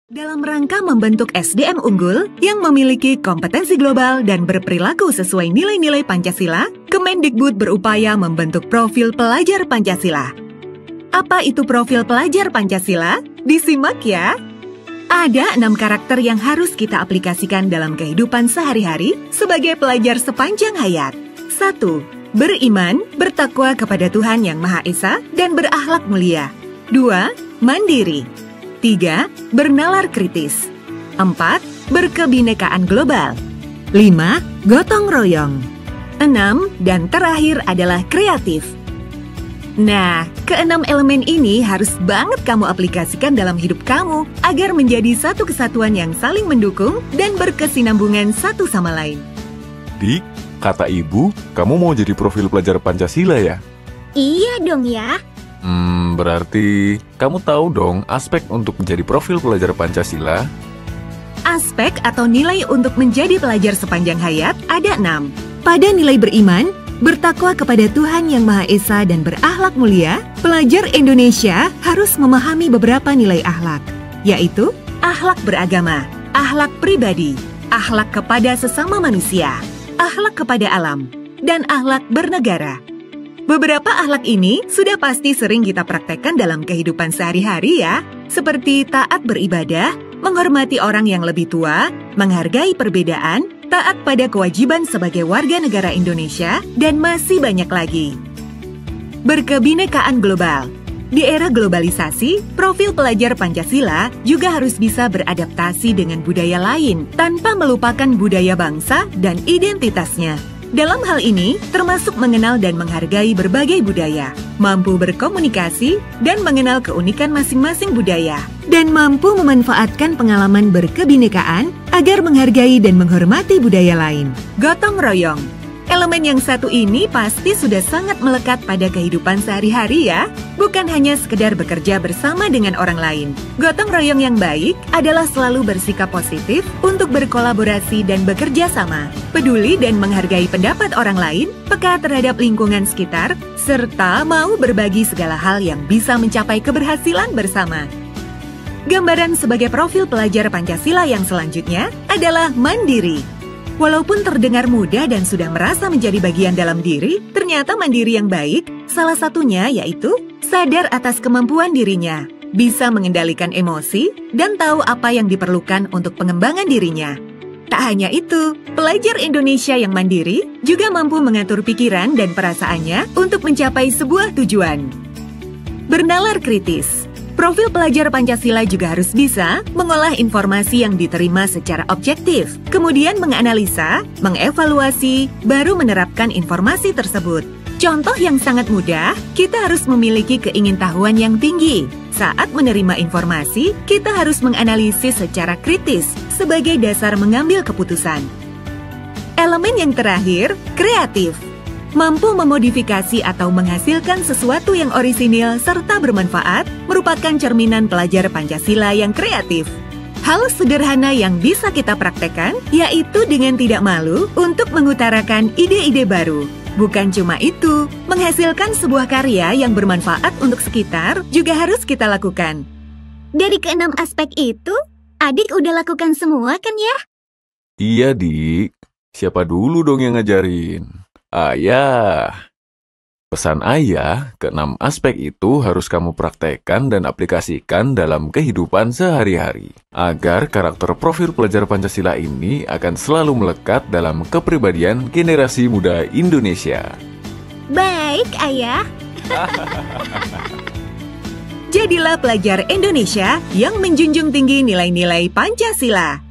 Dalam rangka membentuk SDM unggul yang memiliki kompetensi global dan berperilaku sesuai nilai-nilai Pancasila, Kemendikbud berupaya membentuk profil pelajar Pancasila. Apa itu profil pelajar Pancasila? Disimak ya! Ada 6 karakter yang harus kita aplikasikan dalam kehidupan sehari-hari sebagai pelajar sepanjang hayat. 1. Beriman, bertakwa kepada Tuhan Yang Maha Esa, dan berakhlak mulia. 2. Mandiri. 3. Bernalar kritis. 4. Berkebinekaan global. 5. Gotong royong. 6. Dan terakhir adalah kreatif. Nah, keenam elemen ini harus banget kamu aplikasikan dalam hidup kamu agar menjadi satu kesatuan yang saling mendukung dan berkesinambungan satu sama lain. Dik, kata ibu, kamu mau jadi profil pelajar Pancasila ya? Iya dong ya. Berarti kamu tahu dong aspek untuk menjadi profil pelajar Pancasila? Aspek atau nilai untuk menjadi pelajar sepanjang hayat ada 6. Pada nilai beriman, bertakwa kepada Tuhan Yang Maha Esa dan berakhlak mulia, pelajar Indonesia harus memahami beberapa nilai akhlak, yaitu akhlak beragama, akhlak pribadi, akhlak kepada sesama manusia, akhlak kepada alam, dan akhlak bernegara. Beberapa akhlak ini sudah pasti sering kita praktekkan dalam kehidupan sehari-hari ya, seperti taat beribadah, menghormati orang yang lebih tua, menghargai perbedaan, taat pada kewajiban sebagai warga negara Indonesia, dan masih banyak lagi. Berkebinekaan global. Di era globalisasi, profil pelajar Pancasila juga harus bisa beradaptasi dengan budaya lain tanpa melupakan budaya bangsa dan identitasnya. Dalam hal ini, termasuk mengenal dan menghargai berbagai budaya, mampu berkomunikasi dan mengenal keunikan masing-masing budaya, dan mampu memanfaatkan pengalaman berkebinekaan agar menghargai dan menghormati budaya lain. Gotong royong. Elemen yang satu ini pasti sudah sangat melekat pada kehidupan sehari-hari ya, bukan hanya sekedar bekerja bersama dengan orang lain. Gotong royong yang baik adalah selalu bersikap positif untuk berkolaborasi dan bekerja sama, peduli dan menghargai pendapat orang lain, peka terhadap lingkungan sekitar, serta mau berbagi segala hal yang bisa mencapai keberhasilan bersama. Gambaran sebagai profil pelajar Pancasila yang selanjutnya adalah mandiri. Walaupun terdengar mudah dan sudah merasa menjadi bagian dalam diri, ternyata mandiri yang baik, salah satunya yaitu sadar atas kemampuan dirinya, bisa mengendalikan emosi, dan tahu apa yang diperlukan untuk pengembangan dirinya. Tak hanya itu, pelajar Indonesia yang mandiri juga mampu mengatur pikiran dan perasaannya untuk mencapai sebuah tujuan. Bernalar kritis. Profil pelajar Pancasila juga harus bisa mengolah informasi yang diterima secara objektif, kemudian menganalisa, mengevaluasi, baru menerapkan informasi tersebut. Contoh yang sangat mudah, kita harus memiliki keingintahuan yang tinggi. Saat menerima informasi, kita harus menganalisis secara kritis sebagai dasar mengambil keputusan. Elemen yang terakhir, kreatif. Mampu memodifikasi atau menghasilkan sesuatu yang orisinil serta bermanfaat merupakan cerminan pelajar Pancasila yang kreatif. Hal sederhana yang bisa kita praktekkan yaitu dengan tidak malu untuk mengutarakan ide-ide baru. Bukan cuma itu, menghasilkan sebuah karya yang bermanfaat untuk sekitar juga harus kita lakukan. Dari keenam aspek itu, adik udah lakukan semua kan ya? Iya, Dik. Siapa dulu dong yang ngajarin? Ayah. Pesan ayah, keenam aspek itu harus kamu praktekkan dan aplikasikan dalam kehidupan sehari-hari, agar karakter profil pelajar Pancasila ini akan selalu melekat dalam kepribadian generasi muda Indonesia. Baik, Ayah. Jadilah pelajar Indonesia yang menjunjung tinggi nilai-nilai Pancasila.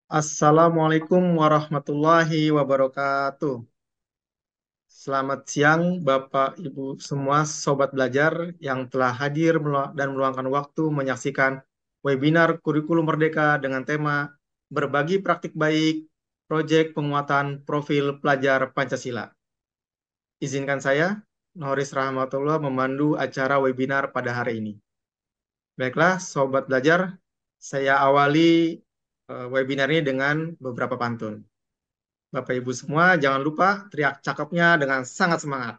Assalamualaikum warahmatullahi wabarakatuh. Selamat siang Bapak Ibu semua sobat belajar yang telah hadir dan meluangkan waktu menyaksikan webinar Kurikulum Merdeka dengan tema Berbagi Praktik Baik, Proyek Penguatan Profil Pelajar Pancasila. Izinkan saya, Noris Rahmatullah, memandu acara webinar pada hari ini. Baiklah, sobat belajar, saya awali webinar ini dengan beberapa pantun. Bapak Ibu semua, jangan lupa teriak cakepnya dengan sangat semangat.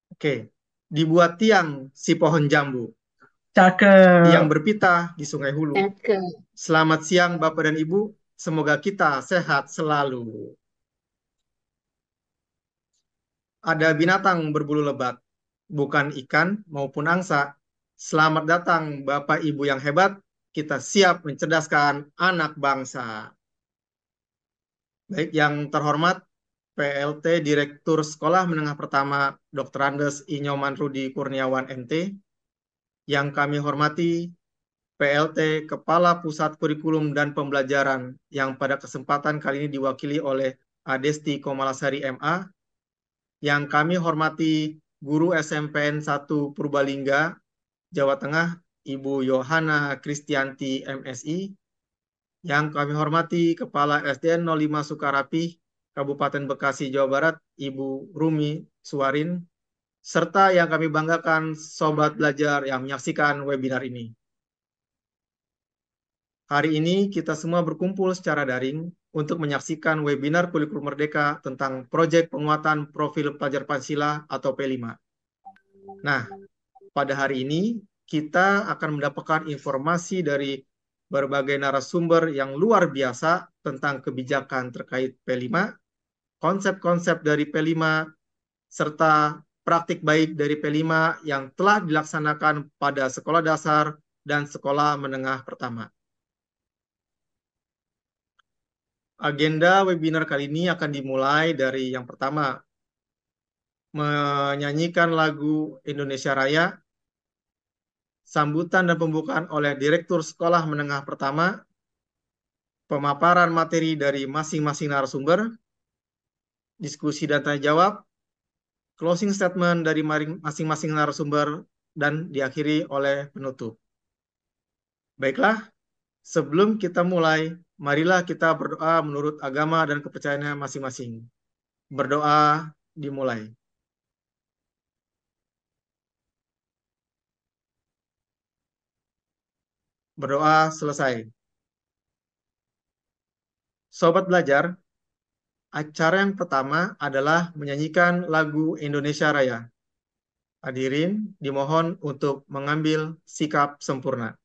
Oke, dibuat tiang si pohon jambu yang Cakep. berpita di Sungai Hulu. Selamat siang Bapak dan Ibu, semoga kita sehat selalu. Ada binatang berbulu lebat, bukan ikan maupun angsa. Selamat datang Bapak Ibu yang hebat, kita siap mencerdaskan anak bangsa. Baik, yang terhormat PLT Direktur Sekolah Menengah Pertama Dr. Andes Inyoman Rudi Kurniawan MT, yang kami hormati PLT Kepala Pusat Kurikulum dan Pembelajaran yang pada kesempatan kali ini diwakili oleh Adesti Komalasari MA, yang kami hormati Guru SMPN 1 Purbalingga, Jawa Tengah, Ibu Yohana Kristianti MSI, yang kami hormati Kepala SDN 05 Sukarapih, Kabupaten Bekasi, Jawa Barat, Ibu Rumi Suwarin, serta yang kami banggakan sobat belajar yang menyaksikan webinar ini. Hari ini kita semua berkumpul secara daring untuk menyaksikan webinar Kurikulum Merdeka tentang Proyek Penguatan Profil Pelajar Pancasila atau P5. Nah, pada hari ini kita akan mendapatkan informasi dari berbagai narasumber yang luar biasa tentang kebijakan terkait P5, konsep-konsep dari P5, serta praktik baik dari P5 yang telah dilaksanakan pada sekolah dasar dan sekolah menengah pertama. Agenda webinar kali ini akan dimulai dari yang pertama, menyanyikan lagu Indonesia Raya, sambutan dan pembukaan oleh Direktur Sekolah Menengah Pertama, pemaparan materi dari masing-masing narasumber, diskusi dan tanya jawab, closing statement dari masing-masing narasumber, dan diakhiri oleh penutup. Baiklah, sebelum kita mulai, marilah kita berdoa menurut agama dan kepercayaannya masing-masing. Berdoa dimulai. Berdoa selesai. Sobat belajar, acara yang pertama adalah menyanyikan lagu Indonesia Raya. Hadirin dimohon untuk mengambil sikap sempurna.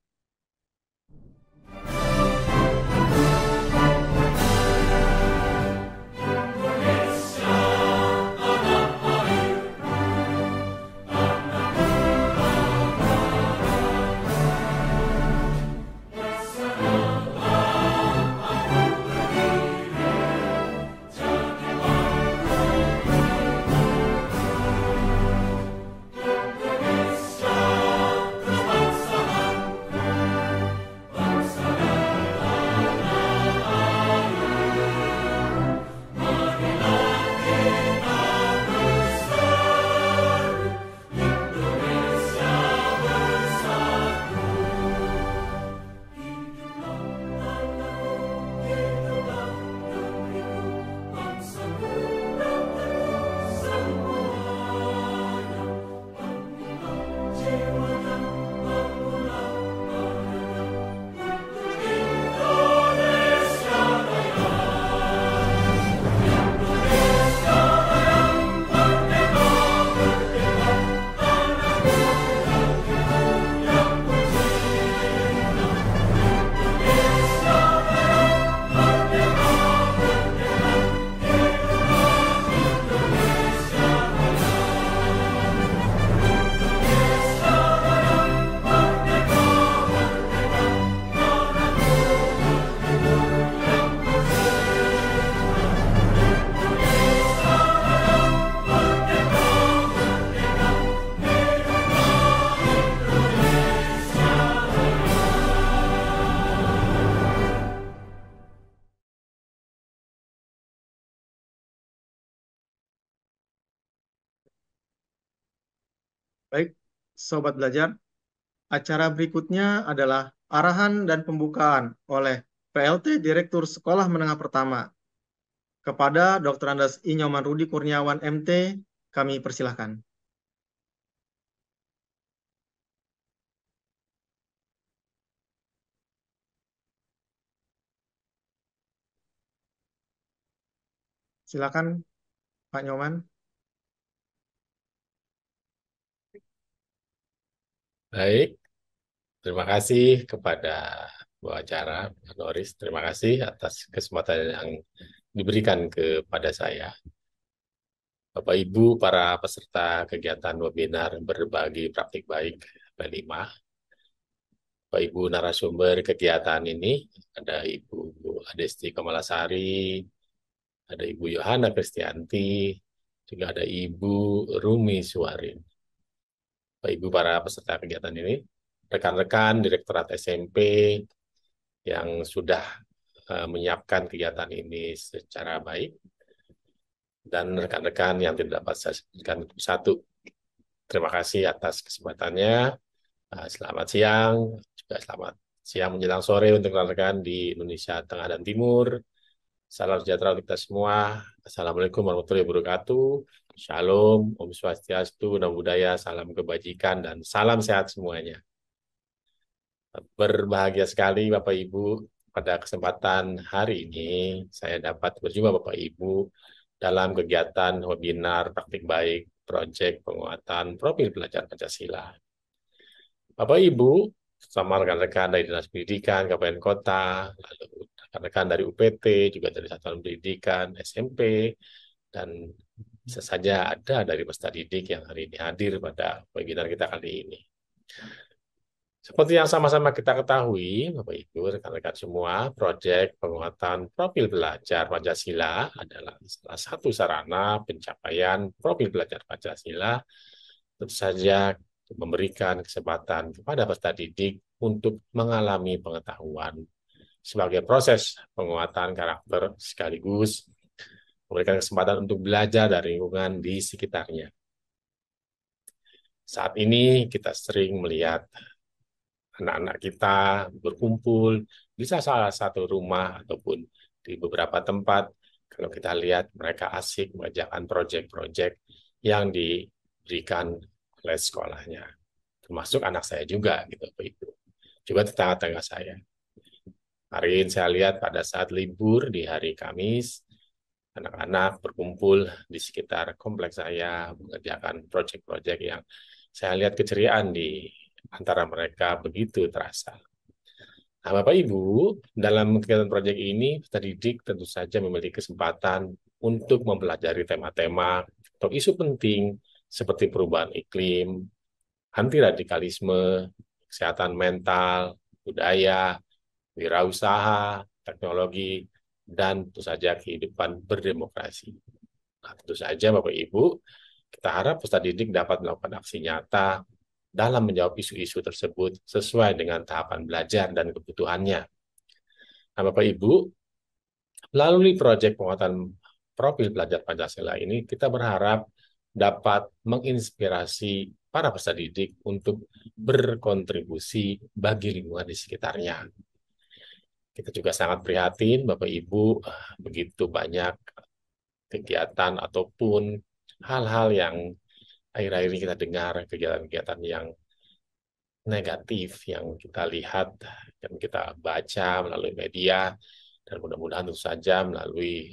Baik, Sobat Belajar, acara berikutnya adalah arahan dan pembukaan oleh PLT Direktur Sekolah Menengah Pertama. Kepada Dr. Andes I. Nyoman Rudi Kurniawan, MT, kami persilahkan. Silakan, Pak Nyoman. Baik, terima kasih kepada Bu acara, Pak Noris. Terima kasih atas kesempatan yang diberikan kepada saya. Bapak Ibu, para peserta kegiatan webinar berbagi praktik baik P5. Bapak Ibu narasumber kegiatan ini, ada Ibu Adesti Kamalasari, ada Ibu Yohana Kristianti, juga ada Ibu Rumi Suwarin. Bapak Ibu para peserta kegiatan ini, rekan-rekan Direktorat SMP yang sudah menyiapkan kegiatan ini secara baik, dan rekan-rekan yang tidak dapat saya sebutkan satu. Terima kasih atas kesempatannya. Selamat siang, juga selamat siang menjelang sore untuk rekan-rekan di Indonesia Tengah dan Timur. Salam sejahtera untuk kita semua. Assalamualaikum warahmatullahi wabarakatuh. Shalom, Om Swastiastu, Namo Buddhaya, salam kebajikan, dan salam sehat semuanya. Berbahagia sekali Bapak Ibu, pada kesempatan hari ini saya dapat berjumpa Bapak Ibu dalam kegiatan webinar praktik baik proyek penguatan profil pelajar Pancasila. Bapak Ibu, sama rekan-rekan dari Dinas Pendidikan, Kabupaten Kota, lalu rekan-rekan dari UPT, juga dari Satuan Pendidikan, SMP, dan bisa saja ada dari peserta didik yang hari ini hadir pada webinar kita kali ini. Seperti yang sama-sama kita ketahui, Bapak Ibu, rekan-rekan semua, proyek penguatan profil pelajar Pancasila adalah salah satu sarana pencapaian profil pelajar Pancasila, tentu saja memberikan kesempatan kepada peserta didik untuk mengalami pengetahuan sebagai proses penguatan karakter sekaligus memberikan kesempatan untuk belajar dari lingkungan di sekitarnya. Saat ini kita sering melihat anak-anak kita berkumpul di salah satu rumah ataupun di beberapa tempat. Kalau kita lihat mereka asik mengerjakan proyek-proyek yang diberikan oleh sekolahnya. Termasuk anak saya juga, gitu, Pak Ibu. Juga tetangga-tetangga saya. Hari ini saya lihat pada saat libur di hari Kamis, anak-anak berkumpul di sekitar kompleks saya mengerjakan proyek-proyek yang saya lihat keceriaan di antara mereka begitu terasa. Nah, Bapak Ibu, dalam kegiatan proyek ini, peserta didik tentu saja memiliki kesempatan untuk mempelajari tema-tema atau isu penting seperti perubahan iklim, anti radikalisme, kesehatan mental, budaya, wirausaha, teknologi, dan tentu saja kehidupan berdemokrasi. Nah, tentu saja Bapak Ibu, kita harap peserta didik dapat melakukan aksi nyata dalam menjawab isu-isu tersebut sesuai dengan tahapan belajar dan kebutuhannya. Nah, Bapak Ibu, melalui proyek penguatan profil pelajar Pancasila ini, kita berharap dapat menginspirasi para peserta didik untuk berkontribusi bagi lingkungan di sekitarnya. Kita juga sangat prihatin, Bapak Ibu, begitu banyak kegiatan ataupun hal-hal yang akhir-akhir ini kita dengar, kegiatan-kegiatan yang negatif yang kita lihat dan kita baca melalui media, dan mudah-mudahan tentu saja melalui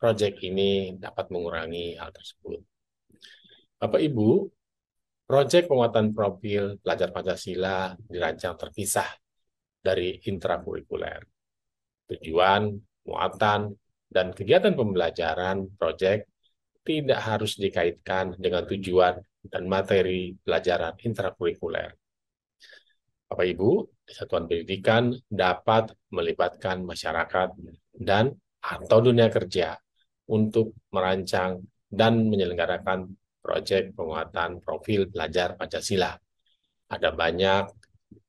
proyek ini dapat mengurangi hal tersebut. Bapak Ibu, proyek penguatan profil pelajar Pancasila dirancang terpisah dari intrakurikuler. Tujuan, muatan, dan kegiatan pembelajaran proyek tidak harus dikaitkan dengan tujuan dan materi pelajaran intrakurikuler. Bapak Ibu, Satuan Pendidikan dapat melibatkan masyarakat dan atau dunia kerja untuk merancang dan menyelenggarakan proyek penguatan profil pelajar Pancasila. Ada banyak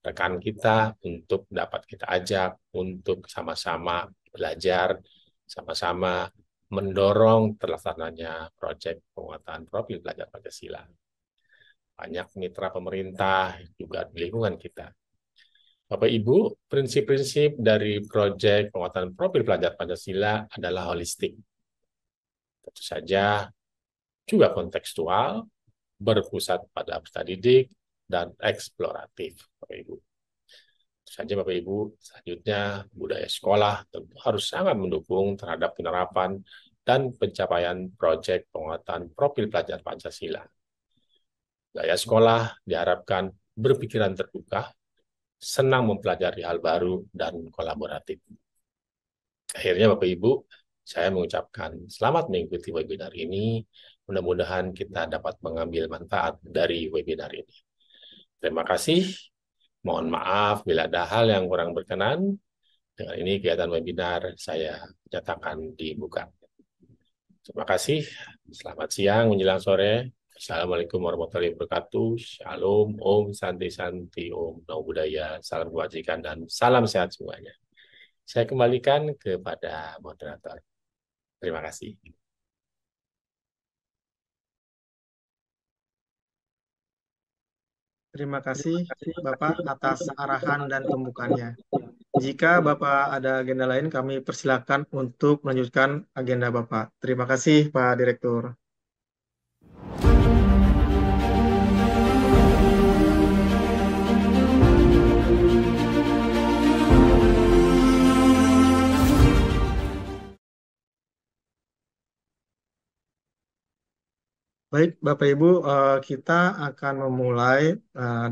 rekan kita untuk dapat kita ajak untuk sama-sama belajar, sama-sama mendorong terlaksananya proyek penguatan profil pelajar Pancasila. banyak mitra pemerintah juga di lingkungan kita. Bapak Ibu, prinsip-prinsip dari proyek penguatan profil pelajar Pancasila adalah holistik. Tentu saja juga kontekstual, berpusat pada peserta didik, dan eksploratif, Bapak Ibu. Tentu saja Bapak Ibu, selanjutnya budaya sekolah tentu harus sangat mendukung terhadap penerapan dan pencapaian proyek penguatan profil pelajar Pancasila. Budaya sekolah diharapkan berpikiran terbuka, senang mempelajari hal baru, dan kolaboratif. Akhirnya Bapak Ibu, saya mengucapkan selamat mengikuti webinar ini. Mudah-mudahan kita dapat mengambil manfaat dari webinar ini. Terima kasih. Mohon maaf bila ada hal yang kurang berkenan. Dengan ini kegiatan webinar saya nyatakan dibuka. Terima kasih. Selamat siang menjelang sore. Assalamualaikum warahmatullahi wabarakatuh. Shalom, Om Santi Santi, Om Namo Buddhaya, salam kebajikan, dan salam sehat semuanya. Saya kembalikan kepada moderator. Terima kasih. Terima kasih Bapak atas arahan dan pembukaannya. Jika Bapak ada agenda lain, kami persilakan untuk melanjutkan agenda Bapak. Terima kasih Pak Direktur. Baik, Bapak Ibu, kita akan memulai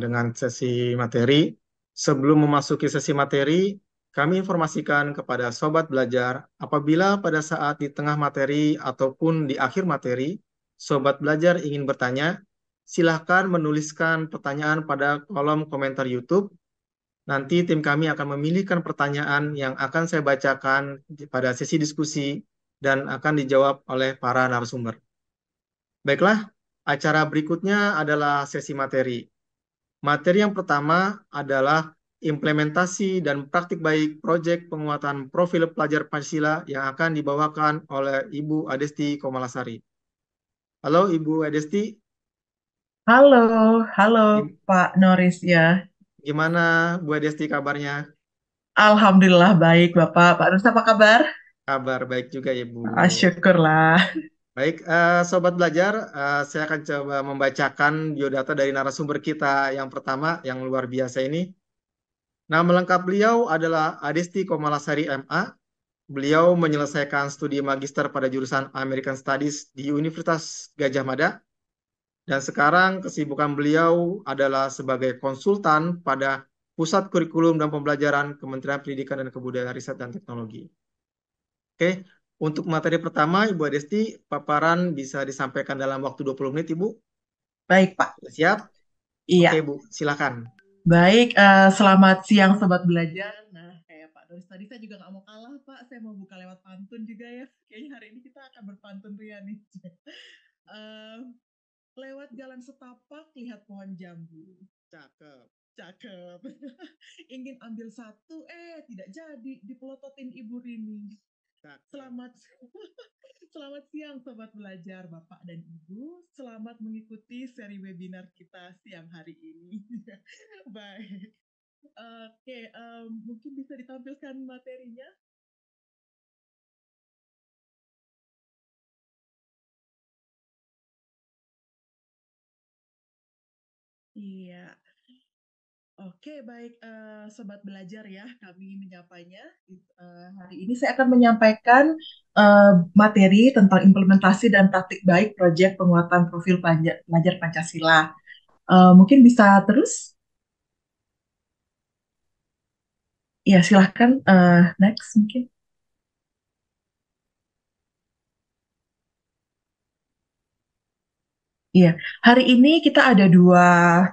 dengan sesi materi. Sebelum memasuki sesi materi, kami informasikan kepada Sobat Belajar, apabila pada saat di tengah materi ataupun di akhir materi, Sobat Belajar ingin bertanya, silahkan menuliskan pertanyaan pada kolom komentar YouTube. Nanti tim kami akan memilihkan pertanyaan yang akan saya bacakan pada sesi diskusi dan akan dijawab oleh para narasumber. Baiklah, acara berikutnya adalah sesi materi. Materi yang pertama adalah implementasi dan praktik baik proyek penguatan profil pelajar Pancasila yang akan dibawakan oleh Ibu Adesti Komalasari. Halo Ibu Adesti. Halo, halo Pak Noris ya. Gimana Bu Adesti kabarnya? Alhamdulillah baik Bapak. Pak Noris apa kabar? Kabar baik juga ya Bu. Syukurlah. Baik, Sobat Belajar, saya akan coba membacakan biodata dari narasumber kita yang pertama, yang luar biasa ini. Nama lengkap beliau adalah Adesti Komalasari MA. Beliau menyelesaikan studi magister pada jurusan American Studies di Universitas Gadjah Mada. Dan sekarang kesibukan beliau adalah sebagai konsultan pada Pusat Kurikulum dan Pembelajaran Kementerian Pendidikan dan Kebudayaan Riset dan Teknologi. Oke, untuk materi pertama, Ibu Adesti, paparan bisa disampaikan dalam waktu 20 menit, Ibu. Baik, Pak. Siap? Iya. Oke, Bu, silakan. Baik, selamat siang Sobat Belajar. Nah, kayak Pak Doris tadi, saya juga nggak mau kalah, Pak. Saya mau buka lewat pantun juga ya. Kayaknya hari ini kita akan berpantun ria nih. Lewat jalan setapak, lihat pohon jambu. Cakep. Cakep. Ingin ambil satu, tidak jadi. Dipelototin Ibu Rini. Selamat siang Sobat Belajar, Bapak dan Ibu. Selamat mengikuti seri webinar kita siang hari ini. Baik. Oke, mungkin bisa ditampilkan materinya. Iya. Oke, baik Sobat Belajar ya, kami menyapanya. Hari ini saya akan menyampaikan materi tentang implementasi dan praktik baik proyek penguatan profil pelajar Pancasila. Mungkin bisa terus? Ya, silahkan next mungkin. Iya, hari ini kita ada dua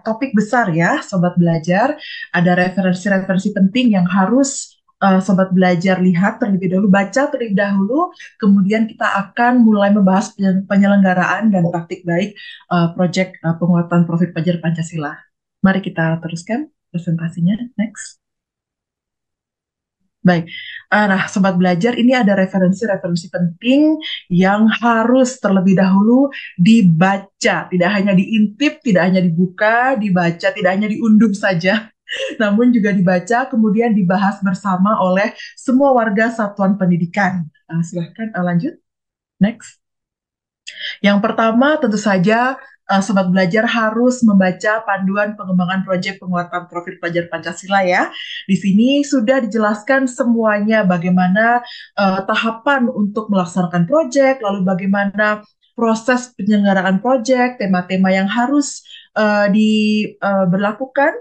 topik besar ya, Sobat Belajar. Ada referensi-referensi penting yang harus Sobat Belajar lihat terlebih dahulu, baca terlebih dahulu, kemudian kita akan mulai membahas penyelenggaraan dan praktik baik proyek penguatan profil pelajar Pancasila. Mari kita teruskan presentasinya, next. Baik. Nah, Sobat Belajar, ini ada referensi-referensi penting yang harus terlebih dahulu dibaca. Tidak hanya diintip, tidak hanya dibuka, dibaca, tidak hanya diunduh saja, namun juga dibaca, kemudian dibahas bersama oleh semua warga satuan pendidikan. Silahkan lanjut. Next. Yang pertama, tentu saja Sobat Belajar harus membaca panduan pengembangan proyek penguatan profil pelajar Pancasila ya. Di sini sudah dijelaskan semuanya bagaimana tahapan untuk melaksanakan proyek, lalu bagaimana proses penyelenggaraan proyek, tema-tema yang harus diberlakukan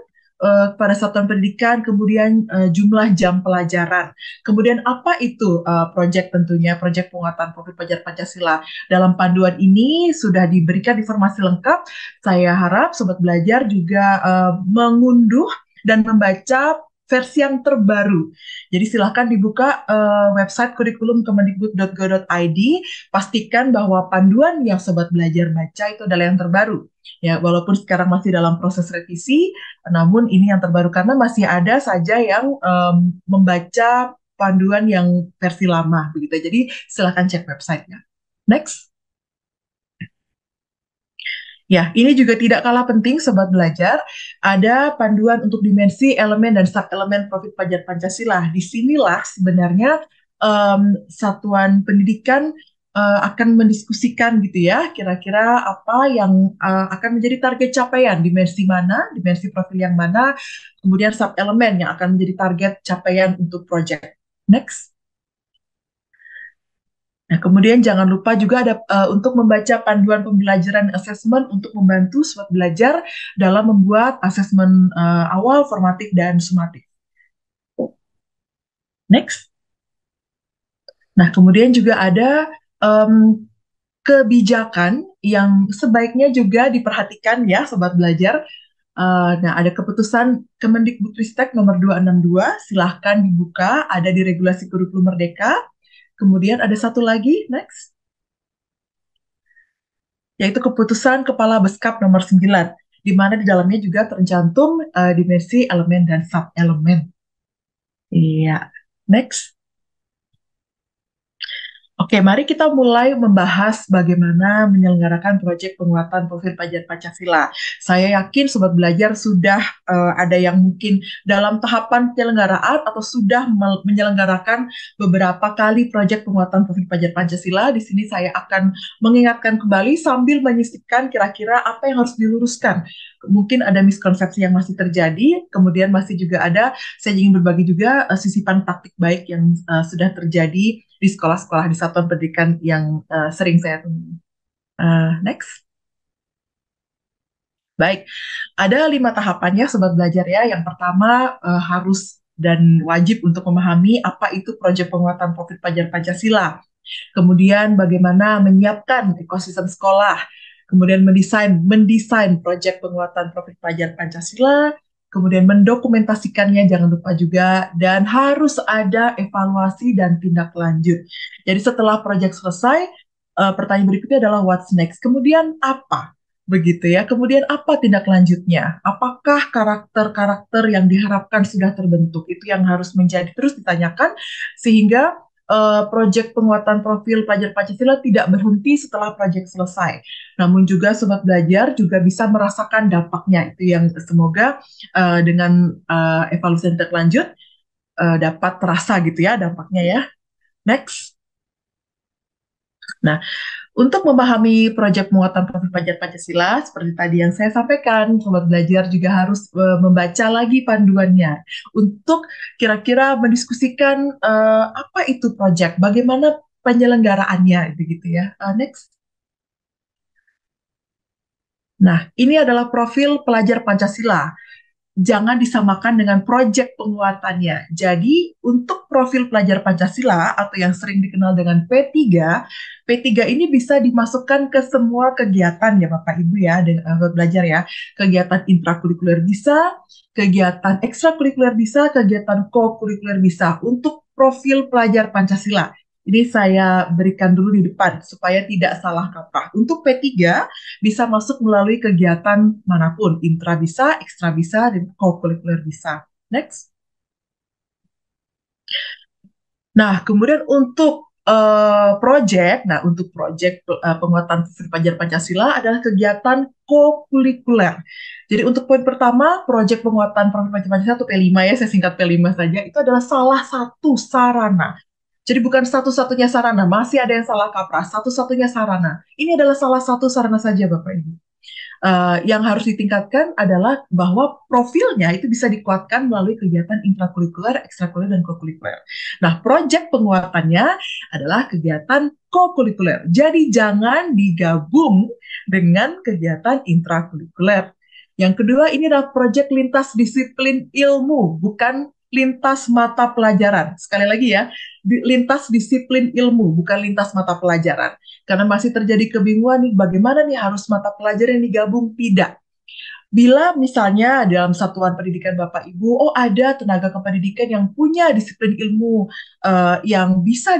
pada satuan pendidikan, kemudian jumlah jam pelajaran. Kemudian apa itu proyek tentunya, proyek penguatan profil pelajar Pancasila. Dalam panduan ini sudah diberikan informasi lengkap. Saya harap Sobat Belajar juga mengunduh dan membaca versi yang terbaru. Jadi silahkan dibuka website kurikulum kemendikbud.go.id, pastikan bahwa panduan yang Sobat Belajar baca itu adalah yang terbaru. Ya, walaupun sekarang masih dalam proses revisi, namun ini yang terbaru karena masih ada saja yang membaca panduan yang versi lama begitu. Jadi silakan cek websitenya. Next. Ya, ini juga tidak kalah penting Sobat Belajar. Ada panduan untuk dimensi, elemen, dan sub-elemen profil pelajar Pancasila. Disinilah sebenarnya satuan pendidikan akan mendiskusikan gitu ya, kira-kira apa yang akan menjadi target capaian, dimensi mana, dimensi profil yang mana, kemudian sub-elemen yang akan menjadi target capaian untuk proyek. Next. Nah, kemudian jangan lupa juga ada untuk membaca panduan pembelajaran asesmen untuk membantu Sobat Belajar dalam membuat asesmen awal, formatif, dan sumatif. Next. Nah, kemudian juga ada kebijakan yang sebaiknya juga diperhatikan ya Sobat Belajar. Nah, ada keputusan Kemendikbudristek nomor 262, silahkan dibuka, ada di regulasi kurikulum Merdeka. Kemudian ada satu lagi, next, yaitu keputusan Kepala Beskap nomor 9, di mana di dalamnya juga tercantum dimensi, elemen, dan sub-elemen. Iya, next. Oke, mari kita mulai membahas bagaimana menyelenggarakan proyek penguatan profil pelajar Pancasila. Saya yakin Sobat Belajar sudah ada yang mungkin dalam tahapan penyelenggaraan atau sudah menyelenggarakan beberapa kali proyek penguatan profil pelajar Pancasila. Di sini saya akan mengingatkan kembali sambil menyisipkan kira-kira apa yang harus diluruskan. Mungkin ada miskonsepsi yang masih terjadi, kemudian masih juga ada, saya ingin berbagi juga sisipan taktik baik yang sudah terjadi di sekolah-sekolah di satuan pendidikan yang sering saya temui. Next. Baik, ada 5 tahapannya Sobat Belajar ya. Yang pertama harus dan wajib untuk memahami apa itu proyek penguatan profil pelajar Pancasila. Kemudian bagaimana menyiapkan ekosistem sekolah. Kemudian mendesain proyek penguatan profil pelajar Pancasila. Kemudian mendokumentasikannya, jangan lupa juga, dan harus ada evaluasi dan tindak lanjut. Jadi setelah proyek selesai, pertanyaan berikutnya adalah what's next? Kemudian apa? Begitu ya. Kemudian apa tindak lanjutnya? Apakah karakter-karakter yang diharapkan sudah terbentuk? Itu yang harus menjadi terus ditanyakan, sehingga proyek penguatan profil pelajar Pancasila tidak berhenti setelah proyek selesai. Namun juga Sobat Belajar juga bisa merasakan dampaknya. Itu yang semoga dengan evaluasi tindak lanjut dapat terasa gitu ya dampaknya ya. Next. Nah, untuk memahami proyek penguatan profil pelajar Pancasila, seperti tadi yang saya sampaikan, Sobat Belajar juga harus membaca lagi panduannya untuk kira-kira mendiskusikan apa itu proyek, bagaimana penyelenggaraannya, begitu ya. Next. Nah, ini adalah profil pelajar Pancasila. Jangan disamakan dengan proyek penguatannya. Jadi, untuk profil pelajar Pancasila atau yang sering dikenal dengan P3 ini bisa dimasukkan ke semua kegiatan ya Bapak Ibu ya, dan belajar ya. Kegiatan intrakurikuler bisa, kegiatan ekstrakurikuler bisa, kegiatan kokurikuler bisa untuk profil pelajar Pancasila. Ini saya berikan dulu di depan supaya tidak salah kaprah. Untuk P3 bisa masuk melalui kegiatan manapun, intra bisa, ekstra bisa, dan kokurikuler bisa. Next. Nah, kemudian untuk untuk proyek penguatan pelajar Pancasila adalah kegiatan kokurikuler. Jadi untuk poin pertama, proyek penguatan profil pelajar Pancasila atau P5 ya, saya singkat P5 saja, itu adalah salah satu sarana. Jadi bukan satu-satunya sarana, masih ada yang salah kaprah, satu-satunya sarana. Ini adalah salah satu sarana saja Bapak Ibu. Yang harus ditingkatkan adalah bahwa profilnya itu bisa dikuatkan melalui kegiatan intrakurikuler, ekstrakurikuler, dan kokurikuler. Nah, proyek penguatannya adalah kegiatan kokurikuler. Jadi jangan digabung dengan kegiatan intrakurikuler. Yang kedua, ini adalah proyek lintas disiplin ilmu, bukan lintas mata pelajaran. Sekali lagi ya, lintas disiplin ilmu, bukan lintas mata pelajaran. Karena masih terjadi kebingungan nih, bagaimana nih harus mata pelajaran yang digabung? Tidak. Bila misalnya dalam satuan pendidikan Bapak Ibu, oh ada tenaga kependidikan yang punya disiplin ilmu yang bisa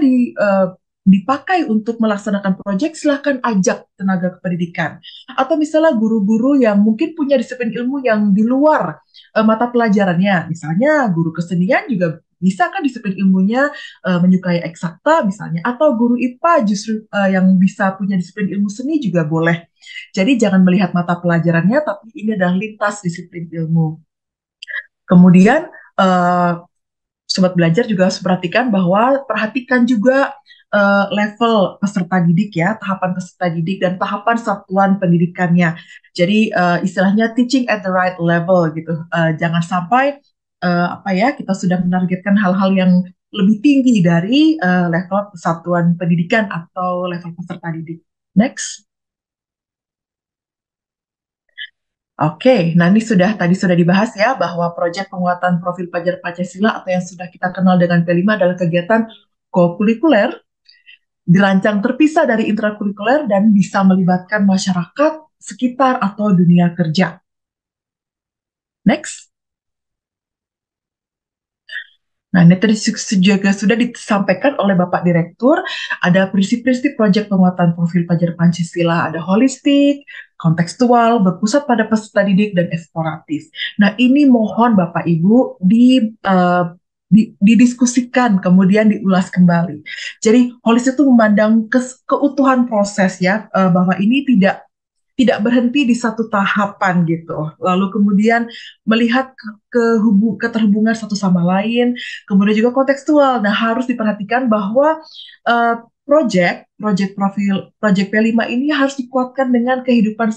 dipakai untuk melaksanakan proyek, silahkan ajak tenaga kependidikan. Atau misalnya guru-guru yang mungkin punya disiplin ilmu yang di luar mata pelajarannya, misalnya guru kesenian juga bisa kan disiplin ilmunya menyukai eksakta misalnya, atau guru IPA justru yang bisa punya disiplin ilmu seni juga boleh. Jadi jangan melihat mata pelajarannya, tapi ini adalah lintas disiplin ilmu. Kemudian sobat belajar juga harus perhatikan bahwa perhatikan juga level peserta didik ya, tahapan peserta didik dan tahapan satuan pendidikannya. Jadi istilahnya teaching at the right level gitu. Jangan sampai kita sudah menargetkan hal-hal yang lebih tinggi dari level satuan pendidikan atau level peserta didik. Next. Oke, nah ini tadi sudah dibahas ya bahwa proyek penguatan profil pelajar Pancasila atau yang sudah kita kenal dengan P5 adalah kegiatan kokurikuler, dirancang terpisah dari intrakurikuler dan bisa melibatkan masyarakat sekitar atau dunia kerja. Next. Nah, ini tadi juga sudah disampaikan oleh Bapak Direktur, ada prinsip-prinsip proyek penguatan profil pelajar Pancasila, ada holistik, kontekstual, berpusat pada peserta didik, dan eksploratif. Nah, ini mohon Bapak Ibu didiskusikan, kemudian diulas kembali. Jadi, holistik itu memandang keutuhan proses ya, bahwa ini tidak berhenti di satu tahapan gitu. Lalu kemudian melihat keterhubungan satu sama lain, kemudian juga kontekstual. Nah, harus diperhatikan bahwa proyek P5 ini harus dikuatkan dengan kehidupan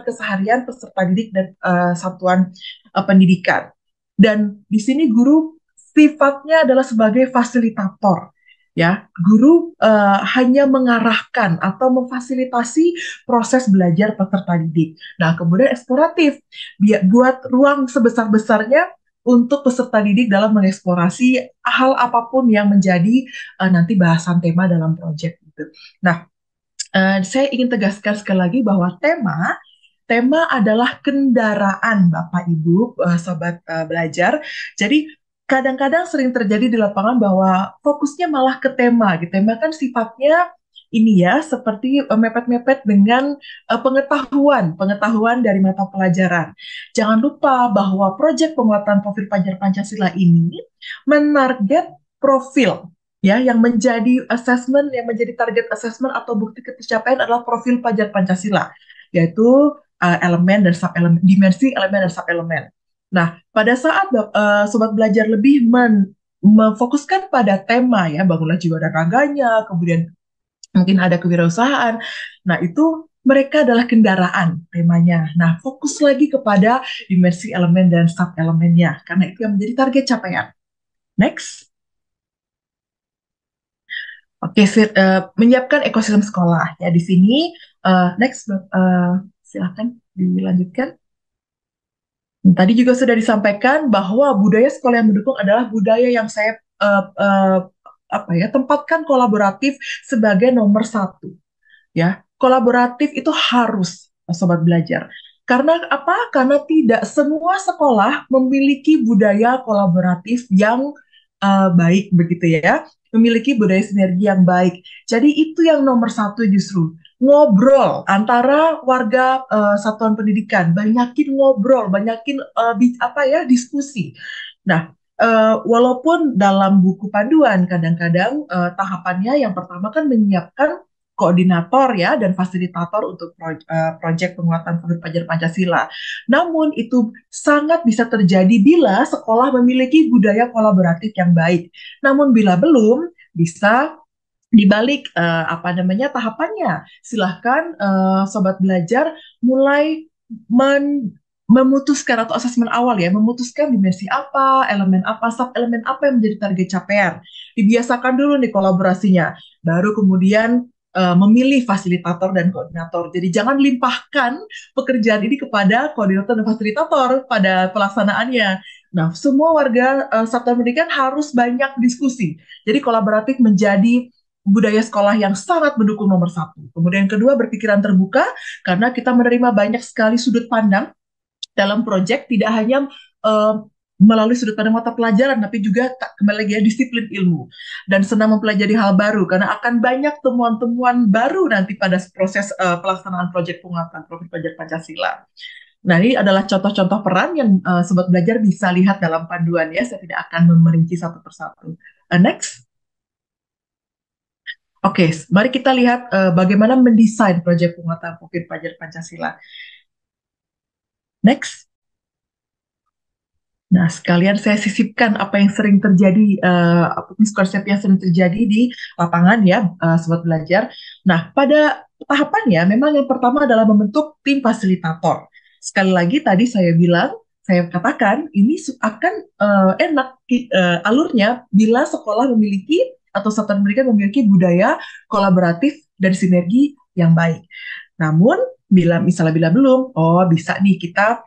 keseharian peserta didik dan satuan pendidikan. Dan di sini guru sifatnya adalah sebagai fasilitator. Ya, guru hanya mengarahkan atau memfasilitasi proses belajar peserta didik. Nah, kemudian eksploratif, buat ruang sebesar-besarnya untuk peserta didik dalam mengeksplorasi hal apapun yang menjadi nanti bahasan tema dalam proyek itu. Nah, saya ingin tegaskan sekali lagi bahwa tema adalah kendaraan Bapak Ibu, sobat belajar. Jadi kadang-kadang sering terjadi di lapangan bahwa fokusnya malah ke tema. Gitu. Tema kan sifatnya ini ya, seperti mepet-mepet dengan pengetahuan dari mata pelajaran. Jangan lupa bahwa proyek penguatan profil pelajar Pancasila ini menarget profil ya, yang menjadi target assessment atau bukti pencapaian adalah profil pelajar Pancasila, yaitu elemen dan sub-elemen, dimensi elemen dan sub-elemen. Nah, pada saat sobat belajar lebih memfokuskan pada tema ya, bangunlah jiwa dan raganya, kemudian mungkin ada kewirausahaan. Nah, itu mereka adalah kendaraan temanya. Nah, fokus lagi kepada dimensi elemen dan sub-elemennya, karena itu yang menjadi target capaian. Next. Oke, menyiapkan ekosistem sekolah. Ya, di sini, next, silakan dilanjutkan. Tadi juga sudah disampaikan bahwa budaya sekolah yang mendukung adalah budaya yang saya tempatkan kolaboratif sebagai nomor satu. Ya, kolaboratif itu harus, sobat belajar. Karena apa? Karena tidak semua sekolah memiliki budaya kolaboratif yang baik begitu ya, memiliki budaya sinergi yang baik. Jadi itu yang nomor satu justru. Ngobrol antara warga satuan pendidikan, banyakin ngobrol, banyakin diskusi. Nah, walaupun dalam buku panduan kadang-kadang tahapannya yang pertama kan menyiapkan koordinator ya dan fasilitator untuk proyek penguatan profil pelajar Pancasila. Namun itu sangat bisa terjadi bila sekolah memiliki budaya kolaboratif yang baik. Namun bila belum, bisa dibalik tahapannya. Silahkan sobat belajar mulai memutuskan atau asesmen awal ya, memutuskan dimensi apa, elemen apa, sub elemen apa yang menjadi target capaian. Dibiasakan dulu nih kolaborasinya, baru kemudian memilih fasilitator dan koordinator. Jadi jangan limpahkan pekerjaan ini kepada koordinator dan fasilitator pada pelaksanaannya. Nah, semua warga satuan pendidikan harus banyak diskusi. Jadi kolaboratif menjadi budaya sekolah yang sangat mendukung nomor satu. Kemudian kedua, berpikiran terbuka karena kita menerima banyak sekali sudut pandang dalam proyek, tidak hanya melalui sudut pandang mata pelajaran, tapi juga kembali lagi ya disiplin ilmu dan senang mempelajari hal baru karena akan banyak temuan-temuan baru nanti pada proses pelaksanaan proyek penguatan profil pelajar Pancasila. Nah, ini adalah contoh-contoh peran yang sobat belajar bisa lihat dalam panduan ya. Saya tidak akan merinci satu persatu. Next. Oke, mari kita lihat bagaimana mendesain proyek penguatan profil pelajar Pancasila. Next. Nah, sekalian saya sisipkan apa yang sering terjadi, miskonsep yang sering terjadi di lapangan ya, sobat belajar. Nah, pada tahapannya memang yang pertama adalah membentuk tim fasilitator. Sekali lagi tadi saya katakan ini akan enak alurnya bila sekolah memiliki atau satuan pendidikan memiliki budaya kolaboratif dan sinergi yang baik. Namun bila belum, bisa nih kita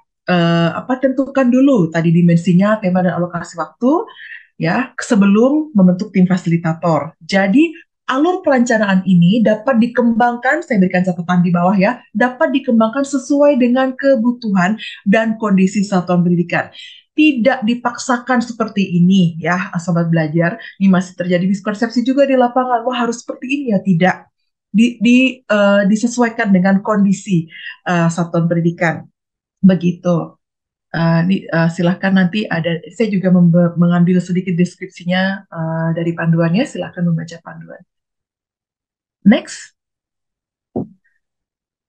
tentukan dulu tadi dimensinya, tema dan alokasi waktu ya sebelum membentuk tim fasilitator. Jadi alur perencanaan ini dapat dikembangkan, saya berikan catatan di bawah ya, dapat dikembangkan sesuai dengan kebutuhan dan kondisi satuan pendidikan. Tidak dipaksakan seperti ini ya, sobat belajar. Ini masih terjadi miskonsepsi juga di lapangan, wah harus seperti ini ya, tidak. Disesuaikan dengan kondisi satuan pendidikan. Begitu. Silahkan nanti saya juga mengambil sedikit deskripsinya dari panduannya, silahkan membaca panduan. Next.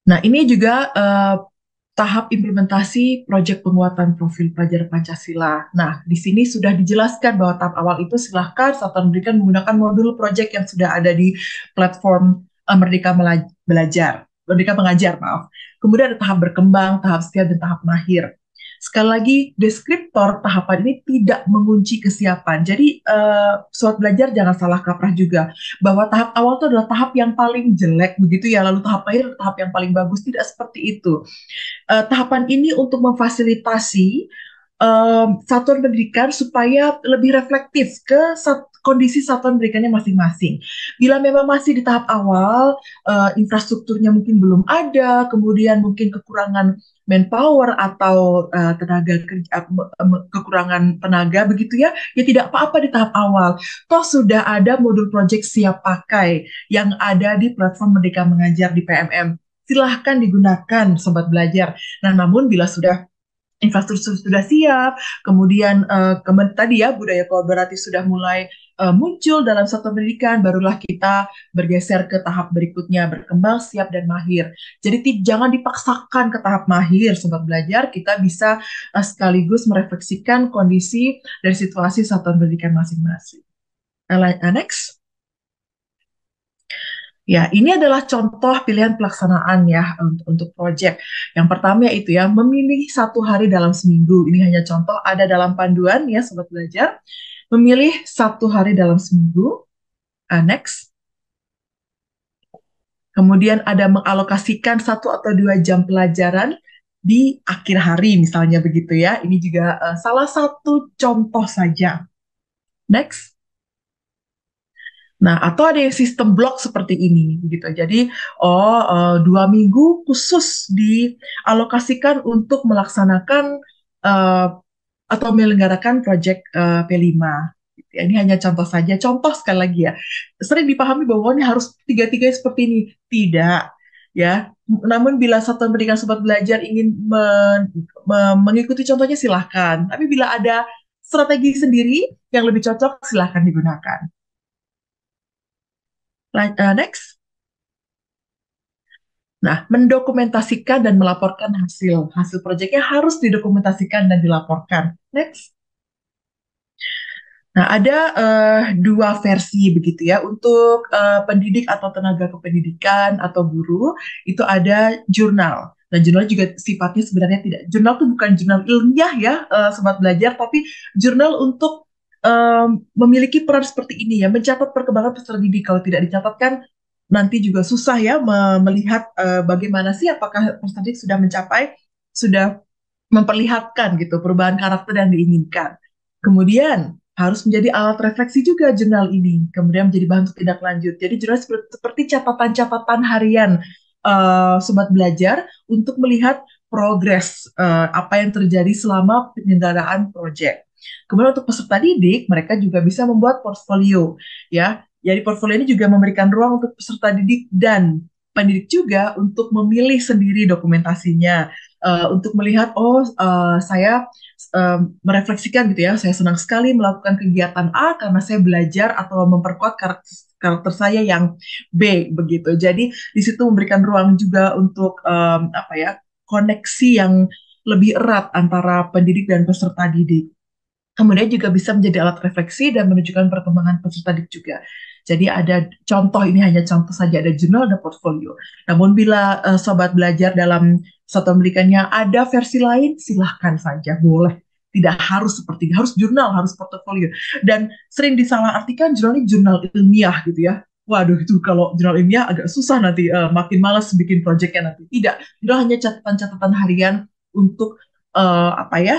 Nah, ini juga tahap implementasi proyek penguatan profil pelajar Pancasila. Nah, di sini sudah dijelaskan bahwa tahap awal itu silahkan satuan pendidikan menggunakan modul proyek yang sudah ada di platform Merdeka Mengajar, maaf. Kemudian ada tahap berkembang, tahap siap, dan tahap mahir. Sekali lagi, deskriptor tahapan ini tidak mengunci kesiapan. Jadi, sobat belajar jangan salah kaprah juga, bahwa tahap awal itu adalah tahap yang paling jelek, begitu ya, lalu tahap akhir tahap yang paling bagus, tidak seperti itu. Tahapan ini untuk memfasilitasi satuan pendidikan supaya lebih reflektif ke kondisi satuan pendidikannya masing-masing. Bila memang masih di tahap awal, infrastrukturnya mungkin belum ada, kemudian mungkin kekurangan manpower atau kekurangan tenaga begitu ya, ya tidak apa-apa di tahap awal. Toh sudah ada modul proyek siap pakai yang ada di platform Merdeka Mengajar di PMM. Silahkan digunakan sobat belajar. Nah, namun bila sudah infrastruktur sudah siap, kemudian tadi ya budaya kolaboratif sudah mulai muncul dalam satuan pendidikan, barulah kita bergeser ke tahap berikutnya, berkembang, siap, dan mahir. Jadi jangan dipaksakan ke tahap mahir, sobat belajar, kita bisa sekaligus merefleksikan kondisi dan situasi satuan pendidikan masing-masing. Next. Ya, ini adalah contoh pilihan pelaksanaan ya untuk proyek. Yang pertama yaitu ya, memilih 1 hari dalam seminggu. Ini hanya contoh, ada dalam panduan ya, sobat belajar. Memilih 1 hari dalam seminggu. Next. Kemudian ada mengalokasikan 1 atau 2 jam pelajaran di akhir hari, misalnya begitu ya. Ini juga salah satu contoh saja. Next. Nah, atau ada yang sistem blok seperti ini, gitu. Jadi, 2 minggu khusus dialokasikan untuk melaksanakan atau menyelenggarakan proyek P5. Gitu. Ini hanya contoh saja, contoh sekali lagi ya. Sering dipahami bahwa ini harus 3-3 seperti ini, tidak. Ya, namun bila satuan pendidikan sobat belajar ingin mengikuti contohnya silahkan. Tapi bila ada strategi sendiri yang lebih cocok, silahkan digunakan. Next. Nah, mendokumentasikan dan melaporkan hasil. Hasil proyeknya harus didokumentasikan dan dilaporkan. Next. Nah, ada dua versi begitu ya. Untuk pendidik atau tenaga kependidikan atau guru, itu ada jurnal. Nah, jurnal juga sifatnya sebenarnya tidak. Jurnal itu bukan jurnal ilmiah ya, Sobat Belajar, tapi jurnal untuk memiliki peran seperti ini ya, mencatat perkembangan peserta didik. Kalau tidak dicatatkan, nanti juga susah ya melihat bagaimana sih apakah peserta didik sudah mencapai, sudah memperlihatkan gitu perubahan karakter yang diinginkan. Kemudian harus menjadi alat refleksi juga jurnal ini, kemudian menjadi bahan untuk tindak lanjut. Jadi jurnal seperti catatan-catatan harian Sobat Belajar untuk melihat progres apa yang terjadi selama penyelenggaraan proyek. Kemudian untuk peserta didik, mereka juga bisa membuat portfolio, ya. Jadi portfolio ini juga memberikan ruang untuk peserta didik dan pendidik juga untuk memilih sendiri dokumentasinya, untuk melihat, saya merefleksikan gitu ya, saya senang sekali melakukan kegiatan A karena saya belajar atau memperkuat karakter saya yang B begitu. Jadi di situ memberikan ruang juga untuk koneksi yang lebih erat antara pendidik dan peserta didik. Kemudian juga bisa menjadi alat refleksi dan menunjukkan perkembangan peserta didik juga. Jadi ada contoh, ini hanya contoh saja, ada jurnal, ada portfolio. Namun bila Sobat Belajar dalam satuan pendidikannya ada versi lain, silahkan saja, boleh. Tidak harus seperti ini, harus jurnal, harus portfolio. Dan sering disalahartikan jurnal ini jurnal ilmiah gitu ya. Waduh, itu kalau jurnal ilmiah agak susah nanti, makin malas bikin proyeknya nanti. Tidak, jurnal hanya catatan-catatan harian untuk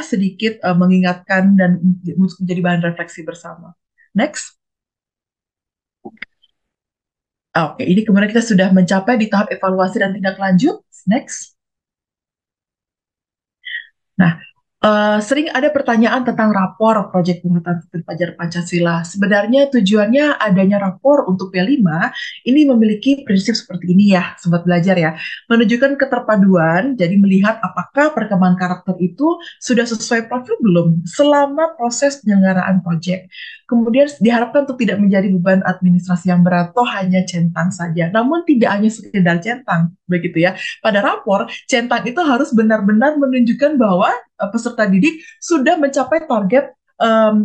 sedikit mengingatkan dan menjadi bahan refleksi bersama. Next. Oke, ini kemudian kita sudah mencapai di tahap evaluasi dan tindak lanjut. Next. Nah, sering ada pertanyaan tentang rapor proyek penguatan sistem pelajaran Pancasila. Sebenarnya tujuannya adanya rapor untuk P5 ini memiliki prinsip seperti ini ya, Sobat Belajar ya. Menunjukkan keterpaduan, jadi melihat apakah perkembangan karakter itu sudah sesuai profil belum selama proses penyelenggaraan proyek. Kemudian diharapkan untuk tidak menjadi beban administrasi yang berat, toh hanya centang saja. Namun tidak hanya sekedar centang, begitu ya. Pada rapor, centang itu harus benar-benar menunjukkan bahwa peserta didik sudah mencapai target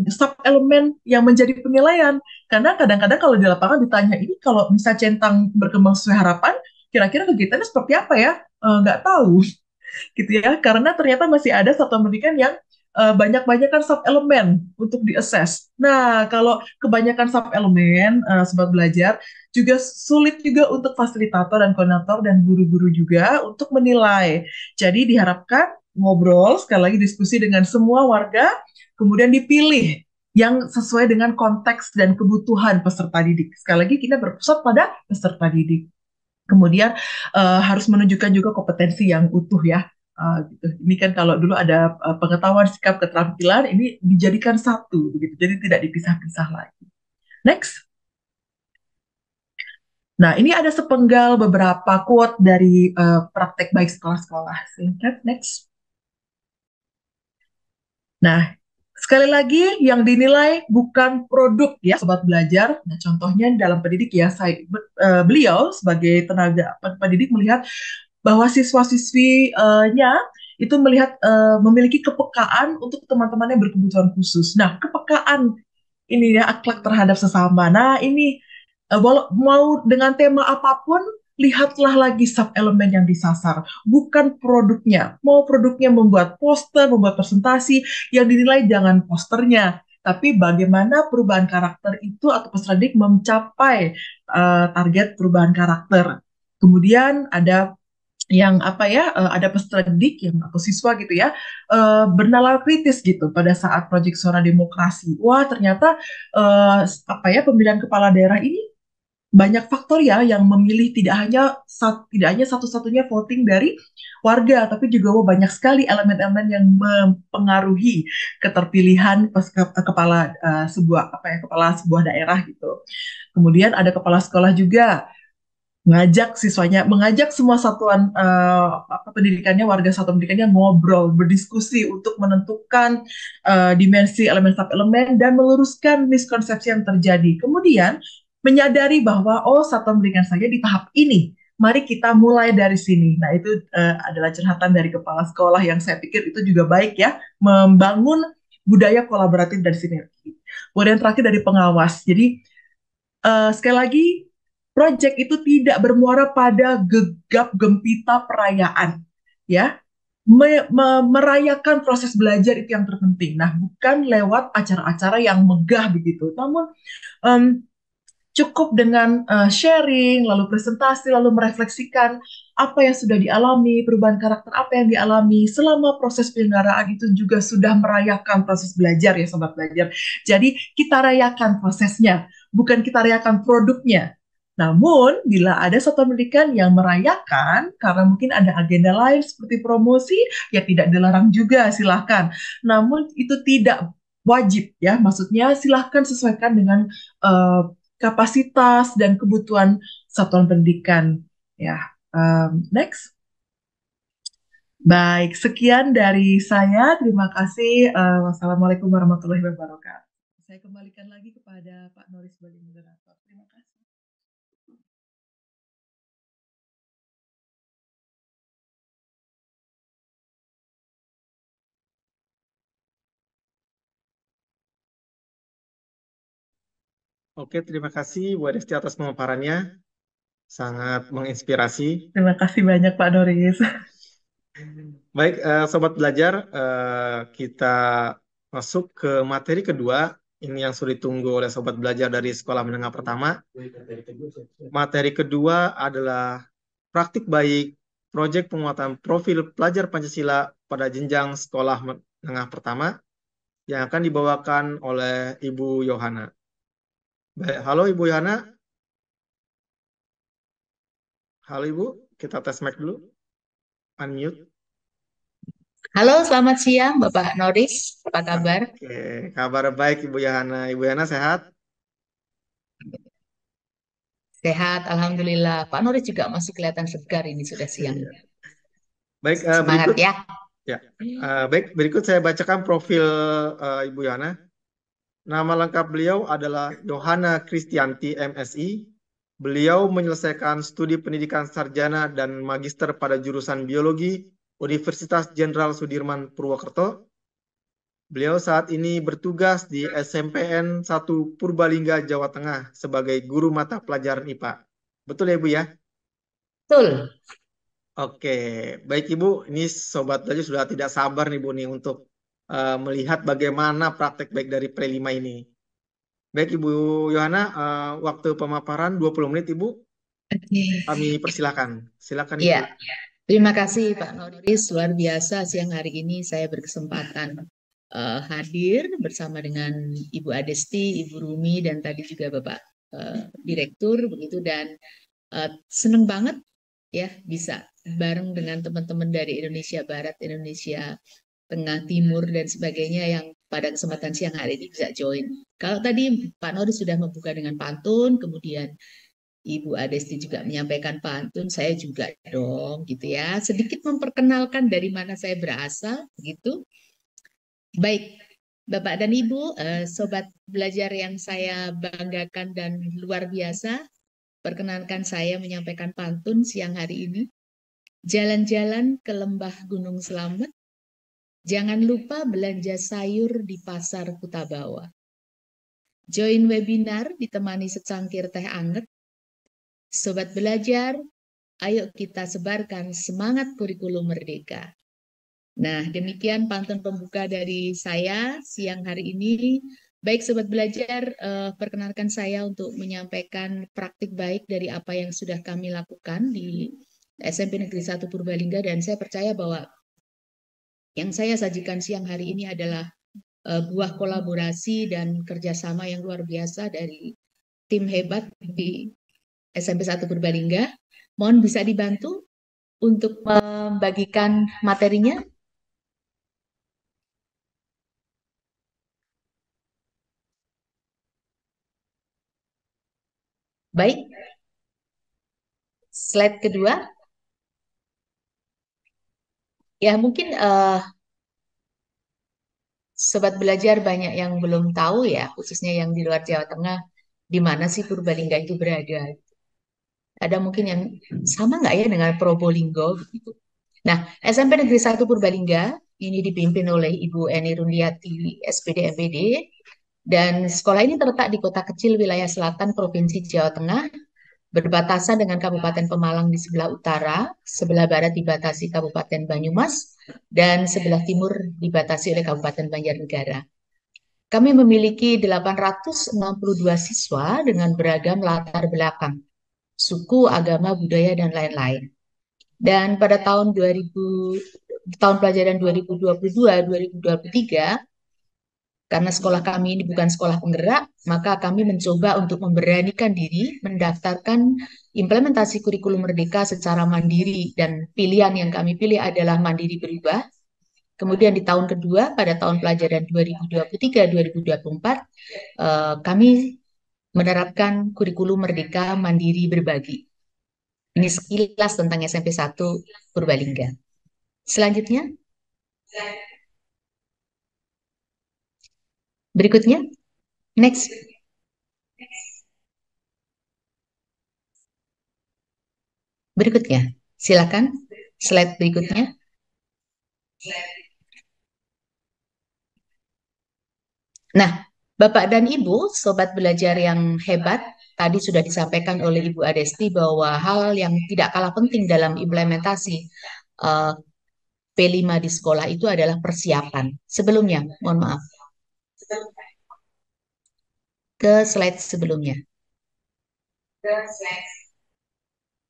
sub-elemen yang menjadi penilaian. Karena kadang-kadang kalau di lapangan ditanya, ini kalau bisa centang berkembang sesuai harapan, kira-kira kegiatannya seperti apa ya? Nggak tahu, gitu ya. Karena ternyata masih ada satuan pendidikan yang banyak-banyakan sub-elemen untuk di-assess. Nah, kalau kebanyakan sub-elemen, Sobat Belajar, juga sulit juga untuk fasilitator dan koordinator dan guru-guru juga untuk menilai. Jadi diharapkan ngobrol, sekali lagi diskusi dengan semua warga, kemudian dipilih yang sesuai dengan konteks dan kebutuhan peserta didik. Sekali lagi kita berpusat pada peserta didik. Kemudian harus menunjukkan juga kompetensi yang utuh ya. Gitu. Ini kan kalau dulu ada pengetahuan, sikap, keterampilan, ini dijadikan satu, begitu. Jadi tidak dipisah-pisah lagi. Next. Nah, ini ada sepenggal beberapa quote dari praktek baik sekolah-sekolah. Next. Nah, sekali lagi yang dinilai bukan produk ya, Sobat Belajar. Nah, contohnya dalam pendidik ya, beliau sebagai tenaga pendidik melihat bahwa siswa-siswinya itu melihat memiliki kepekaan untuk teman-teman yang berkebutuhan khusus. Nah, kepekaan ini ya, akhlak terhadap sesama. Nah, ini mau dengan tema apapun, lihatlah lagi sub-elemen yang disasar, bukan produknya. Mau produknya membuat poster, membuat presentasi, yang dinilai jangan posternya, tapi bagaimana perubahan karakter itu atau peserta didik mencapai target perubahan karakter. Kemudian ada yang ada peserta didik yang atau siswa gitu ya, bernalar kritis gitu pada saat proyek Suara Demokrasi. Wah, ternyata pemilihan kepala daerah ini banyak faktor ya yang memilih, tidak hanya satu-satunya voting dari warga, tapi juga banyak sekali elemen-elemen yang mempengaruhi keterpilihan kepala sebuah daerah gitu. Kemudian ada kepala sekolah juga Mengajak siswanya, mengajak semua satuan pendidikannya, warga satuan pendidikannya ngobrol, berdiskusi untuk menentukan dimensi elemen sub-elemen dan meluruskan miskonsepsi yang terjadi. Kemudian menyadari bahwa satuan pendidikan saya di tahap ini, mari kita mulai dari sini. Nah, itu adalah curhatan dari kepala sekolah yang saya pikir itu juga baik ya, membangun budaya kolaboratif dari sinergi. Kemudian terakhir dari pengawas. Jadi sekali lagi, proyek itu tidak bermuara pada gegap gempita perayaan, ya. Merayakan proses belajar itu yang terpenting. Nah, bukan lewat acara-acara yang megah begitu, namun em, cukup dengan sharing, lalu presentasi, lalu merefleksikan apa yang sudah dialami, perubahan karakter apa yang dialami selama proses penyelenggaraan itu juga sudah merayakan proses belajar ya Sobat Belajar. Jadi kita rayakan prosesnya, bukan kita rayakan produknya. Namun, bila ada satu pendidikan yang merayakan, karena mungkin ada agenda lain seperti promosi, ya tidak dilarang juga, silahkan. Namun, itu tidak wajib ya, maksudnya silahkan sesuaikan dengan kapasitas dan kebutuhan satuan pendidikan. Ya, next. Baik, sekian dari saya. Terima kasih. Wassalamualaikum warahmatullahi wabarakatuh. Saya kembalikan lagi kepada Pak Noris sebagai moderator. Terima kasih. Oke, terima kasih Bu Desti atas pemaparannya. Sangat menginspirasi. Terima kasih banyak Pak Noris. Baik, Sobat Belajar, kita masuk ke materi kedua. Ini yang sudah ditunggu oleh Sobat Belajar dari Sekolah Menengah Pertama. Materi kedua adalah praktik baik proyek penguatan profil pelajar Pancasila pada jenjang Sekolah Menengah Pertama yang akan dibawakan oleh Ibu Yohana. Baik, halo Ibu Yohana. Halo Ibu, kita tes mic dulu. Unmute. Halo, selamat siang Bapak Noris. Apa kabar? Oke, kabar baik Ibu Yohana. Ibu Yohana sehat? Sehat, Alhamdulillah. Pak Noris juga masih kelihatan segar ini sudah siang. Iya. Baik, Semangat berikut ya. ya. Baik, berikut saya bacakan profil Ibu Yohana. Nama lengkap beliau adalah Yohana Kristianti, MSI. Beliau menyelesaikan studi pendidikan sarjana dan magister pada jurusan biologi Universitas Jenderal Sudirman Purwokerto. Beliau saat ini bertugas di SMPN 1 Purbalingga, Jawa Tengah sebagai guru mata pelajaran IPA. Betul ya, Bu ya? Betul. Oke, baik Ibu. Ini Sobat Belajar sudah tidak sabar nih Bu nih untuk melihat bagaimana praktek baik dari Pre5 ini. Baik Ibu Yohana, waktu pemaparan 20 menit Ibu. Oke. Kami persilakan. Silakan Ibu. Ya, terima kasih Pak Noris. Luar biasa siang hari ini saya berkesempatan hadir bersama dengan Ibu Adesti, Ibu Rumi, dan tadi juga Bapak Direktur begitu, dan seneng banget ya bisa bareng dengan teman-teman dari Indonesia Barat, Indonesia Tengah, Timur, dan sebagainya yang pada kesempatan siang hari ini bisa join. Kalau tadi Pak Noris sudah membuka dengan pantun, kemudian Ibu Adesti juga menyampaikan pantun, saya juga dong gitu ya. Sedikit memperkenalkan dari mana saya berasal gitu. Baik, Bapak dan Ibu, Sobat Belajar yang saya banggakan dan luar biasa, perkenankan saya menyampaikan pantun siang hari ini. Jalan-jalan ke lembah Gunung Slamet, jangan lupa belanja sayur di pasar Kutabawa. Join webinar ditemani secangkir teh anget. Sobat Belajar, ayo kita sebarkan semangat kurikulum merdeka. Nah, demikian pantun pembuka dari saya siang hari ini. Baik Sobat Belajar, perkenalkan saya untuk menyampaikan praktik baik dari apa yang sudah kami lakukan di SMP Negeri 1 Purbalingga, dan saya percaya bahwa yang saya sajikan siang hari ini adalah buah kolaborasi dan kerjasama yang luar biasa dari tim hebat di SMP 1 Purbalingga. Mohon bisa dibantu untuk membagikan materinya. Baik. Slide kedua. Ya, mungkin Sobat Belajar banyak yang belum tahu ya, khususnya yang di luar Jawa Tengah, di mana sih Purbalingga itu berada. Ada mungkin yang sama nggak ya dengan Probolinggo begitu. Nah, SMP Negeri 1 Purbalingga ini dipimpin oleh Ibu Eni Rundiati, SPD MPD, dan sekolah ini terletak di kota kecil wilayah selatan Provinsi Jawa Tengah, berbatasan dengan Kabupaten Pemalang di sebelah utara, sebelah barat dibatasi Kabupaten Banyumas, dan sebelah timur dibatasi oleh Kabupaten Banjarnegara. Kami memiliki 862 siswa dengan beragam latar belakang, suku, agama, budaya, dan lain-lain. Dan pada tahun pelajaran 2022-2023, karena sekolah kami ini bukan sekolah penggerak, maka kami mencoba untuk memberanikan diri mendaftarkan implementasi kurikulum merdeka secara mandiri, dan pilihan yang kami pilih adalah mandiri berubah. Kemudian di tahun kedua, pada tahun pelajaran 2023-2024, kami menerapkan kurikulum merdeka mandiri berbagi. Ini sekilas tentang SMP 1 Purbalingga. Selanjutnya, berikutnya, next. Berikutnya, silakan slide berikutnya. Nah, Bapak dan Ibu, sobat belajar yang hebat, tadi sudah disampaikan oleh Ibu Adesti bahwa hal yang tidak kalah penting dalam implementasi P5 di sekolah itu adalah persiapan. Sebelumnya, mohon maaf. Ke slide sebelumnya.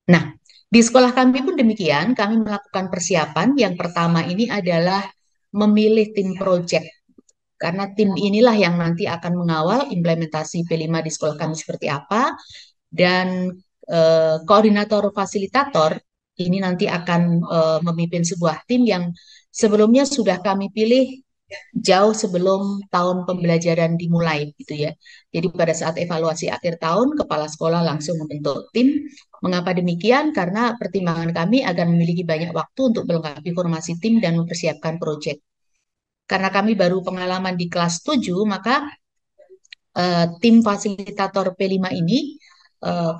Nah, di sekolah kami pun demikian, kami melakukan persiapan. Yang pertama ini adalah memilih tim project. Karena tim inilah yang nanti akan mengawal implementasi P5 di sekolah kami seperti apa. Dan koordinator fasilitator ini nanti akan memimpin sebuah tim yang sebelumnya sudah kami pilih jauh sebelum tahun pembelajaran dimulai gitu ya. Jadi pada saat evaluasi akhir tahun, kepala sekolah langsung membentuk tim. Mengapa demikian? Karena pertimbangan kami agar memiliki banyak waktu untuk melengkapi formasi tim dan mempersiapkan proyek. Karena kami baru pengalaman di kelas 7, maka tim fasilitator P5 ini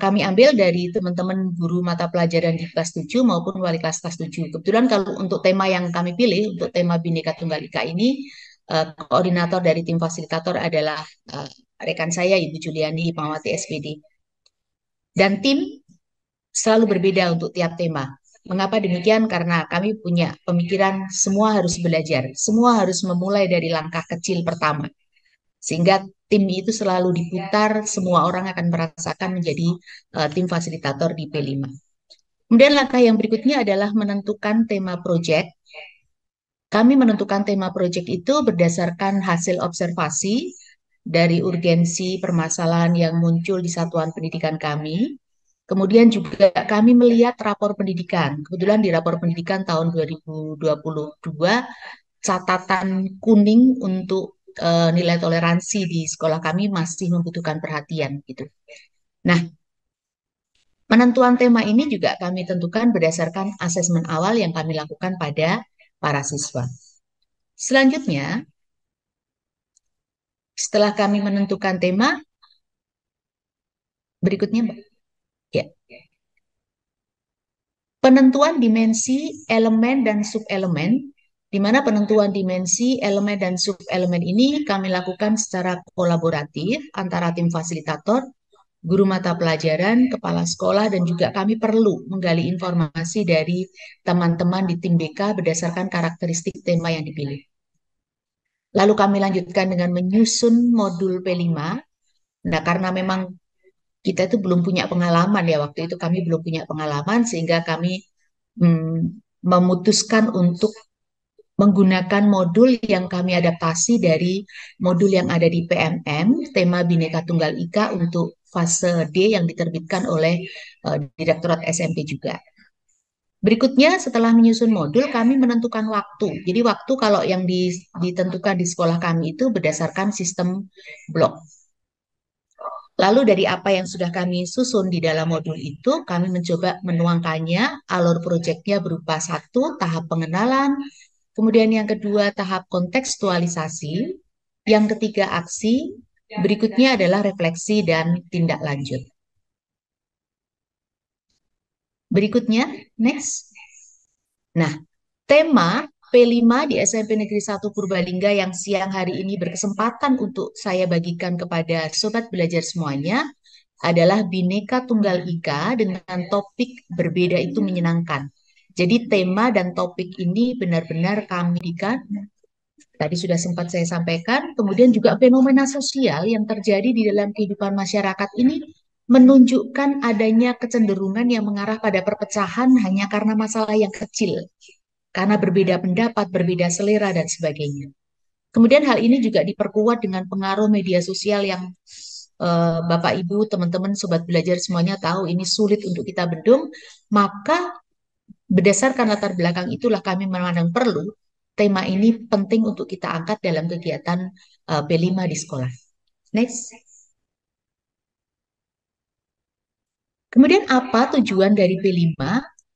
kami ambil dari teman-teman guru mata pelajaran di kelas 7 maupun wali kelas 7. Kebetulan kalau untuk tema yang kami pilih, untuk tema Bhinneka Tunggal Ika ini, koordinator dari tim fasilitator adalah rekan saya, Ibu Juliani Pamawati SPD. Dan tim selalu berbeda untuk tiap tema. Mengapa demikian? Karena kami punya pemikiran semua harus belajar, semua harus memulai dari langkah kecil pertama. Sehingga tim itu selalu diputar, semua orang akan merasakan menjadi tim fasilitator di P5. Kemudian langkah yang berikutnya adalah menentukan tema proyek. Kami menentukan tema proyek itu berdasarkan hasil observasi dari urgensi permasalahan yang muncul di satuan pendidikan kami. Kemudian juga kami melihat rapor pendidikan. Kebetulan di rapor pendidikan tahun 2022, catatan kuning untuk nilai toleransi di sekolah kami masih membutuhkan perhatian gitu. Nah, penentuan tema ini juga kami tentukan berdasarkan asesmen awal yang kami lakukan pada para siswa. Selanjutnya, setelah kami menentukan tema, berikutnya Mbak. Ya. Penentuan dimensi, elemen, dan subelemen, di mana penentuan dimensi, elemen, dan subelemen ini kami lakukan secara kolaboratif antara tim fasilitator, guru mata pelajaran, kepala sekolah, dan juga kami perlu menggali informasi dari teman-teman di tim BK berdasarkan karakteristik tema yang dipilih. Lalu kami lanjutkan dengan menyusun modul P5. Nah, karena memang kita itu belum punya pengalaman ya, waktu itu kami belum punya pengalaman, sehingga kami memutuskan untuk menggunakan modul yang kami adaptasi dari modul yang ada di PMM, tema Bhinneka Tunggal Ika untuk fase D yang diterbitkan oleh Direktorat SMP juga. Berikutnya, setelah menyusun modul, kami menentukan waktu. Jadi waktu kalau yang ditentukan di sekolah kami itu berdasarkan sistem blok. Lalu dari apa yang sudah kami susun di dalam modul itu, kami mencoba menuangkannya, alur proyeknya berupa satu, tahap pengenalan, kemudian yang kedua, tahap kontekstualisasi, yang ketiga, aksi, berikutnya adalah refleksi dan tindak lanjut. Berikutnya, next. Nah, tema P5 di SMP Negeri 1 Purbalingga yang siang hari ini berkesempatan untuk saya bagikan kepada sobat belajar semuanya adalah Bhinneka Tunggal Ika dengan topik berbeda itu menyenangkan. Jadi tema dan topik ini benar-benar kami berikan, tadi sudah sempat saya sampaikan, kemudian juga fenomena sosial yang terjadi di dalam kehidupan masyarakat ini menunjukkan adanya kecenderungan yang mengarah pada perpecahan hanya karena masalah yang kecil, karena berbeda pendapat, berbeda selera, dan sebagainya. Kemudian hal ini juga diperkuat dengan pengaruh media sosial yang Bapak, Ibu, teman-teman, sobat belajar semuanya tahu ini sulit untuk kita bendung, maka berdasarkan latar belakang itulah kami memandang perlu tema ini penting untuk kita angkat dalam kegiatan P5 di sekolah. Next. Kemudian apa tujuan dari P5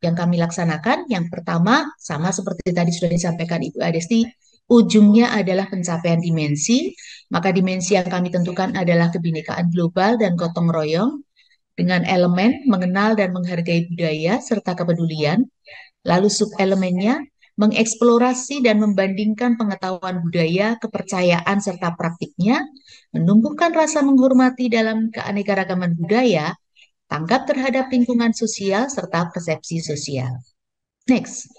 yang kami laksanakan? Yang pertama, sama seperti tadi sudah disampaikan Ibu Adesti, ujungnya adalah pencapaian dimensi. Maka dimensi yang kami tentukan adalah kebinekaan global dan gotong royong dengan elemen mengenal dan menghargai budaya serta kepedulian. Lalu sub-elemennya mengeksplorasi dan membandingkan pengetahuan budaya, kepercayaan serta praktiknya, menumbuhkan rasa menghormati dalam keanekaragaman budaya, tanggap terhadap lingkungan sosial, serta persepsi sosial. Next.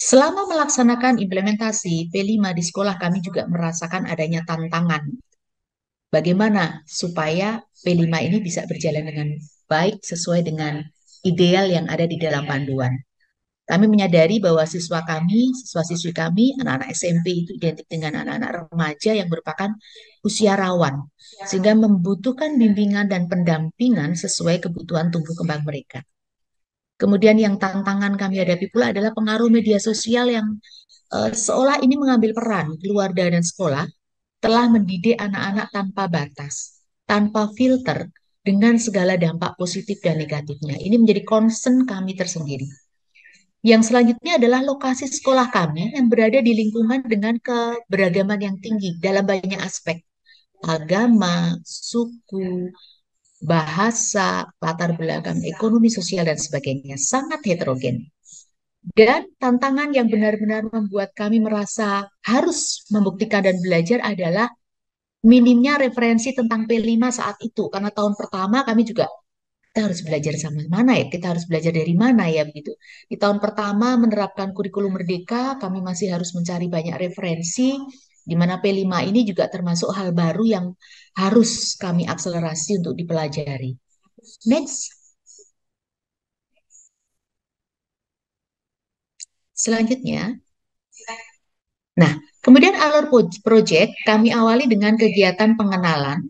Selama melaksanakan implementasi P5 di sekolah, kami juga merasakan adanya tantangan. Bagaimana supaya P5 ini bisa berjalan dengan baik sesuai dengan ideal yang ada di dalam panduan. Kami menyadari bahwa siswa-siswi kami, anak-anak SMP itu identik dengan anak-anak remaja yang merupakan usia rawan, sehingga membutuhkan bimbingan dan pendampingan sesuai kebutuhan tumbuh kembang mereka. Kemudian yang tantangan kami hadapi pula adalah pengaruh media sosial yang seolah ini mengambil peran keluarga dan sekolah telah mendidik anak-anak tanpa batas, tanpa filter, dengan segala dampak positif dan negatifnya. Ini menjadi concern kami tersendiri. Yang selanjutnya adalah lokasi sekolah kami yang berada di lingkungan dengan keberagaman yang tinggi dalam banyak aspek. Agama, suku, bahasa, latar belakang ekonomi, sosial, dan sebagainya. Sangat heterogen. Dan tantangan yang benar-benar membuat kami merasa harus membuktikan dan belajar adalah minimnya referensi tentang P5 saat itu. Karena tahun pertama kami juga kita harus belajar sama mana ya, kita harus belajar dari mana ya begitu. Di tahun pertama menerapkan kurikulum merdeka, kami masih harus mencari banyak referensi, di mana P5 ini juga termasuk hal baru yang harus kami akselerasi untuk dipelajari. Next. Selanjutnya. Nah, kemudian alur proyek kami awali dengan kegiatan pengenalan,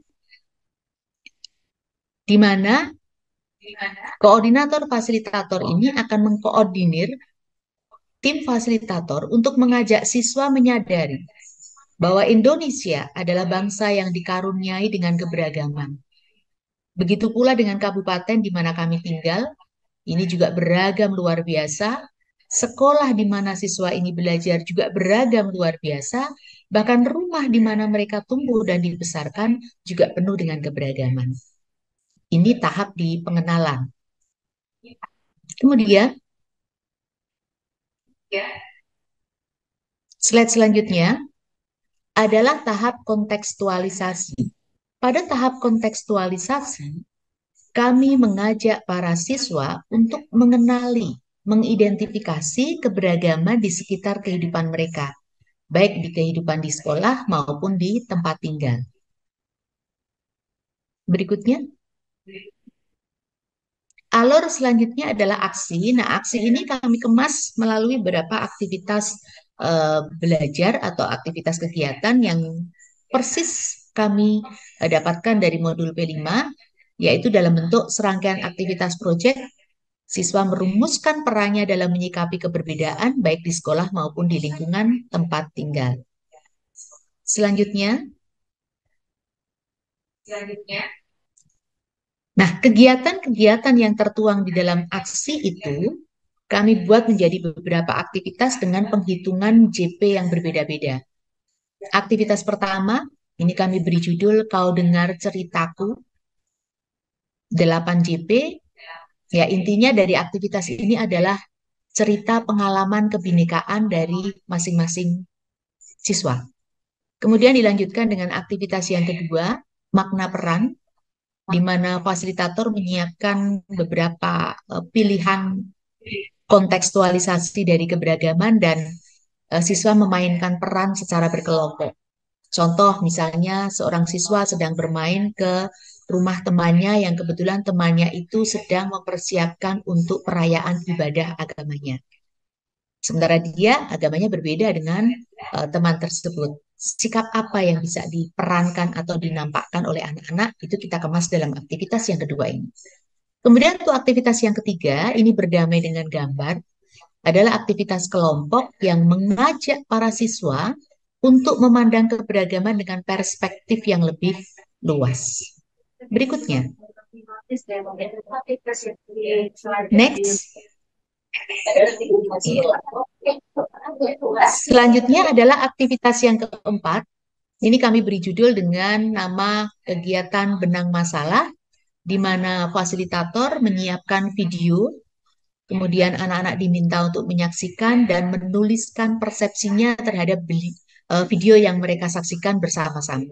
di mana koordinator fasilitator ini akan mengkoordinir tim fasilitator untuk mengajak siswa menyadari bahwa Indonesia adalah bangsa yang dikaruniai dengan keberagaman. Begitu pula dengan kabupaten di mana kami tinggal, ini juga beragam luar biasa. Sekolah di mana siswa ini belajar juga beragam luar biasa. Bahkan rumah di mana mereka tumbuh dan dibesarkan juga penuh dengan keberagaman. Ini tahap di pengenalan. Kemudian, slide selanjutnya adalah tahap kontekstualisasi. Pada tahap kontekstualisasi, kami mengajak para siswa untuk mengenali, mengidentifikasi keberagaman di sekitar kehidupan mereka, baik di kehidupan di sekolah maupun di tempat tinggal. Berikutnya. Alur selanjutnya adalah aksi. Nah, aksi ini kami kemas melalui beberapa aktivitas belajar atau aktivitas kegiatan yang persis kami dapatkan dari modul P5, yaitu dalam bentuk serangkaian aktivitas proyek. Siswa merumuskan perannya dalam menyikapi keberbedaan baik di sekolah maupun di lingkungan tempat tinggal. Selanjutnya, Nah, kegiatan-kegiatan yang tertuang di dalam aksi itu kami buat menjadi beberapa aktivitas dengan penghitungan JP yang berbeda-beda. Aktivitas pertama, ini kami beri judul Kau Dengar Ceritaku, 8 JP. Ya, intinya dari aktivitas ini adalah cerita pengalaman kebinekaan dari masing-masing siswa. Kemudian dilanjutkan dengan aktivitas yang kedua, makna peran, di mana fasilitator menyiapkan beberapa pilihan kontekstualisasi dari keberagaman dan siswa memainkan peran secara berkelompok. Contoh misalnya seorang siswa sedang bermain ke rumah temannya yang kebetulan temannya itu sedang mempersiapkan untuk perayaan ibadah agamanya. Sementara dia agamanya berbeda dengan teman tersebut. Sikap apa yang bisa diperankan atau dinampakkan oleh anak-anak itu kita kemas dalam aktivitas yang kedua ini. Kemudian untuk aktivitas yang ketiga, ini berdamai dengan gambar, adalah aktivitas kelompok yang mengajak para siswa untuk memandang keberagaman dengan perspektif yang lebih luas. Berikutnya. Next. Selanjutnya adalah aktivitas yang keempat. Ini kami beri judul dengan nama kegiatan benang masalah, di mana fasilitator menyiapkan video, kemudian anak-anak diminta untuk menyaksikan dan menuliskan persepsinya terhadap video yang mereka saksikan bersama-sama.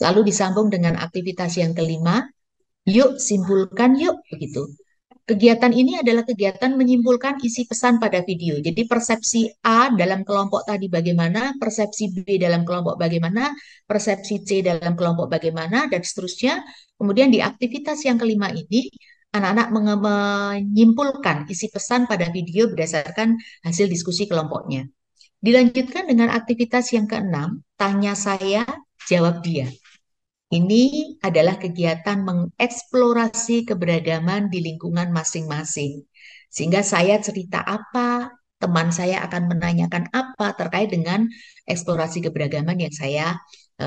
Lalu disambung dengan aktivitas yang kelima, yuk simpulkan yuk, begitu. Kegiatan ini adalah kegiatan menyimpulkan isi pesan pada video. Jadi persepsi A dalam kelompok tadi bagaimana, persepsi B dalam kelompok bagaimana, persepsi C dalam kelompok bagaimana, dan seterusnya. Kemudian di aktivitas yang kelima ini, anak-anak menyimpulkan isi pesan pada video berdasarkan hasil diskusi kelompoknya. Dilanjutkan dengan aktivitas yang keenam, tanya saya, jawab dia. Ini adalah kegiatan mengeksplorasi keberagaman di lingkungan masing-masing. Sehingga saya cerita apa, teman saya akan menanyakan apa terkait dengan eksplorasi keberagaman yang saya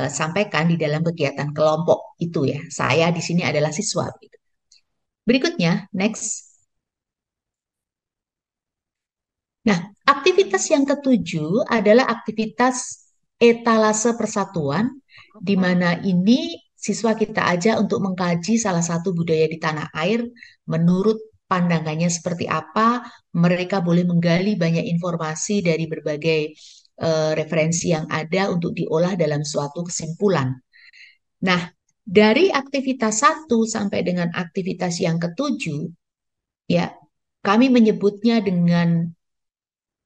sampaikan di dalam kegiatan kelompok itu ya. Saya di sini adalah siswa. Berikutnya, next. Nah, aktivitas yang ketujuh adalah aktivitas etalase persatuan, di mana ini siswa kita ajak untuk mengkaji salah satu budaya di tanah air menurut pandangannya seperti apa. Mereka boleh menggali banyak informasi dari berbagai referensi yang ada untuk diolah dalam suatu kesimpulan. Nah, dari aktivitas 1 sampai dengan aktivitas yang ketujuh, ya, kami menyebutnya dengan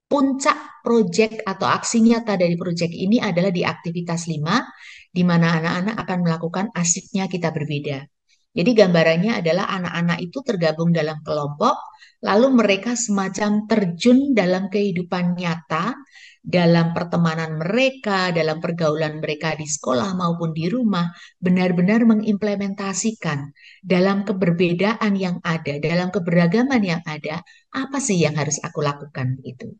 puncak proyek atau aksi nyata dari proyek ini adalah di aktivitas 5, di mana anak-anak akan melakukan asiknya kita berbeda. Jadi gambarannya adalah anak-anak itu tergabung dalam kelompok, lalu mereka semacam terjun dalam kehidupan nyata, dalam pertemanan mereka, dalam pergaulan mereka di sekolah maupun di rumah, benar-benar mengimplementasikan dalam keberbedaan yang ada, dalam keberagaman yang ada, apa sih yang harus aku lakukan itu.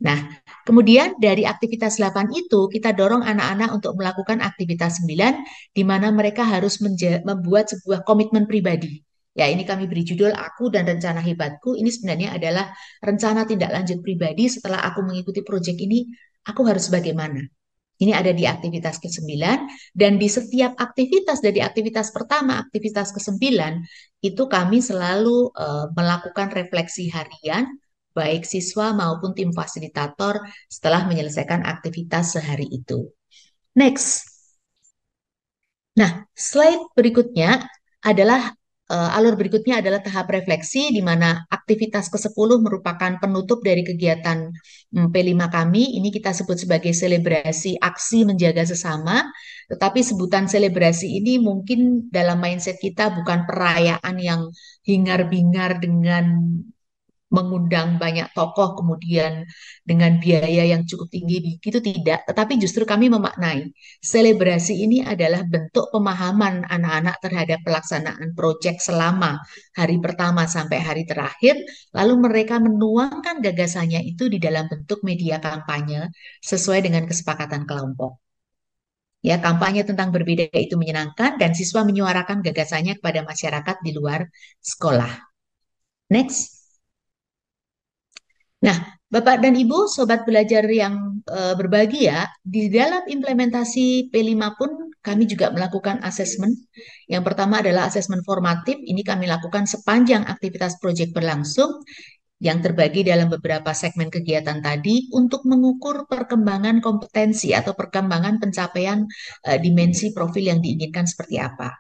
Nah, kemudian dari aktivitas 8 itu kita dorong anak-anak untuk melakukan aktivitas 9 di mana mereka harus membuat sebuah komitmen pribadi. Ya, ini kami beri judul Aku dan Rencana Hebatku. Ini sebenarnya adalah rencana tindak lanjut pribadi setelah aku mengikuti proyek ini, aku harus bagaimana. Ini ada di aktivitas ke-9 dan di setiap aktivitas dari aktivitas pertama, aktivitas ke-9 itu kami selalu melakukan refleksi harian baik siswa maupun tim fasilitator setelah menyelesaikan aktivitas sehari itu. Next. Nah, slide berikutnya adalah alur berikutnya adalah tahap refleksi di mana aktivitas ke-10 merupakan penutup dari kegiatan P5 kami. Ini kita sebut sebagai selebrasi aksi menjaga sesama, tetapi sebutan selebrasi ini mungkin dalam mindset kita bukan perayaan yang hingar-bingar dengan mengundang banyak tokoh kemudian dengan biaya yang cukup tinggi, begitu tidak, tetapi justru kami memaknai selebrasi ini adalah bentuk pemahaman anak-anak terhadap pelaksanaan proyek selama hari pertama sampai hari terakhir, lalu mereka menuangkan gagasannya itu di dalam bentuk media kampanye sesuai dengan kesepakatan kelompok. Ya, kampanye tentang berbeda itu menyenangkan dan siswa menyuarakan gagasannya kepada masyarakat di luar sekolah. Next. Nah, Bapak dan Ibu, sobat belajar yang berbahagia, di dalam implementasi P5 pun kami juga melakukan asesmen. Yang pertama adalah asesmen formatif. Ini kami lakukan sepanjang aktivitas proyek berlangsung yang terbagi dalam beberapa segmen kegiatan tadi untuk mengukur perkembangan kompetensi atau perkembangan pencapaian dimensi profil yang diinginkan seperti apa.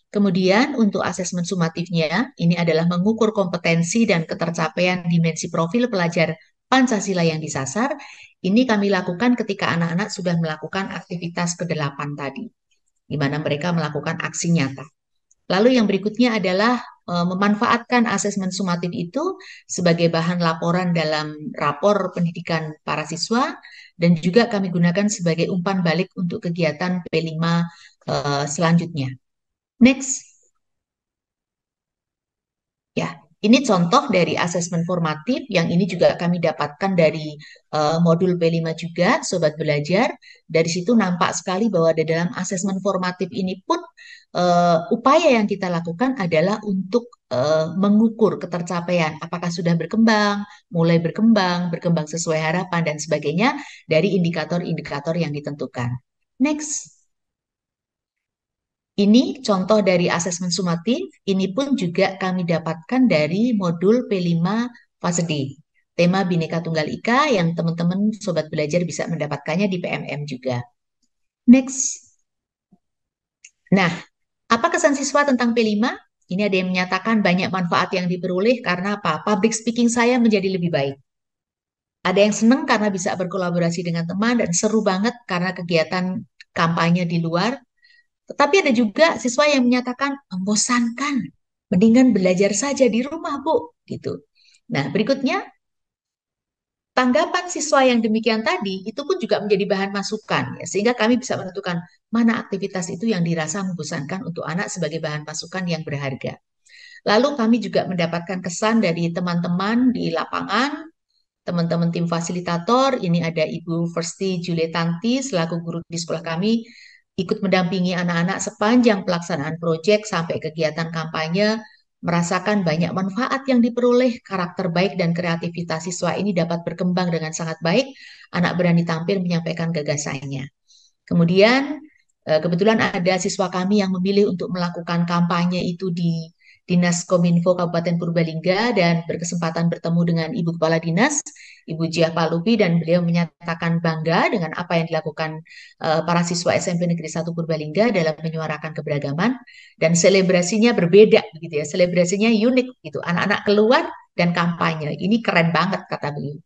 Kemudian untuk asesmen sumatifnya, ini adalah mengukur kompetensi dan ketercapaian dimensi profil pelajar Pancasila yang disasar. Ini kami lakukan ketika anak-anak sudah melakukan aktivitas ke-8 tadi, di mana mereka melakukan aksi nyata. Lalu yang berikutnya adalah memanfaatkan asesmen sumatif itu sebagai bahan laporan dalam rapor pendidikan para siswa dan juga kami gunakan sebagai umpan balik untuk kegiatan P5 selanjutnya. Next. Ya, ini contoh dari asesmen formatif yang ini juga kami dapatkan dari modul P5 juga, Sobat Belajar. Dari situ nampak sekali bahwa di dalam asesmen formatif ini pun upaya yang kita lakukan adalah untuk mengukur ketercapaian, apakah sudah berkembang, mulai berkembang, berkembang sesuai harapan, dan sebagainya dari indikator-indikator yang ditentukan. Next. Ini contoh dari asesmen sumatif, ini pun juga kami dapatkan dari modul P5 fase D. Tema Bhinneka Tunggal Ika yang teman-teman Sobat Belajar bisa mendapatkannya di PMM juga. Next. Nah, apa kesan siswa tentang P5? Ini ada yang menyatakan banyak manfaat yang diperoleh karena apa? Public speaking saya menjadi lebih baik. Ada yang senang karena bisa berkolaborasi dengan teman dan seru banget karena kegiatan kampanye di luar. Tetapi ada juga siswa yang menyatakan membosankan, mendingan belajar saja di rumah, Bu, gitu. Nah, berikutnya tanggapan siswa yang demikian tadi itu pun juga menjadi bahan masukan, ya, sehingga kami bisa menentukan mana aktivitas itu yang dirasa membosankan untuk anak sebagai bahan masukan yang berharga. Lalu kami juga mendapatkan kesan dari teman-teman di lapangan, teman-teman tim fasilitator. Ini ada Ibu Versti Juletanti selaku guru di sekolah kami, ikut mendampingi anak-anak sepanjang pelaksanaan proyek sampai kegiatan kampanye, merasakan banyak manfaat yang diperoleh, karakter baik dan kreativitas siswa ini dapat berkembang dengan sangat baik, anak berani tampil menyampaikan gagasannya. Kemudian kebetulan ada siswa kami yang memilih untuk melakukan kampanye itu di Dinas Kominfo Kabupaten Purbalingga dan berkesempatan bertemu dengan Ibu Kepala Dinas, Ibu Jiah Palupi, dan beliau menyatakan bangga dengan apa yang dilakukan para siswa SMP Negeri 1 Purbalingga dalam menyuarakan keberagaman dan selebrasinya berbeda begitu ya, selebrasinya unik gitu. Anak-anak keluar dan kampanye. Ini keren banget kata beliau.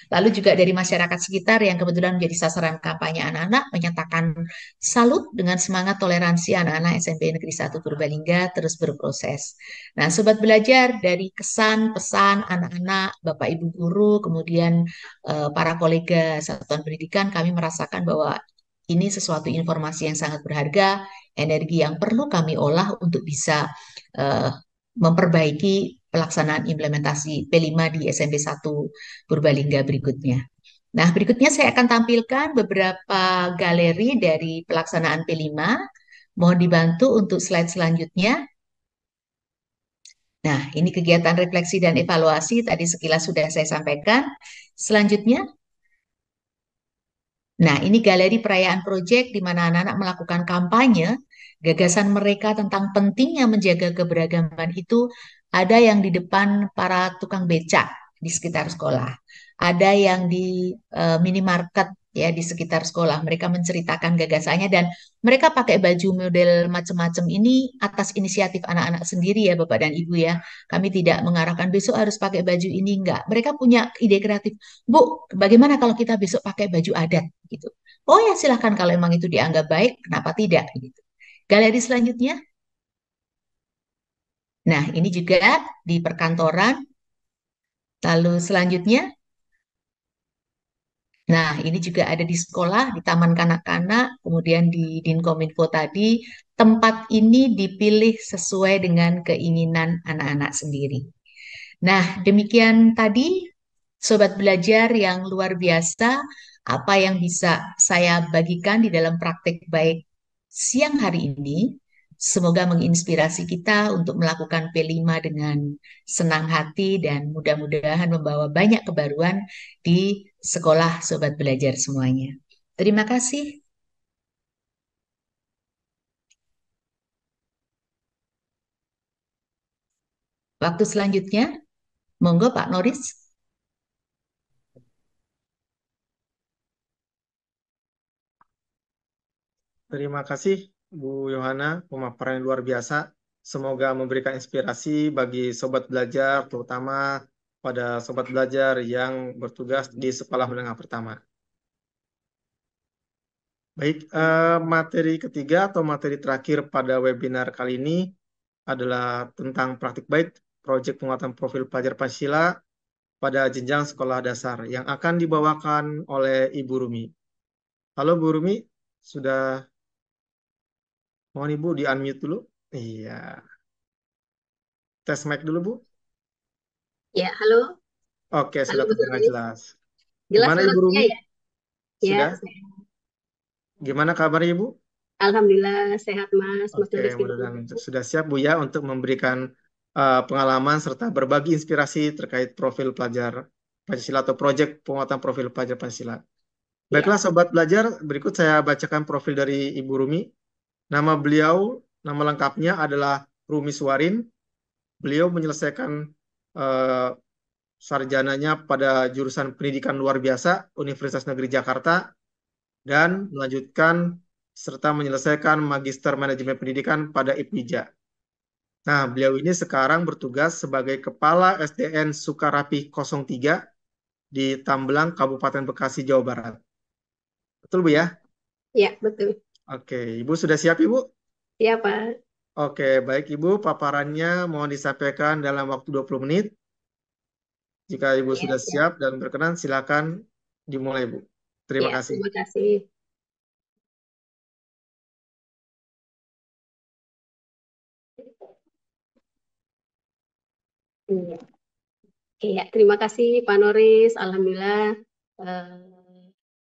Lalu juga dari masyarakat sekitar yang kebetulan menjadi sasaran kampanye anak-anak menyatakan salut dengan semangat toleransi anak-anak SMP Negeri 1 Purbalingga terus berproses. Nah, Sobat Belajar, dari kesan, pesan anak-anak, Bapak Ibu guru, kemudian para kolega satuan pendidikan, kami merasakan bahwa ini sesuatu informasi yang sangat berharga, energi yang perlu kami olah untuk bisa memperbaiki pelaksanaan implementasi P5 di SMP 1 Purbalingga berikutnya. Nah, berikutnya saya akan tampilkan beberapa galeri dari pelaksanaan P5. Mohon dibantu untuk slide selanjutnya. Nah, ini kegiatan refleksi dan evaluasi, tadi sekilas sudah saya sampaikan. Selanjutnya, nah ini galeri perayaan proyek di mana anak-anak melakukan kampanye, gagasan mereka tentang pentingnya menjaga keberagaman itu ada yang di depan para tukang becak di sekitar sekolah. Ada yang di minimarket ya di sekitar sekolah. Mereka menceritakan gagasannya dan mereka pakai baju model macam-macam ini atas inisiatif anak-anak sendiri ya Bapak dan Ibu ya. Kami tidak mengarahkan besok harus pakai baju ini, enggak. Mereka punya ide kreatif. Bu, bagaimana kalau kita besok pakai baju adat gitu. Oh ya silahkan kalau emang itu dianggap baik, kenapa tidak gitu. Galeri selanjutnya. Nah, ini juga di perkantoran. Lalu selanjutnya. Nah, ini juga ada di sekolah, di taman kanak-kanak, kemudian di Dinkominfo tadi. Tempat ini dipilih sesuai dengan keinginan anak-anak sendiri. Nah, demikian tadi Sobat Belajar yang luar biasa. apa yang bisa saya bagikan di dalam praktek baik siang hari ini. Semoga menginspirasi kita untuk melakukan P5 dengan senang hati dan mudah-mudahan membawa banyak kebaruan di sekolah Sobat Belajar semuanya. Terima kasih. Waktu selanjutnya, monggo Pak Noris. Terima kasih Bu Yohana, pemaparan yang luar biasa. Semoga memberikan inspirasi bagi sobat belajar, terutama pada sobat belajar yang bertugas di sekolah menengah pertama. Baik, materi ketiga atau materi terakhir pada webinar kali ini adalah tentang praktik baik proyek penguatan profil pelajar Pancasila pada jenjang sekolah dasar yang akan dibawakan oleh Ibu Rumi. Halo Bu Rumi, sudah mohon Ibu di-unmute dulu. Iya, tes mic dulu Bu. Ya, halo. Oke, Halo, sudah Bu terdengar Tuti. jelas. Jelas Gimana suara Ibu saya Rumi? ya? Ya, Sudah? Gimana kabarnya Ibu? Alhamdulillah sehat Mas. Mas Oke, Nuris gimana? mudah-mudahan sudah siap Bu ya untuk memberikan pengalaman serta berbagi inspirasi terkait profil pelajar Pancasila atau proyek penguatan profil pelajar Pancasila. Baiklah Ya, Sobat Belajar, berikut saya bacakan profil dari Ibu Rumi. Nama beliau, nama lengkapnya adalah Rumi Suwarin. Beliau menyelesaikan eh, sarjananya pada jurusan pendidikan luar biasa Universitas Negeri Jakarta dan melanjutkan serta menyelesaikan Magister Manajemen Pendidikan pada IPIJA. Nah, beliau ini sekarang bertugas sebagai Kepala SDN Sukarapi 03 di Tambelang, Kabupaten Bekasi, Jawa Barat. Betul, Bu ya? ya betul. Oke, Ibu sudah siap, Ibu? Ya Pak. Oke, baik Ibu, paparannya mohon disampaikan dalam waktu 20 menit. Jika Ibu Ya, sudah siap. siap dan berkenan, silakan dimulai, Bu. Terima Ya, kasih. terima kasih. Iya. Iya, terima kasih Pak Noris. Alhamdulillah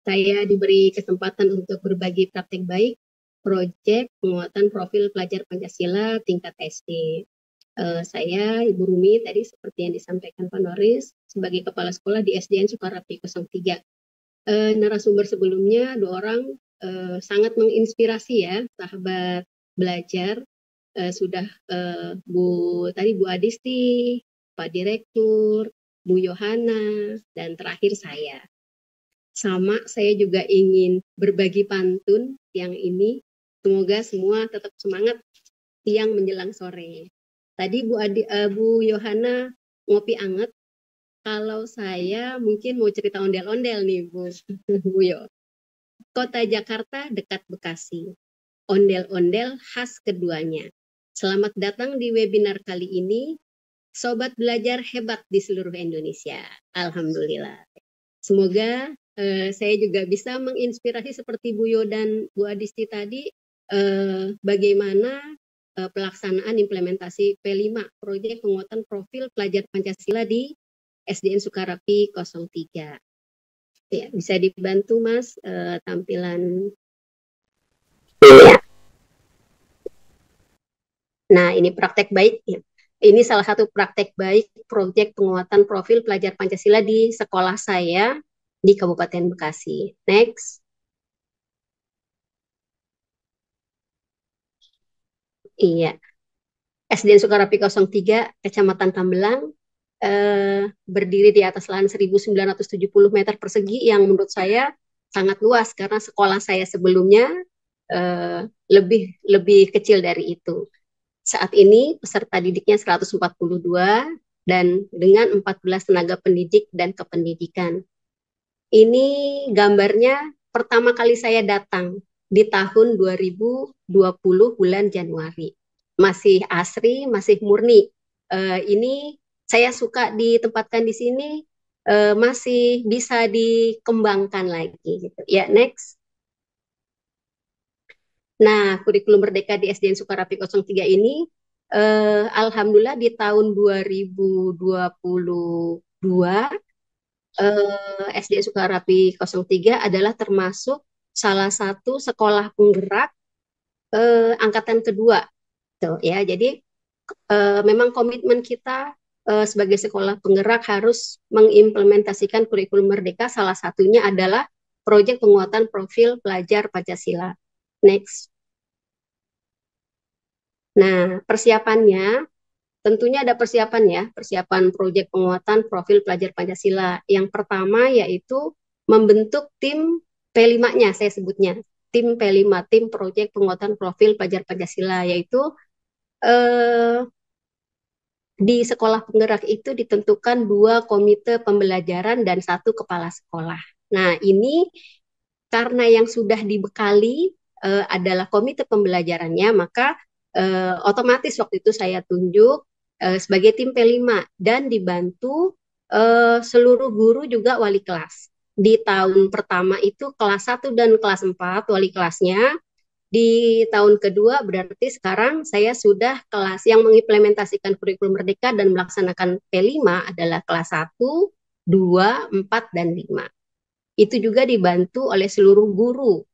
saya diberi kesempatan untuk berbagi praktek baik proyek penguatan profil pelajar Pancasila tingkat SD. Saya Ibu Rumi tadi seperti yang disampaikan Pak Noris sebagai kepala sekolah di SDN Sukarapi 03. Narasumber sebelumnya dua orang sangat menginspirasi ya sahabat belajar. Sudah Bu Adisti, Pak Direktur, Bu Yohana, dan terakhir saya. Sama, saya juga ingin berbagi pantun yang ini. Semoga semua tetap semangat siang menjelang sore. Tadi Bu Yohana ngopi anget. Kalau saya mungkin mau cerita ondel-ondel nih Bu, Bu Yo. Kota Jakarta dekat Bekasi. Ondel-ondel khas keduanya. Selamat datang di webinar kali ini. Sobat belajar hebat di seluruh Indonesia. Alhamdulillah. Semoga saya juga bisa menginspirasi seperti Bu Yo dan Bu Adisti tadi, bagaimana pelaksanaan implementasi P5, proyek penguatan profil pelajar Pancasila di SDN Sukarapi 03. Ya, bisa dibantu Mas tampilan. Nah, ini praktek baik ya. Ini salah satu praktek baik proyek penguatan profil pelajar Pancasila di sekolah saya di Kabupaten Bekasi. Next. Iya. SDN Sukarapi 03, Kecamatan Tambelang, berdiri di atas lahan 1970 meter persegi yang menurut saya sangat luas karena sekolah saya sebelumnya lebih kecil dari itu. Saat ini peserta didiknya 142 dan dengan 14 tenaga pendidik dan kependidikan. Ini gambarnya pertama kali saya datang di tahun 2020 bulan Januari. Masih asri, masih murni. Ini saya suka ditempatkan di sini, masih bisa dikembangkan lagi. Gitu. Ya, next. Nah, kurikulum Merdeka di SDN Sukarapi 03 ini, alhamdulillah di tahun 2022 SD Sukarapi 03 adalah termasuk salah satu sekolah penggerak angkatan kedua. Tuh, ya. Jadi memang komitmen kita sebagai sekolah penggerak harus mengimplementasikan kurikulum merdeka. Salah satunya adalah proyek penguatan profil pelajar Pancasila. Next. Nah, persiapannya tentunya ada persiapan ya, persiapan proyek penguatan profil pelajar Pancasila. Yang pertama yaitu membentuk tim P5-nya, saya sebutnya. Tim P5, tim proyek penguatan profil pelajar Pancasila, yaitu di sekolah penggerak itu ditentukan 2 komite pembelajaran dan 1 kepala sekolah. Nah, ini karena yang sudah dibekali adalah komite pembelajarannya, maka otomatis waktu itu saya tunjuk sebagai tim P5 dan dibantu seluruh guru juga wali kelas. Di tahun pertama itu kelas 1 dan kelas 4 wali kelasnya. Di tahun kedua berarti sekarang saya sudah kelas yang mengimplementasikan kurikulum merdeka dan melaksanakan P5 adalah kelas 1, 2, 4, dan 5. Itu juga dibantu oleh seluruh guru,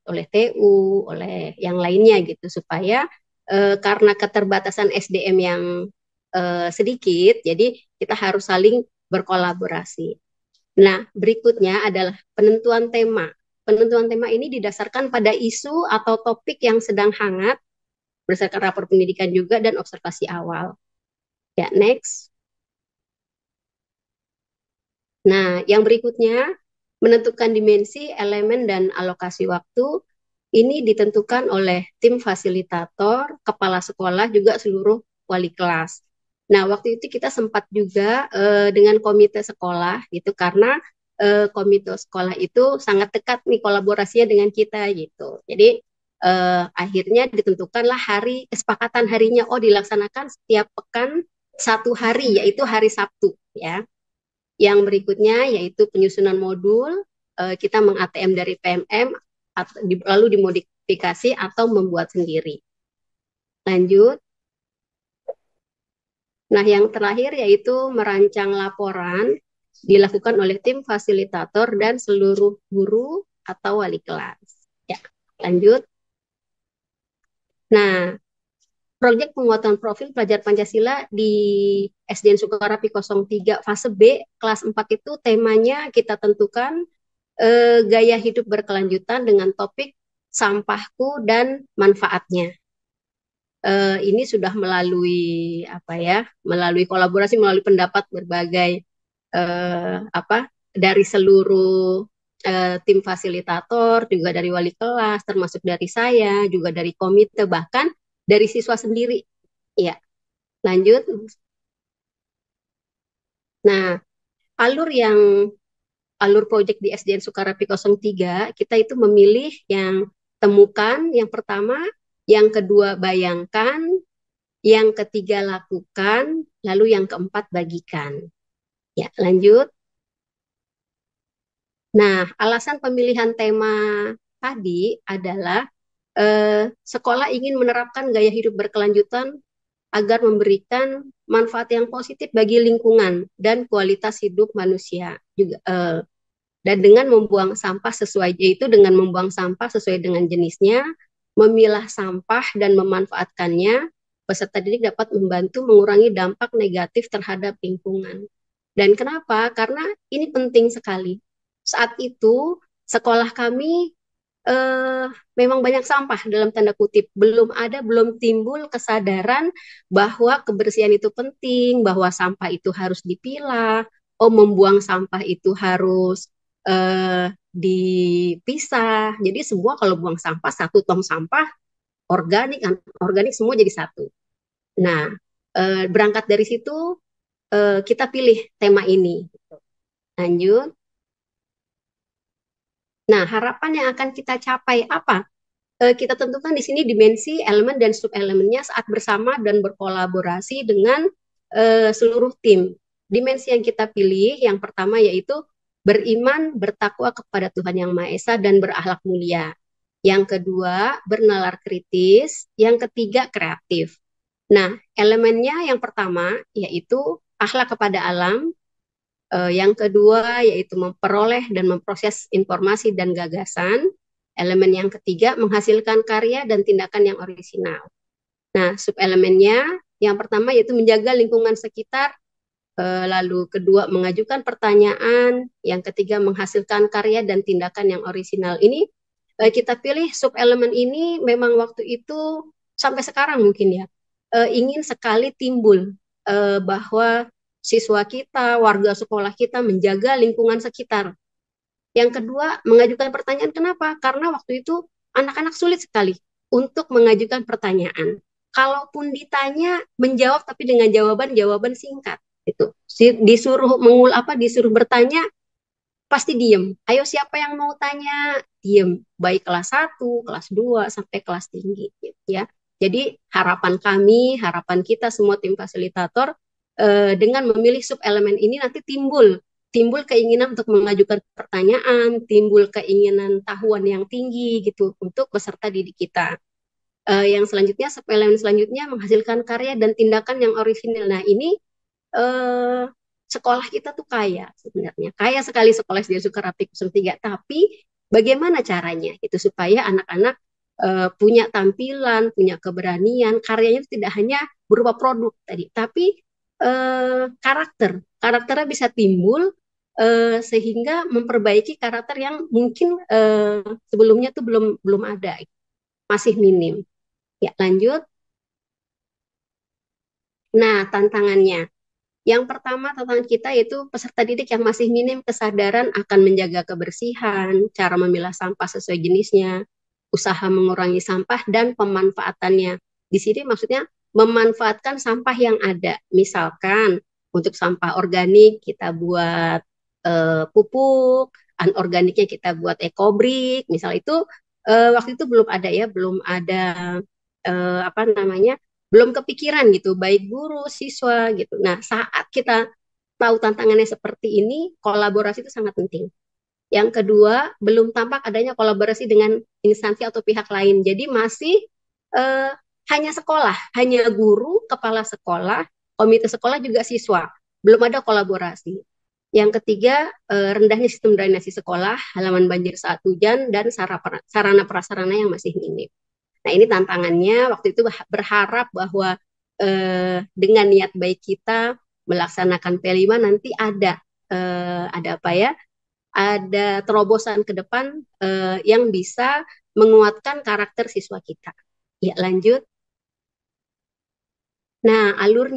oleh TU, oleh yang lainnya gitu, supaya karena keterbatasan SDM yang sedikit, jadi kita harus saling berkolaborasi. Nah, berikutnya adalah penentuan tema. Penentuan tema ini didasarkan pada isu atau topik yang sedang hangat, berdasarkan rapor pendidikan juga dan observasi awal. Ya, next. Nah, yang berikutnya, menentukan dimensi, elemen, dan alokasi waktu. Ini ditentukan oleh tim fasilitator, kepala sekolah, juga seluruh wali kelas. Nah, waktu itu kita sempat juga dengan komite sekolah, gitu, karena komite sekolah itu sangat dekat nih kolaborasinya dengan kita, gitu. Jadi, akhirnya ditentukanlah hari, kesepakatan harinya, dilaksanakan setiap pekan 1 hari, yaitu hari Sabtu, ya. Yang berikutnya yaitu penyusunan modul, kita meng-ATM dari PMM, lalu dimodifikasi atau membuat sendiri. Lanjut. Nah, yang terakhir yaitu merancang laporan, dilakukan oleh tim fasilitator dan seluruh guru atau wali kelas. Ya, lanjut. Nah, proyek penguatan profil pelajar Pancasila di SDN Sukarapi 03 fase B kelas 4 itu temanya kita tentukan gaya hidup berkelanjutan dengan topik sampahku dan manfaatnya. Ini sudah melalui melalui kolaborasi, melalui pendapat berbagai dari seluruh tim fasilitator, juga dari wali kelas, termasuk dari saya, juga dari komite, bahkan dari siswa sendiri. Ya, lanjut. Nah, alur proyek di SDN Sukarapi 03, kita itu memilih yang temukan, yang pertama, yang kedua bayangkan, yang ketiga lakukan, lalu yang keempat bagikan. Ya, lanjut. Nah, alasan pemilihan tema tadi adalah sekolah ingin menerapkan gaya hidup berkelanjutan agar memberikan manfaat yang positif bagi lingkungan dan kualitas hidup manusia juga, dan dengan membuang sampah dengan membuang sampah sesuai dengan jenisnya, memilah sampah dan memanfaatkannya, peserta didik dapat membantu mengurangi dampak negatif terhadap lingkungan. Dan kenapa? Karena ini penting sekali. Saat itu sekolah kami memang banyak sampah dalam tanda kutip, belum timbul kesadaran bahwa kebersihan itu penting, bahwa sampah itu harus dipilah, membuang sampah itu harus dipisah. Jadi semua kalau buang sampah, 1 tong sampah organik semua jadi 1. Nah, berangkat dari situ kita pilih tema ini. Lanjut. Nah, harapan yang akan kita capai apa? Kita tentukan di sini dimensi, elemen, dan subelemennya saat bersama dan berkolaborasi dengan seluruh tim. Dimensi yang kita pilih, yang pertama yaitu beriman, bertakwa kepada Tuhan Yang Maha Esa, dan berakhlak mulia. Yang kedua, bernalar kritis. Yang ketiga, kreatif. Nah, elemennya yang pertama yaitu akhlak kepada alam, Yang kedua yaitu memperoleh dan memproses informasi dan gagasan. Elemen yang ketiga menghasilkan karya dan tindakan yang orisinal. Nah, subelemennya yang pertama yaitu menjaga lingkungan sekitar, lalu kedua mengajukan pertanyaan, yang ketiga menghasilkan karya dan tindakan yang orisinal. Ini kita pilih subelemen ini memang waktu itu sampai sekarang mungkin ya ingin sekali timbul bahwa siswa kita, warga sekolah kita menjaga lingkungan sekitar. Yang kedua, mengajukan pertanyaan kenapa? Karena waktu itu anak-anak sulit sekali untuk mengajukan pertanyaan. Kalaupun ditanya, menjawab tapi dengan jawaban singkat. Itu disuruh disuruh bertanya, pasti diem. Ayo siapa yang mau tanya? Diem. Baik kelas 1, kelas 2, sampai kelas tinggi. Gitu, ya. Jadi harapan kami, harapan kita semua tim fasilitator, dengan memilih subelemen ini nanti timbul keinginan untuk mengajukan pertanyaan, timbul keinginan tahuan yang tinggi gitu untuk peserta didik kita. Yang selanjutnya, subelemen selanjutnya menghasilkan karya dan tindakan yang orisinal. Nah ini sekolah kita tuh kaya sebenarnya, kaya sekali sekolah SD Sukarati 03. Tapi bagaimana caranya itu supaya anak-anak punya tampilan, punya keberanian, karyanya tidak hanya berupa produk tadi, tapi karakternya bisa timbul sehingga memperbaiki karakter yang mungkin sebelumnya tuh belum ada, masih minim. Ya, lanjut. Nah, tantangannya. Yang pertama tantangan kita yaitu peserta didik yang masih minim kesadaran akan menjaga kebersihan, cara memilah sampah sesuai jenisnya, usaha mengurangi sampah dan pemanfaatannya. Di sini maksudnya memanfaatkan sampah yang ada. Misalkan untuk sampah organik kita buat pupuk, anorganiknya kita buat ekobrik, misal itu waktu itu belum ada ya, belum ada belum kepikiran gitu, baik guru, siswa gitu. Nah, saat kita tahu tantangannya seperti ini, kolaborasi itu sangat penting. Yang kedua, belum tampak adanya kolaborasi dengan instansi atau pihak lain. Jadi masih hanya sekolah, hanya guru, kepala sekolah, komite sekolah juga siswa. Belum ada kolaborasi. Yang ketiga, rendahnya sistem drainasi sekolah, halaman banjir saat hujan, dan sarana prasarana yang masih minim. Nah, ini tantangannya. Waktu itu berharap bahwa dengan niat baik kita melaksanakan P5 nanti ada terobosan ke depan yang bisa menguatkan karakter siswa kita. Ya, lanjut. Nah, alur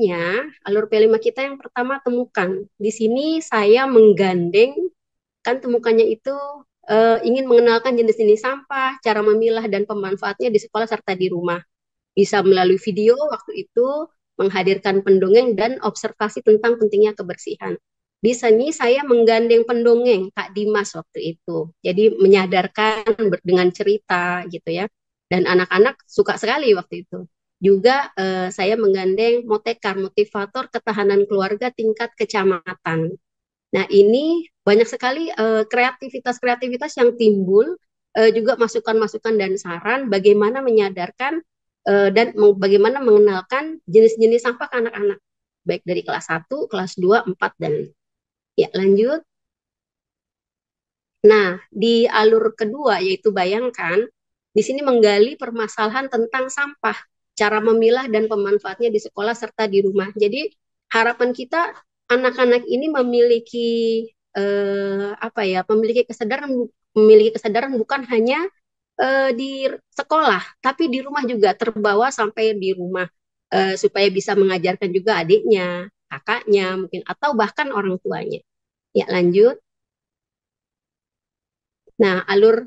P5 kita yang pertama temukan. Di sini saya menggandeng, kan temukannya itu ingin mengenalkan jenis-jenis sampah, cara memilah dan pemanfaatnya di sekolah serta di rumah. Bisa melalui video waktu itu, menghadirkan pendongeng dan observasi tentang pentingnya kebersihan. Di sini saya menggandeng pendongeng, Kak Dimas waktu itu. Jadi menyadarkan dengan cerita gitu ya. Dan anak-anak suka sekali waktu itu. Juga saya menggandeng motekar, motivator ketahanan keluarga tingkat kecamatan. Nah, ini banyak sekali kreativitas yang timbul, juga masukan-masukan dan saran bagaimana menyadarkan dan bagaimana mengenalkan jenis-jenis sampah ke anak-anak, baik dari kelas 1, kelas 2, 4, dan 5. Ya, lanjut. Nah, di alur kedua yaitu bayangkan, di sini menggali permasalahan tentang sampah, cara memilah dan pemanfaatnya di sekolah serta di rumah. Jadi harapan kita anak-anak ini memiliki memiliki kesadaran bukan hanya di sekolah, tapi di rumah juga, terbawa sampai di rumah, supaya bisa mengajarkan juga adiknya, kakaknya mungkin, atau bahkan orang tuanya. Ya, lanjut. Nah, alur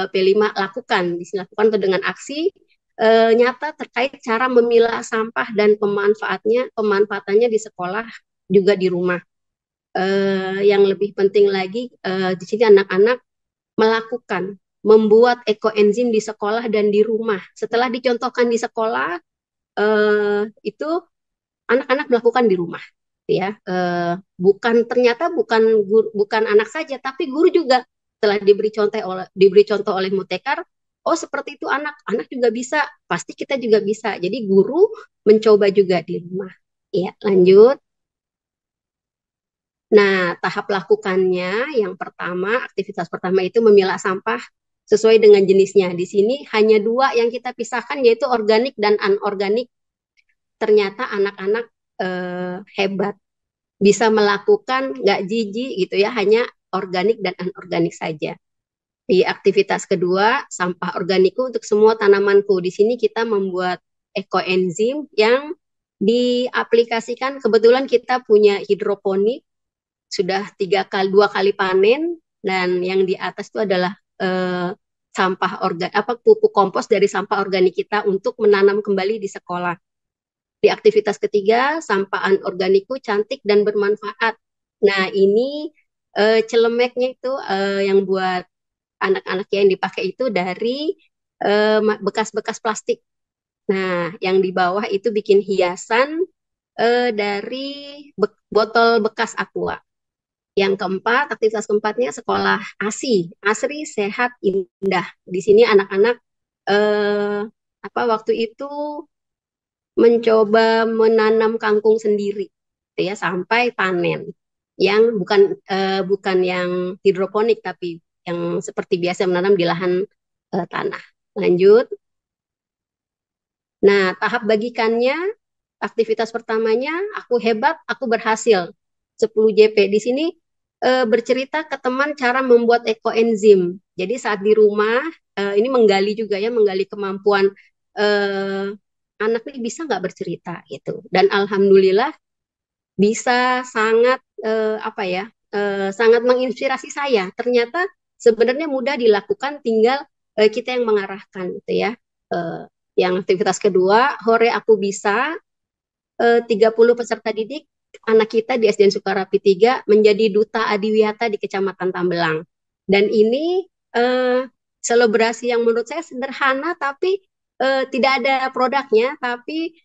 P5 lakukan, dilakukan dengan aksi nyata terkait cara memilah sampah dan pemanfaatannya di sekolah juga di rumah. Yang lebih penting lagi di sini anak-anak membuat ekoenzim di sekolah dan di rumah. Setelah dicontohkan di sekolah, itu anak-anak melakukan di rumah, ya. Bukan anak saja, tapi guru juga setelah diberi contoh oleh Mutekar. Oh, seperti itu anak juga bisa, pasti kita juga bisa. Jadi guru mencoba juga di rumah. Ya, lanjut. Nah, tahap lakukannya yang pertama, aktivitas pertama itu memilah sampah sesuai dengan jenisnya. Di sini hanya dua yang kita pisahkan yaitu organik dan anorganik. Ternyata anak-anak hebat, bisa melakukan nggak jijik gitu ya, hanya organik dan anorganik saja. Di aktivitas kedua, sampah organiku untuk semua tanamanku. Di sini kita membuat ekoenzim yang diaplikasikan. Kebetulan kita punya hidroponik, sudah 2 kali panen, dan yang di atas itu adalah sampah pupuk kompos dari sampah organik kita untuk menanam kembali di sekolah. Di aktivitas ketiga, sampah anorganikku cantik dan bermanfaat. Nah, ini celemeknya itu yang buat anak-anak yang dipakai itu dari bekas-bekas plastik. Nah, yang di bawah itu bikin hiasan dari botol bekas aqua. Yang keempat, aktivitas keempatnya sekolah ASI, Asri Sehat Indah. Di sini anak-anak waktu itu mencoba menanam kangkung sendiri, ya sampai panen. Yang bukan yang hidroponik, tapi yang seperti biasa menanam di lahan tanah. Lanjut. Nah, tahap bagikannya, aktivitas pertamanya, aku hebat, aku berhasil. 10 JP. Di sini bercerita ke teman cara membuat ekoenzim. Jadi saat di rumah, ini menggali juga ya, menggali kemampuan anak ini bisa nggak bercerita gitu. Dan alhamdulillah bisa sangat sangat menginspirasi saya. Ternyata sebenarnya mudah dilakukan, tinggal kita yang mengarahkan gitu ya. Yang aktivitas kedua, hore aku bisa, 30 peserta didik anak kita di SDN Sukarapi 3 menjadi duta adiwiyata di Kecamatan Tambelang. Dan ini selebrasi yang menurut saya sederhana, tapi tidak ada produknya, tapi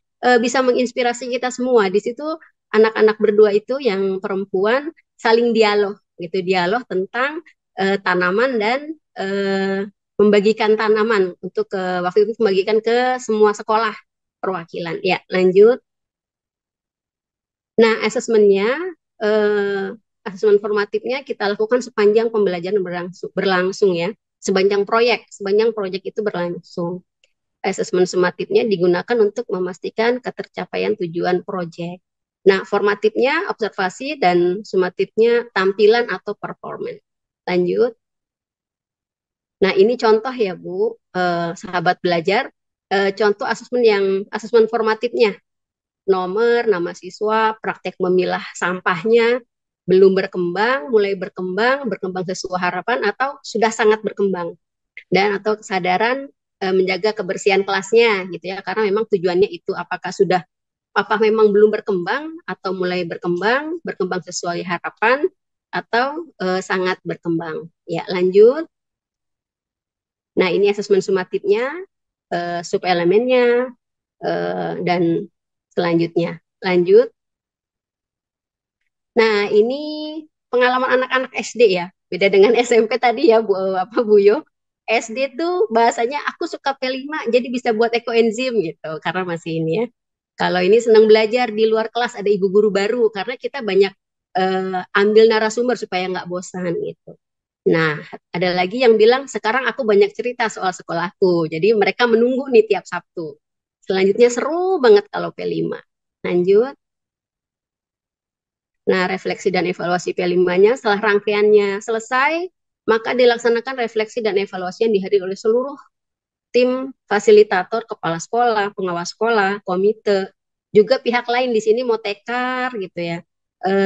bisa menginspirasi kita semua. Di situ anak-anak berdua itu yang perempuan saling dialog tentang tanaman dan membagikan tanaman untuk waktu itu membagikan ke semua sekolah perwakilan. Ya, lanjut. Nah, asesmen formatifnya kita lakukan sepanjang pembelajaran berlangsung ya, sepanjang proyek itu berlangsung. Asesmen sumatifnya digunakan untuk memastikan ketercapaian tujuan proyek. Nah, formatifnya observasi dan sumatifnya tampilan atau performance. Lanjut. Nah, ini contoh ya Bu, sahabat belajar, contoh asesmen formatifnya. Nomor, nama siswa, praktek memilah sampahnya, belum berkembang, mulai berkembang sesuai harapan, atau sudah sangat berkembang. Dan atau kesadaran menjaga kebersihan kelasnya gitu ya, karena memang tujuannya itu apa memang belum berkembang atau mulai berkembang sesuai harapan atau sangat berkembang. Ya, lanjut. Nah, ini asesmen sumatifnya, subelemennya, dan selanjutnya. Lanjut. Nah, ini pengalaman anak-anak SD ya. Beda dengan SMP tadi ya, Bu Yo. SD tuh bahasanya aku suka P5 jadi bisa buat ekoenzim gitu karena masih ini ya. Kalau ini senang belajar di luar kelas, ada ibu guru baru karena kita banyak ambil narasumber supaya nggak bosan gitu. Nah, ada lagi yang bilang sekarang aku banyak cerita soal sekolahku. Jadi mereka menunggu nih tiap Sabtu. Selanjutnya seru banget kalau P5. Lanjut. Nah, refleksi dan evaluasi P5-nya setelah rangkaiannya selesai, maka dilaksanakan refleksi dan evaluasi yang dihadiri oleh seluruh tim fasilitator, kepala sekolah, pengawas sekolah, komite, juga pihak lain di sini motekar gitu ya,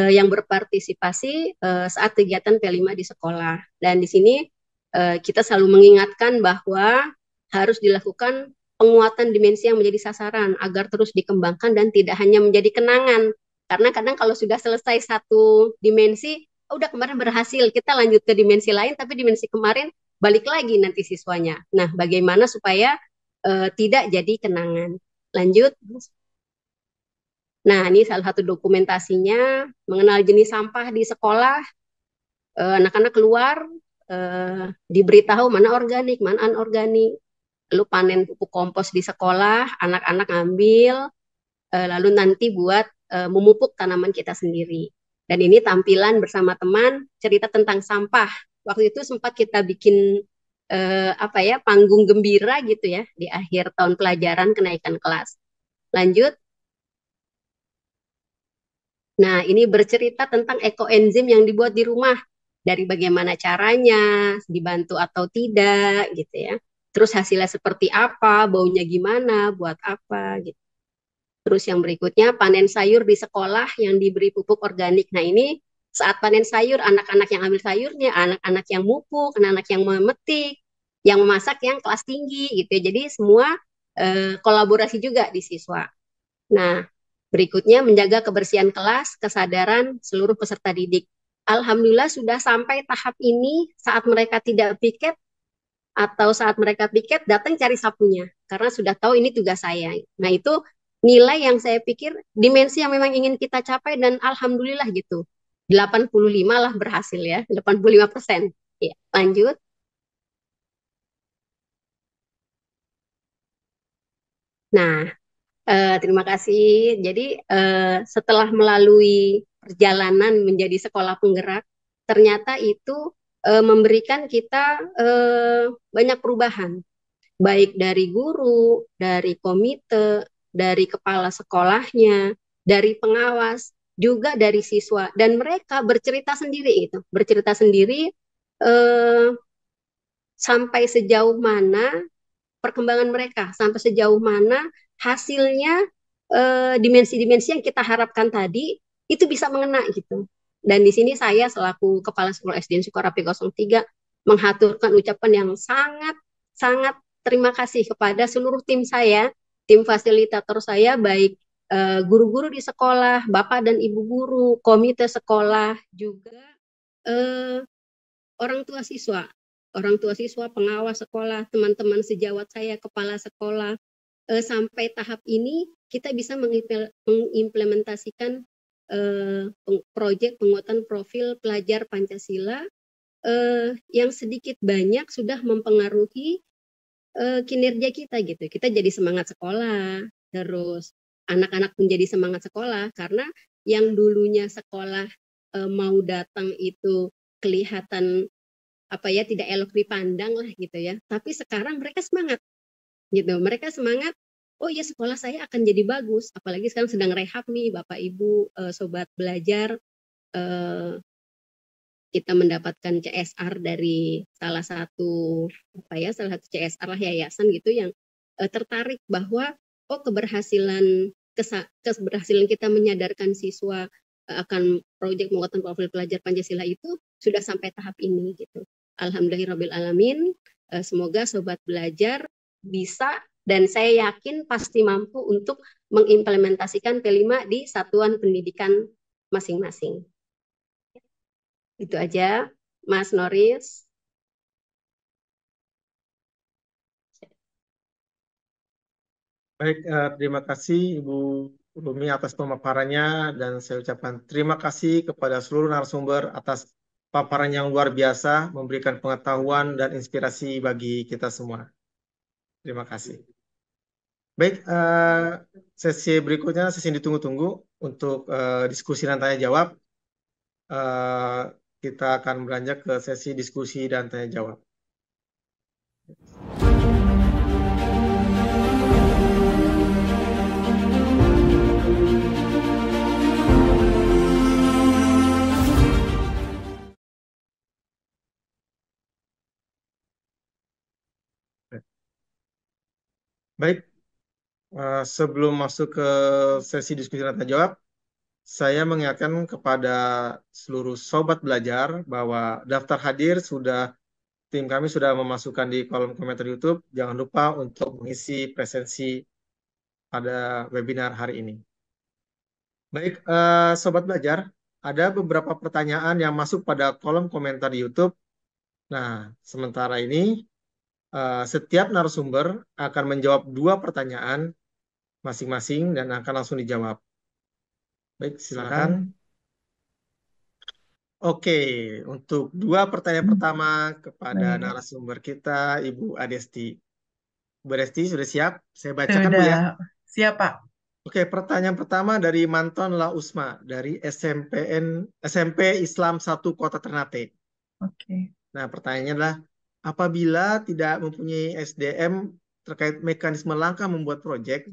yang berpartisipasi saat kegiatan P5 di sekolah. Dan di sini kita selalu mengingatkan bahwa harus dilakukan penguatan dimensi yang menjadi sasaran agar terus dikembangkan dan tidak hanya menjadi kenangan. Karena kadang kalau sudah selesai satu dimensi, udah kemarin berhasil, kita lanjut ke dimensi lain, tapi dimensi kemarin balik lagi nanti siswanya. Nah, bagaimana supaya tidak jadi kenangan. Lanjut. Nah, ini salah satu dokumentasinya, mengenal jenis sampah di sekolah. Anak-anak keluar, diberitahu mana organik, mana anorganik. Lalu panen pupuk kompos di sekolah, anak-anak ngambil, lalu nanti buat memupuk tanaman kita sendiri. Dan ini tampilan bersama teman cerita tentang sampah. Waktu itu sempat kita bikin panggung gembira gitu ya di akhir tahun pelajaran kenaikan kelas. Lanjut. Nah, ini bercerita tentang ekoenzim yang dibuat di rumah. Dari bagaimana caranya, dibantu atau tidak gitu ya. Terus hasilnya seperti apa, baunya gimana, buat apa gitu. Terus yang berikutnya panen sayur di sekolah yang diberi pupuk organik. Nah, ini saat panen sayur, anak-anak yang ambil sayurnya, anak-anak yang mupuk, anak-anak yang memetik, yang memasak yang kelas tinggi gitu ya. Jadi semua kolaborasi juga di siswa. Nah, berikutnya menjaga kebersihan kelas, kesadaran seluruh peserta didik. Alhamdulillah sudah sampai tahap ini saat mereka tidak piket atau saat mereka piket datang cari sapunya karena sudah tahu ini tugas saya. Nah, itu nilai yang saya pikir dimensi yang memang ingin kita capai dan alhamdulillah gitu. 85 lah berhasil ya, 85%. Ya, lanjut. Nah, terima kasih. Jadi setelah melalui perjalanan menjadi sekolah penggerak, ternyata itu memberikan kita banyak perubahan, baik dari guru, dari komite, dari kepala sekolahnya, dari pengawas, juga dari siswa. Dan mereka bercerita sendiri itu, bercerita sendiri sampai sejauh mana perkembangan mereka, sampai sejauh mana hasilnya dimensi-dimensi yang kita harapkan tadi itu bisa mengena gitu. Dan di sini saya selaku Kepala Sekolah SDN Sukorapi 03 menghaturkan ucapan yang sangat terima kasih kepada seluruh tim saya, tim fasilitator saya, baik guru-guru di sekolah, Bapak dan Ibu guru, komite sekolah, juga orang tua siswa, pengawas sekolah, teman-teman sejawat saya, kepala sekolah. Sampai tahap ini kita bisa mengimplementasikan proyek penguatan profil pelajar Pancasila yang sedikit banyak sudah mempengaruhi kinerja kita gitu. Kita jadi semangat sekolah, terus anak-anak pun jadi semangat sekolah karena yang dulunya sekolah mau datang itu kelihatan tidak elok dipandang lah gitu ya. Tapi sekarang mereka semangat gitu. Mereka semangat, oh ya sekolah saya akan jadi bagus. Apalagi sekarang sedang rehab nih Bapak Ibu sobat belajar. Kita mendapatkan CSR dari salah satu CSR lah yayasan gitu yang tertarik bahwa keberhasilan kita menyadarkan siswa akan proyek penguatan profil pelajar Pancasila itu sudah sampai tahap ini gitu. Alhamdulillahirabbil alamin. Semoga sobat belajar bisa dan saya yakin pasti mampu untuk mengimplementasikan P5 di satuan pendidikan masing-masing. Itu aja, Mas Noris. Baik, terima kasih Ibu Rumi atas pemaparannya dan saya ucapkan terima kasih kepada seluruh narasumber atas paparan yang luar biasa, memberikan pengetahuan dan inspirasi bagi kita semua. Terima kasih. Baik, sesi berikutnya sesi yang ditunggu-tunggu untuk diskusi dan tanya jawab. Kita akan beranjak ke sesi diskusi dan tanya jawab. Baik, sebelum masuk ke sesi diskusi dan tanya jawab, saya mengingatkan kepada seluruh sobat belajar bahwa daftar hadir tim kami sudah memasukkan di kolom komentar YouTube. Jangan lupa untuk mengisi presensi pada webinar hari ini. Baik, sobat belajar, ada beberapa pertanyaan yang masuk pada kolom komentar di YouTube. Nah, sementara ini setiap narasumber akan menjawab 2 pertanyaan masing-masing dan akan langsung dijawab. Baik, silakan. Oke, untuk 2 pertanyaan pertama kepada narasumber kita, Ibu Adesti. Bu Adesti sudah siap? Saya bacakan Bu ya. Siap, Pak. Oke, pertanyaan pertama dari Manton La Usma dari SMP Islam 1 Kota Ternate. Oke. Nah, pertanyaannya adalah apabila tidak mempunyai SDM terkait mekanisme langkah membuat proyek,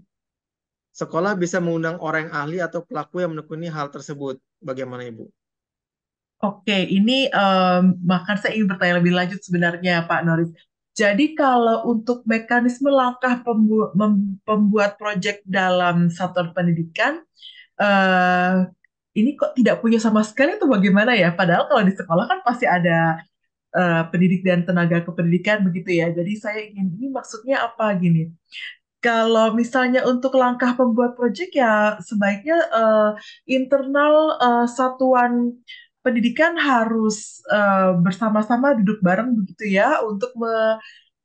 sekolah bisa mengundang orang yang ahli atau pelaku yang menekuni hal tersebut. Bagaimana, Ibu? Oke, ini maka saya ingin bertanya lebih lanjut sebenarnya Pak Noris. Jadi kalau untuk mekanisme langkah pembuat proyek dalam satuan pendidikan, eh, ini kok tidak punya sama sekali atau bagaimana ya? Padahal kalau di sekolah kan pasti ada pendidik dan tenaga kependidikan begitu ya. Jadi saya ingin, ini maksudnya apa gini? Kalau misalnya untuk langkah pembuat proyek ya sebaiknya internal satuan pendidikan harus bersama-sama duduk bareng begitu ya untuk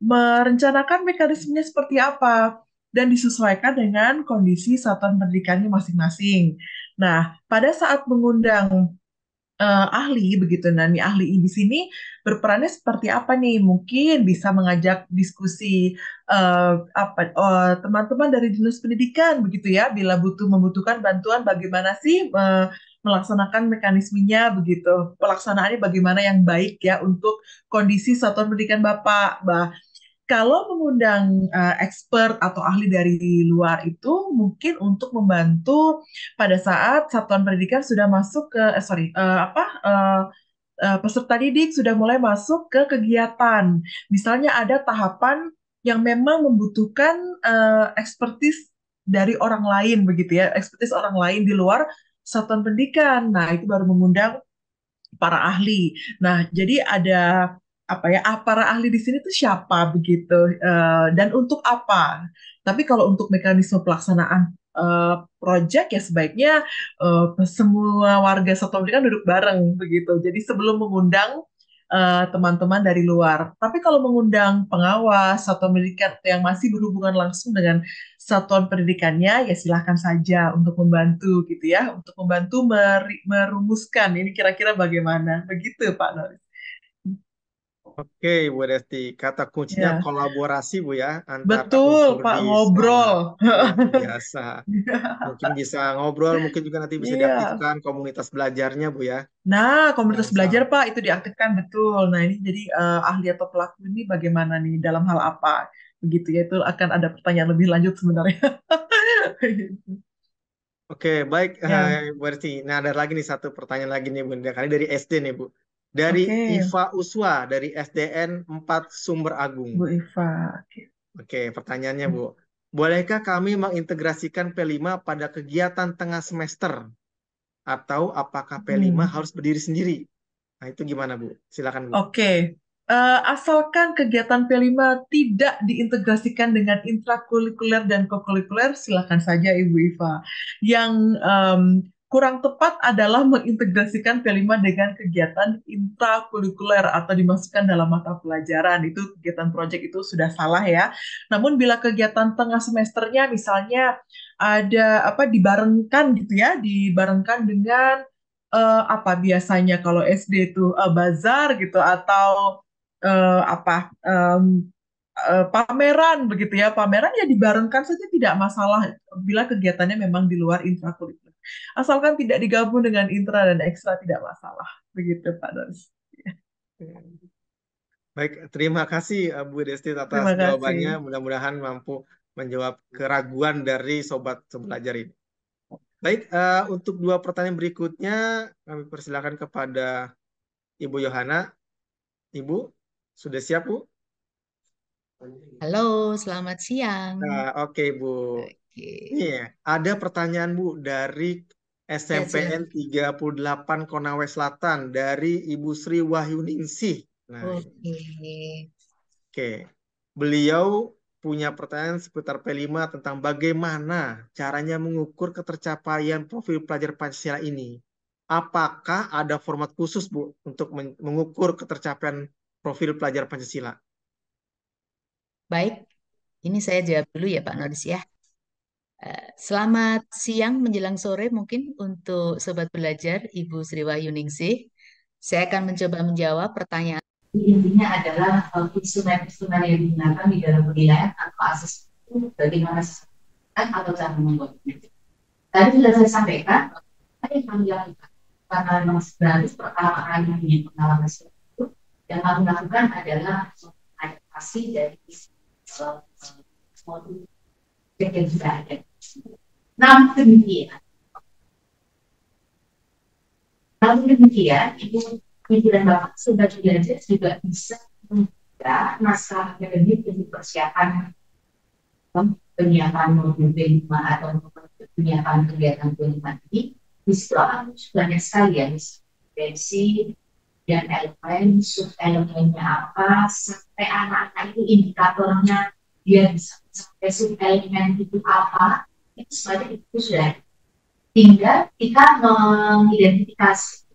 merencanakan mekanismenya seperti apa dan disesuaikan dengan kondisi satuan pendidikannya masing-masing. Nah, pada saat mengundang ahli begitu. Nah, nih ahli di sini berperannya seperti apa nih? Mungkin bisa mengajak diskusi teman-teman dari dinas pendidikan begitu ya, bila membutuhkan bantuan bagaimana sih melaksanakan mekanismenya begitu. Pelaksanaannya bagaimana yang baik ya untuk kondisi satuan pendidikan Bapak. Kalau mengundang expert atau ahli dari luar itu mungkin untuk membantu pada saat satuan pendidikan sudah masuk ke peserta didik sudah mulai masuk ke kegiatan. Misalnya ada tahapan yang memang membutuhkan ekspertis dari orang lain begitu ya, ekspertis orang lain di luar satuan pendidikan. Nah, itu baru mengundang para ahli. Nah, jadi ada apa ya? Para ahli di sini tuh siapa begitu dan untuk apa? Tapi kalau untuk mekanisme pelaksanaan project ya sebaiknya semua warga satuan pendidikan duduk bareng begitu. Jadi sebelum mengundang teman-teman dari luar. Tapi kalau mengundang pengawas satuan pendidikan yang masih berhubungan langsung dengan satuan pendidikannya, ya silahkan saja untuk membantu gitu ya, untuk membantu merumuskan ini kira-kira bagaimana. Begitu Pak Noris. Oke, Bu Desti. Kata kuncinya Ya, kolaborasi, Bu ya, antara betul unsur Pak, di sekolah. ngobrol. Luar biasa. Mungkin bisa ngobrol, mungkin juga nanti bisa Iya. diaktifkan komunitas belajarnya, Bu ya. Nah, komunitas Yang belajar sama. Pak itu diaktifkan betul. Nah, ini jadi ahli atau pelaku ini bagaimana nih dalam hal apa? Begitu ya, itu akan ada pertanyaan lebih lanjut sebenarnya. Oke, baik, Ya, Bu Desti. Nah, ada lagi nih satu pertanyaan lagi nih, Bu. Kali dari SD nih, Bu. Dari oke, Iva Uswa, dari SDN 4 Sumber Agung. Bu Iva. Oke. Oke, pertanyaannya, Bu. Bolehkah kami mengintegrasikan P5 pada kegiatan tengah semester? Atau apakah P5 Hmm. harus berdiri sendiri? Nah, itu gimana, Bu? Silakan, Bu. Oke, asalkan kegiatan P5 tidak diintegrasikan dengan intrakurikuler dan kokurikuler, silakan saja Ibu Iva. Yang kurang tepat adalah mengintegrasikan P5 dengan kegiatan intrakurikuler atau dimasukkan dalam mata pelajaran. Itu kegiatan proyek itu sudah salah ya. Namun bila kegiatan tengah semesternya misalnya ada apa dibarengkan gitu ya, dibarengkan dengan apa biasanya kalau SD itu bazar gitu atau apa pameran begitu ya pameran ya dibarengkan saja tidak masalah bila kegiatannya memang di luar intrakurikuler asalkan tidak digabung dengan intra dan ekstra tidak masalah begitu Pak Doris. Baik, terima kasih Bu Desti atas Terima jawabannya. kasih. Mudah-mudahan mampu menjawab keraguan dari sobat belajar ini. Baik, untuk dua pertanyaan berikutnya, kami persilakan kepada Ibu Yohana. Ibu, sudah siap, Bu? Halo, selamat siang. Nah, oke, Bu. Oke. Nih, ada pertanyaan, Bu, dari Ya, SMPN silakan. 38 Konawe Selatan, dari Ibu Sri Wahyuningsih. Nah, Oke. oke. Beliau punya pertanyaan seputar P5 tentang bagaimana caranya mengukur ketercapaian profil pelajar Pancasila ini. Apakah ada format khusus, Bu, untuk mengukur ketercapaian profil pelajar Pancasila? Baik, ini saya jawab dulu ya Pak Nodis ya. Selamat siang menjelang sore mungkin untuk sobat belajar Ibu Sri Wahyuningsih. Saya akan mencoba menjawab pertanyaan. Intinya adalah instrumen-instrumen yang digunakan di dalam penilaian atau asesmen itu bagaimana atau cara membuatnya. Tadi sudah saya sampaikan, apa yang kami lakukan karena memang sebenarnya pertama kali punya pengalaman seperti itu, yang kami lakukan adalah adaptasi dari modul yang sudah ada. Namun demikian, Ibu dan Bapak Sobat Belajar juga bisa membuka naskah akademik untuk persiapan penyiapan modul B5 atau penyiapan kegiatan B5 ini. Di situ akan banyak sekali ya, dimensi dan elemen, sub-elemennya apa, sampai anak-anak itu indikatornya dia bisa sampai sub-elemen itu apa, itu semuanya itu sudah tinggal kita mengidentifikasi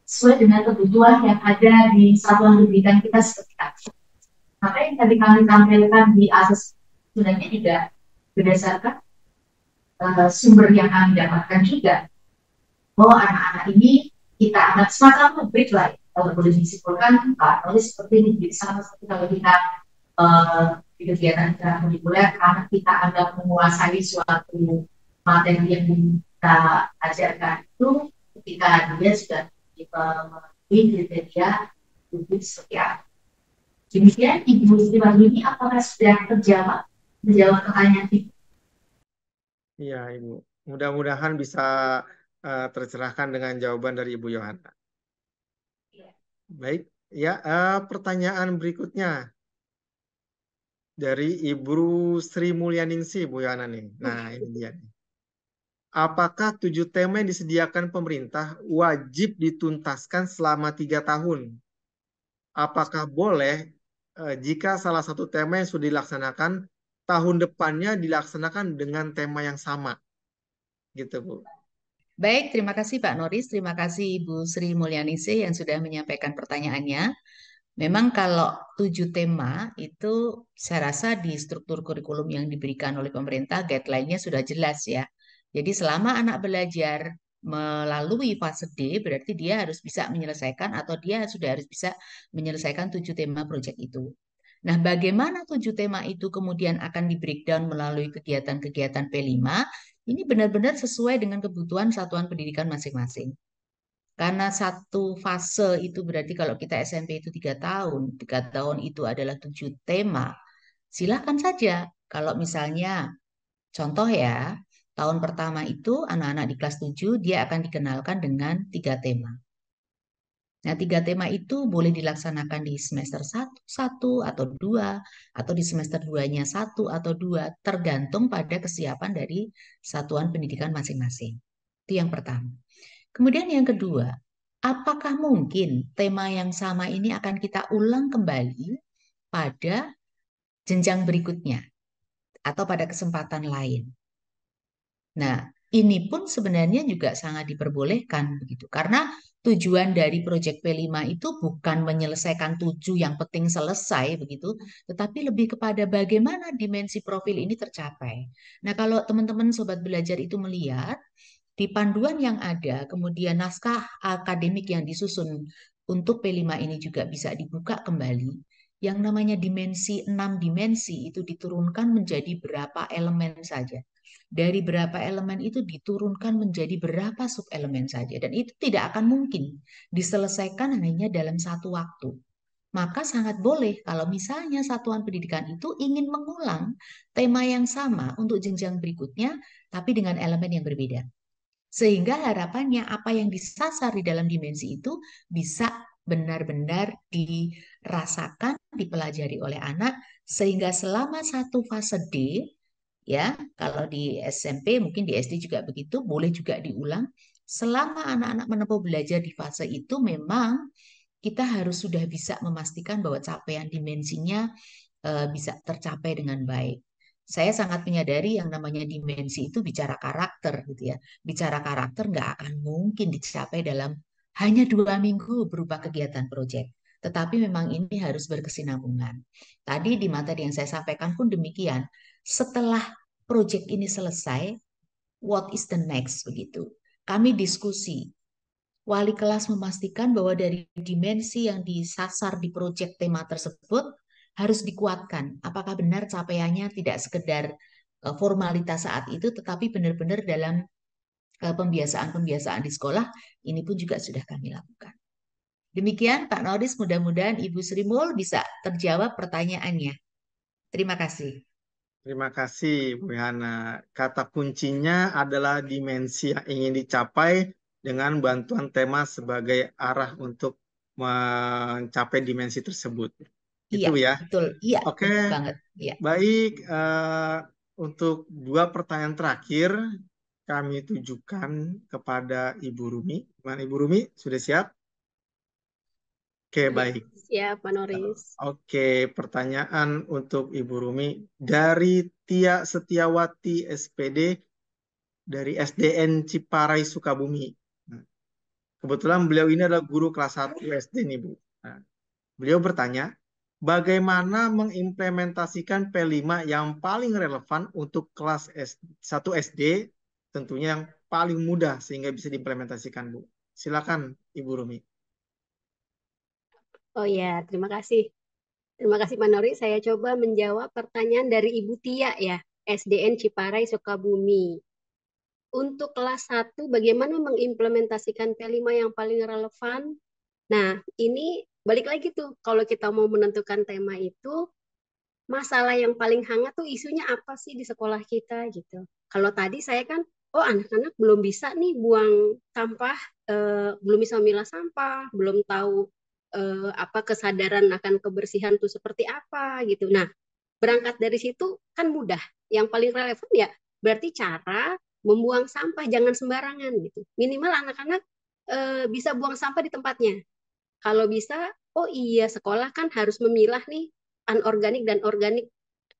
sesuai dengan kebutuhan yang ada di satuan pendidikan kita seperti apa. Maka yang tadi kami tampilkan di atas sebenarnya juga berdasarkan sumber yang kami dapatkan juga, bahwa anak-anak ini kita anggap semacam rubrik lah, kalau boleh disimpulkan Pak, seperti ini. Jadi sama seperti kalau kita di kegiatan ekstrakurikuler, karena kita anggap menguasai suatu materi yang kita ajarkan itu, ketika dia sudah memenuhi kriteria rubrik seperti apa. Demikian Ibu Sri Wahyuni, apakah sudah terjawab pertanyaan Ibu? Iya, Ibu. Mudah-mudahan bisa tercerahkan dengan jawaban dari Ibu Yohana. Baik, ya, pertanyaan berikutnya dari Ibu Sri Mulyaningsih, Bu Yohana nih. Nah, ini dia nih. Apakah 7 tema yang disediakan pemerintah wajib dituntaskan selama 3 tahun? Apakah boleh jika salah satu tema yang sudah dilaksanakan, tahun depannya dilaksanakan dengan tema yang sama? Gitu, Bu. Baik, terima kasih Pak Noris, terima kasih Ibu Sri Mulyaningsih yang sudah menyampaikan pertanyaannya. Memang kalau 7 tema itu saya rasa di struktur kurikulum yang diberikan oleh pemerintah, guideline-nya sudah jelas ya. Jadi selama anak belajar melalui fase D, berarti dia harus bisa menyelesaikan atau dia sudah harus bisa menyelesaikan 7 tema proyek itu. Nah, bagaimana 7 tema itu kemudian akan di-breakdown melalui kegiatan-kegiatan P5, ini benar-benar sesuai dengan kebutuhan satuan pendidikan masing-masing. Karena satu fase itu berarti kalau kita SMP itu 3 tahun, 3 tahun itu adalah 7 tema. Silahkan saja kalau misalnya contoh ya, tahun pertama itu anak-anak di kelas 7 dia akan dikenalkan dengan 3 tema. Nah, 3 tema itu boleh dilaksanakan di semester 1 atau 2, atau di semester 2-nya 1 atau 2, tergantung pada kesiapan dari satuan pendidikan masing-masing. Itu yang pertama. Kemudian yang kedua, apakah mungkin tema yang sama ini akan kita ulang kembali pada jenjang berikutnya atau pada kesempatan lain? Nah, ini pun sebenarnya juga sangat diperbolehkan begitu. Karena tujuan dari proyek P5 itu bukan menyelesaikan 7 yang penting selesai begitu, tetapi lebih kepada bagaimana dimensi profil ini tercapai. Nah, kalau teman-teman sobat belajar itu melihat di panduan yang ada, kemudian naskah akademik yang disusun untuk P5 ini juga bisa dibuka kembali. Yang namanya dimensi 6 dimensi itu diturunkan menjadi berapa elemen saja. Dari berapa elemen itu diturunkan menjadi berapa sub-elemen saja. Dan itu tidak akan mungkin diselesaikan hanya dalam satu waktu. Maka sangat boleh kalau misalnya satuan pendidikan itu ingin mengulang tema yang sama untuk jenjang berikutnya, tapi dengan elemen yang berbeda. Sehingga harapannya apa yang disasar di dalam dimensi itu bisa benar-benar dirasakan, dipelajari oleh anak, sehingga selama satu fase D, ya, kalau di SMP mungkin di SD juga begitu, boleh juga diulang. Selama anak-anak menempuh belajar di fase itu, memang kita harus sudah bisa memastikan bahwa capaian dimensinya bisa tercapai dengan baik. Saya sangat menyadari yang namanya dimensi itu bicara karakter gitu ya. Bicara karakter nggak akan mungkin dicapai dalam hanya 2 minggu berupa kegiatan proyek. Tetapi memang ini harus berkesinambungan. Tadi di materi yang saya sampaikan pun demikian. Setelah proyek ini selesai, what is the next begitu? Kami diskusi. Wali kelas memastikan bahwa dari dimensi yang disasar di proyek tema tersebut harus dikuatkan. Apakah benar capaiannya tidak sekedar formalitas saat itu, tetapi benar-benar dalam pembiasaan-pembiasaan di sekolah, ini pun juga sudah kami lakukan. Demikian Pak Noris, mudah-mudahan Ibu Sri Mul bisa terjawab pertanyaannya. Terima kasih. Terima kasih, Bu Hana. Kata kuncinya adalah dimensi yang ingin dicapai dengan bantuan tema sebagai arah untuk mencapai dimensi tersebut. Iya, Itu ya. betul. Iya, Oke, betul banget. Iya. baik. Untuk dua pertanyaan terakhir, kami tujukan kepada Ibu Rumi. Gimana Ibu Rumi? Sudah siap? Oke, Ya, baik. siap, Pak Noris. Oke, pertanyaan untuk Ibu Rumi. Dari Tia Setiawati SPD dari SDN Ciparai, Sukabumi. Nah, kebetulan beliau ini adalah guru kelas 1 SD nih, Bu. Nah, beliau bertanya, bagaimana mengimplementasikan P5 yang paling relevan untuk kelas 1 SD, tentunya yang paling mudah sehingga bisa diimplementasikan, Bu. Silakan, Ibu Rumi. Oh ya, terima kasih. Terima kasih Pak Nori. Saya coba menjawab pertanyaan dari Ibu Tia ya, SDN Ciparai, Sukabumi. Untuk kelas 1, bagaimana mengimplementasikan P5 yang paling relevan? Nah, ini balik lagi tuh, kalau kita mau menentukan tema itu, masalah yang paling hangat tuh isunya apa sih di sekolah kita gitu. Kalau tadi saya kan, oh anak-anak belum bisa nih buang sampah, belum bisa memilah sampah, belum tahu apa kesadaran akan kebersihan tuh seperti apa gitu. Nah, berangkat dari situ kan mudah. Yang paling relevan ya berarti cara membuang sampah jangan sembarangan gitu. Minimal anak-anak bisa buang sampah di tempatnya. Kalau bisa, oh iya sekolah kan harus memilah nih anorganik dan organik,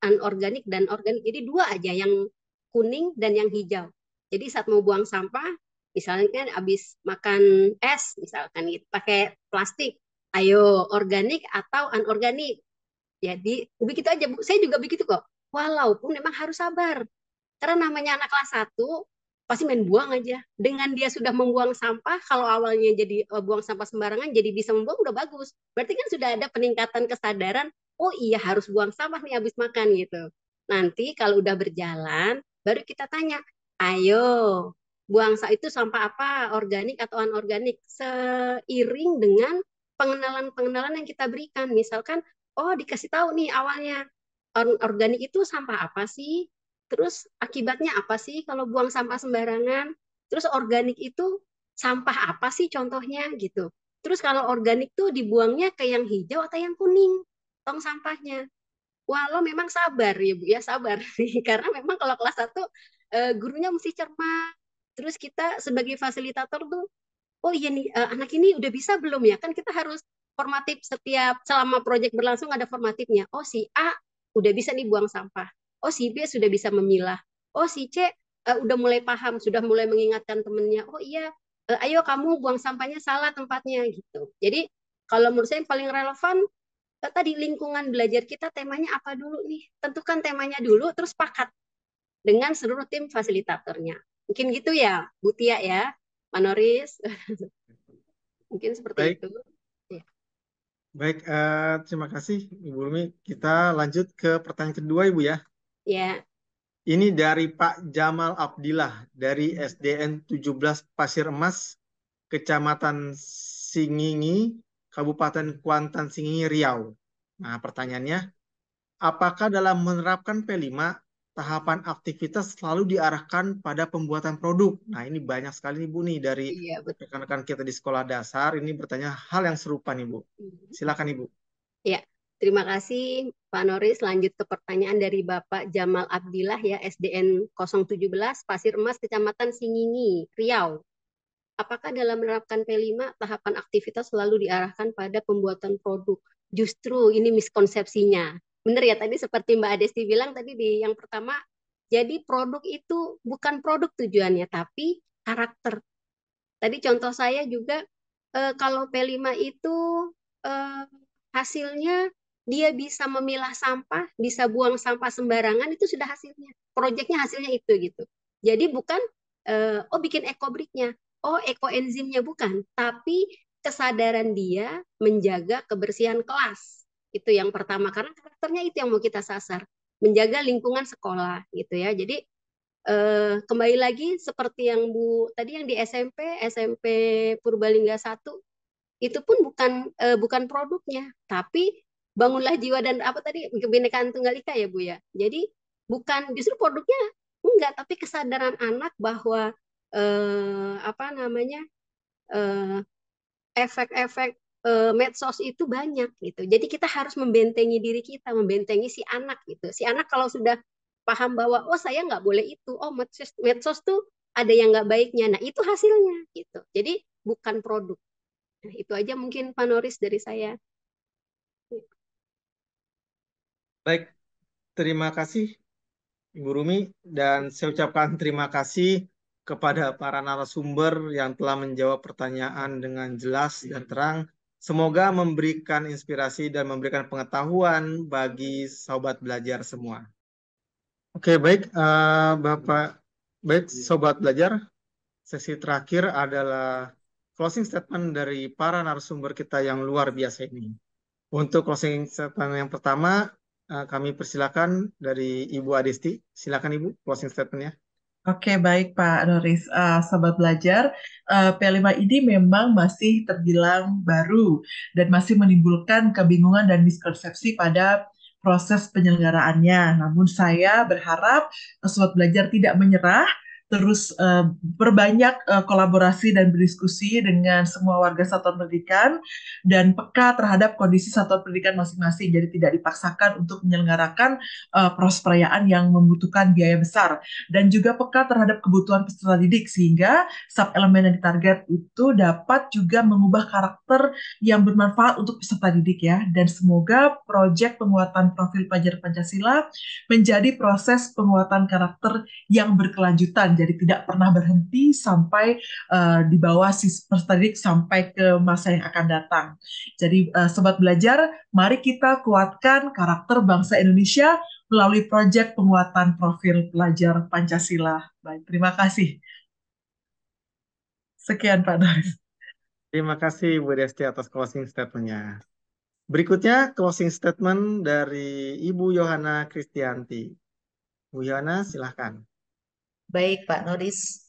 anorganik dan organik. Jadi dua aja, yang kuning dan yang hijau. Jadi saat mau buang sampah, misalnya kan habis makan es, misalkan gitu, pakai plastik, ayo organik atau anorganik. Jadi begitu aja Bu. Saya juga begitu kok. Walaupun memang harus sabar. Karena namanya anak kelas 1 pasti main buang aja. Dengan dia sudah membuang sampah, kalau awalnya jadi buang sampah sembarangan, jadi bisa membuang udah bagus. Berarti kan sudah ada peningkatan kesadaran, oh iya harus buang sampah nih habis makan gitu. Nanti kalau udah berjalan, baru kita tanya, ayo buang itu sampah apa, organik atau anorganik, seiring dengan pengenalan-pengenalan yang kita berikan. Misalkan, oh dikasih tahu nih awalnya, organik itu sampah apa sih? Terus akibatnya apa sih kalau buang sampah sembarangan? Terus organik itu sampah apa sih contohnya gitu. Terus kalau organik tuh dibuangnya ke yang hijau atau yang kuning tong sampahnya. Walau memang sabar ya Bu ya, sabar. Karena memang kalau kelas 1 gurunya mesti cermat. Terus kita sebagai fasilitator tuh, oh iya nih anak ini udah bisa belum ya? Kan kita harus formatif, setiap selama proyek berlangsung ada formatifnya. Oh si A udah bisa nih buang sampah. Oh si B sudah bisa memilah. Oh si C udah mulai paham, sudah mulai mengingatkan temennya. Oh iya, ayo kamu buang sampahnya salah tempatnya gitu. Jadi kalau menurut saya yang paling relevan tadi lingkungan belajar kita temanya apa dulu nih. Tentukan temanya dulu, terus pakat dengan seluruh tim fasilitatornya. Mungkin gitu ya, Bu Tia ya, Pak Noris. Mungkin seperti Baik, itu. Ya. baik. Terima kasih Ibu Rumi. Kita lanjut ke pertanyaan kedua Ibu ya. Ya, Ini dari Pak Jamal Abdillah dari SDN 17 Pasir Emas, Kecamatan Singingi, Kabupaten Kuantan Singingi, Riau. Nah, pertanyaannya, apakah dalam menerapkan P5, tahapan aktivitas selalu diarahkan pada pembuatan produk? Nah, ini banyak sekali nih Bu nih dari iya betul. rekan-rekan kita di sekolah dasar, ini bertanya hal yang serupa nih Bu. Silakan Ibu. Ya, terima kasih Pak Noris. Lanjut ke pertanyaan dari Bapak Jamal Abdillah ya, SDN 017 Pasir Emas, Kecamatan Singingi, Riau. Apakah dalam menerapkan P5 tahapan aktivitas selalu diarahkan pada pembuatan produk? Justru ini miskonsepsinya. Benar ya tadi seperti Mbak Adesti bilang tadi di yang pertama, jadi produk itu bukan produk tujuannya, tapi karakter. Tadi contoh saya juga kalau P5 itu eh, hasilnya dia bisa memilah sampah, bisa buang sampah sembarangan, itu sudah hasilnya. Proyeknya hasilnya itu gitu. Jadi bukan oh bikin ekobriknya, oh ekoenzimnya bukan, tapi kesadaran dia menjaga kebersihan kelas. Itu yang pertama karena karakternya itu yang mau kita sasar, menjaga lingkungan sekolah gitu ya. Jadi kembali lagi seperti yang Bu tadi yang di SMP Purbalingga 1 itu pun bukan produknya, tapi bangunlah jiwa dan apa tadi kebinekaan tunggal ika ya Bu ya. Jadi bukan justru produknya enggak, tapi kesadaran anak bahwa apa namanya efek-efek medsos itu banyak gitu. Jadi kita harus membentengi diri kita, membentengi si anak gitu. Si anak kalau sudah paham bahwa oh saya nggak boleh itu, oh medsos tuh ada yang nggak baiknya. Nah itu hasilnya gitu. Jadi bukan produk. Nah, itu aja mungkin Pak Noris dari saya. Baik, terima kasih Ibu Rumi, dan saya ucapkan terima kasih kepada para narasumber yang telah menjawab pertanyaan dengan jelas dan terang. Semoga memberikan inspirasi dan memberikan pengetahuan bagi sobat belajar semua. Oke, baik, baik sobat belajar, sesi terakhir adalah closing statement dari para narasumber kita yang luar biasa ini. Untuk closing statement yang pertama, kami persilakan dari Ibu Adesti. Silakan Ibu, closing statement-nya. Oke, baik Pak Noris. Sobat belajar, P5 ini memang masih terbilang baru dan masih menimbulkan kebingungan dan miskonsepsi pada proses penyelenggaraannya. Namun saya berharap sobat belajar tidak menyerah, terus perbanyak kolaborasi dan berdiskusi dengan semua warga satuan pendidikan dan peka terhadap kondisi satuan pendidikan masing-masing. Jadi tidak dipaksakan untuk menyelenggarakan proses perayaan yang membutuhkan biaya besar, dan juga peka terhadap kebutuhan peserta didik sehingga sub elemen yang ditarget itu dapat juga mengubah karakter yang bermanfaat untuk peserta didik ya. Dan semoga proyek penguatan profil pelajar Pancasila menjadi proses penguatan karakter yang berkelanjutan, jadi tidak pernah berhenti sampai di bawah si peserta didik sampai ke masa yang akan datang. Jadi sobat belajar, mari kita kuatkan karakter bangsa Indonesia melalui proyek penguatan profil pelajar Pancasila. Baik, terima kasih. Sekian Pak Noris. Terima kasih Bu Desti atas closing statement-nya. Berikutnya closing statement dari Ibu Yohana Kristianti. Bu Yohana, silahkan. Baik Pak Noris,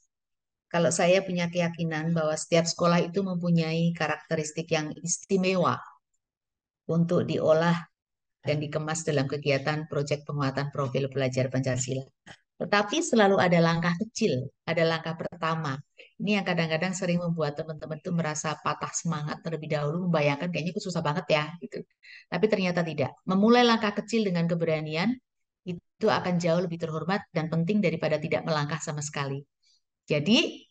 kalau saya punya keyakinan bahwa setiap sekolah itu mempunyai karakteristik yang istimewa untuk diolah dan dikemas dalam kegiatan proyek penguatan profil pelajar Pancasila. Tetapi selalu ada langkah kecil, ada langkah pertama. Ini yang kadang-kadang sering membuat teman-teman itu merasa patah semangat terlebih dahulu, membayangkan kayaknya itu susah banget ya, gitu. Tapi ternyata tidak. Memulai langkah kecil dengan keberanian itu akan jauh lebih terhormat dan penting daripada tidak melangkah sama sekali. Jadi,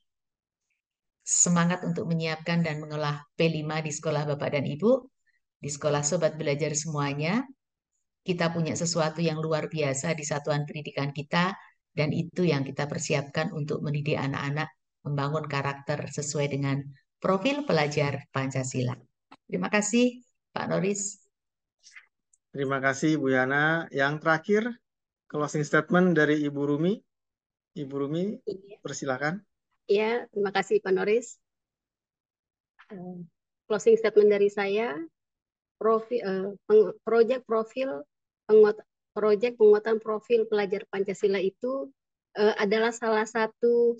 semangat untuk menyiapkan dan mengolah P5 di sekolah Bapak dan Ibu, di sekolah Sobat Belajar semuanya. Kita punya sesuatu yang luar biasa di satuan pendidikan kita, dan itu yang kita persiapkan untuk mendidik anak-anak membangun karakter sesuai dengan profil pelajar Pancasila. Terima kasih, Pak Noris. Terima kasih Bu Yana. Yang terakhir, closing statement dari Ibu Rumi. Ibu Rumi, persilakan. Ya, terima kasih Pak Noris. Closing statement dari saya, proyek penguatan profil pelajar Pancasila itu adalah salah satu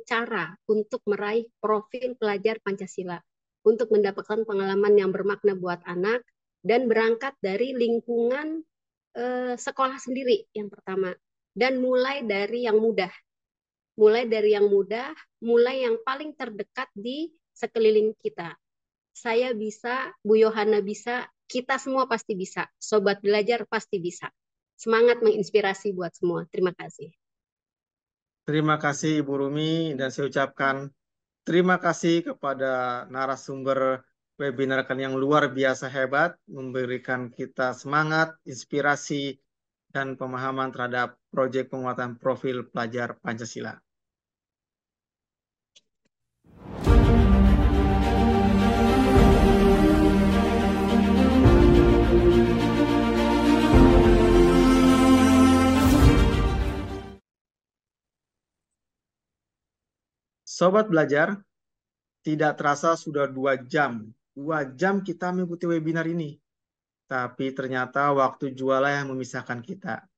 cara untuk meraih profil pelajar Pancasila, untuk mendapatkan pengalaman yang bermakna buat anak dan berangkat dari lingkungan sekolah sendiri yang pertama, dan mulai dari yang mudah, mulai yang paling terdekat di sekeliling kita. Saya bisa, Bu Yohana bisa, kita semua pasti bisa. Sobat belajar pasti bisa. Semangat menginspirasi buat semua. Terima kasih. Terima kasih Ibu Rumi, dan saya ucapkan terima kasih kepada narasumber webinar yang luar biasa hebat, memberikan kita semangat, inspirasi, dan pemahaman terhadap proyek penguatan profil pelajar Pancasila. Sobat belajar, tidak terasa sudah 2 jam. 2 jam kita mengikuti webinar ini. Tapi ternyata waktu jualan yang memisahkan kita.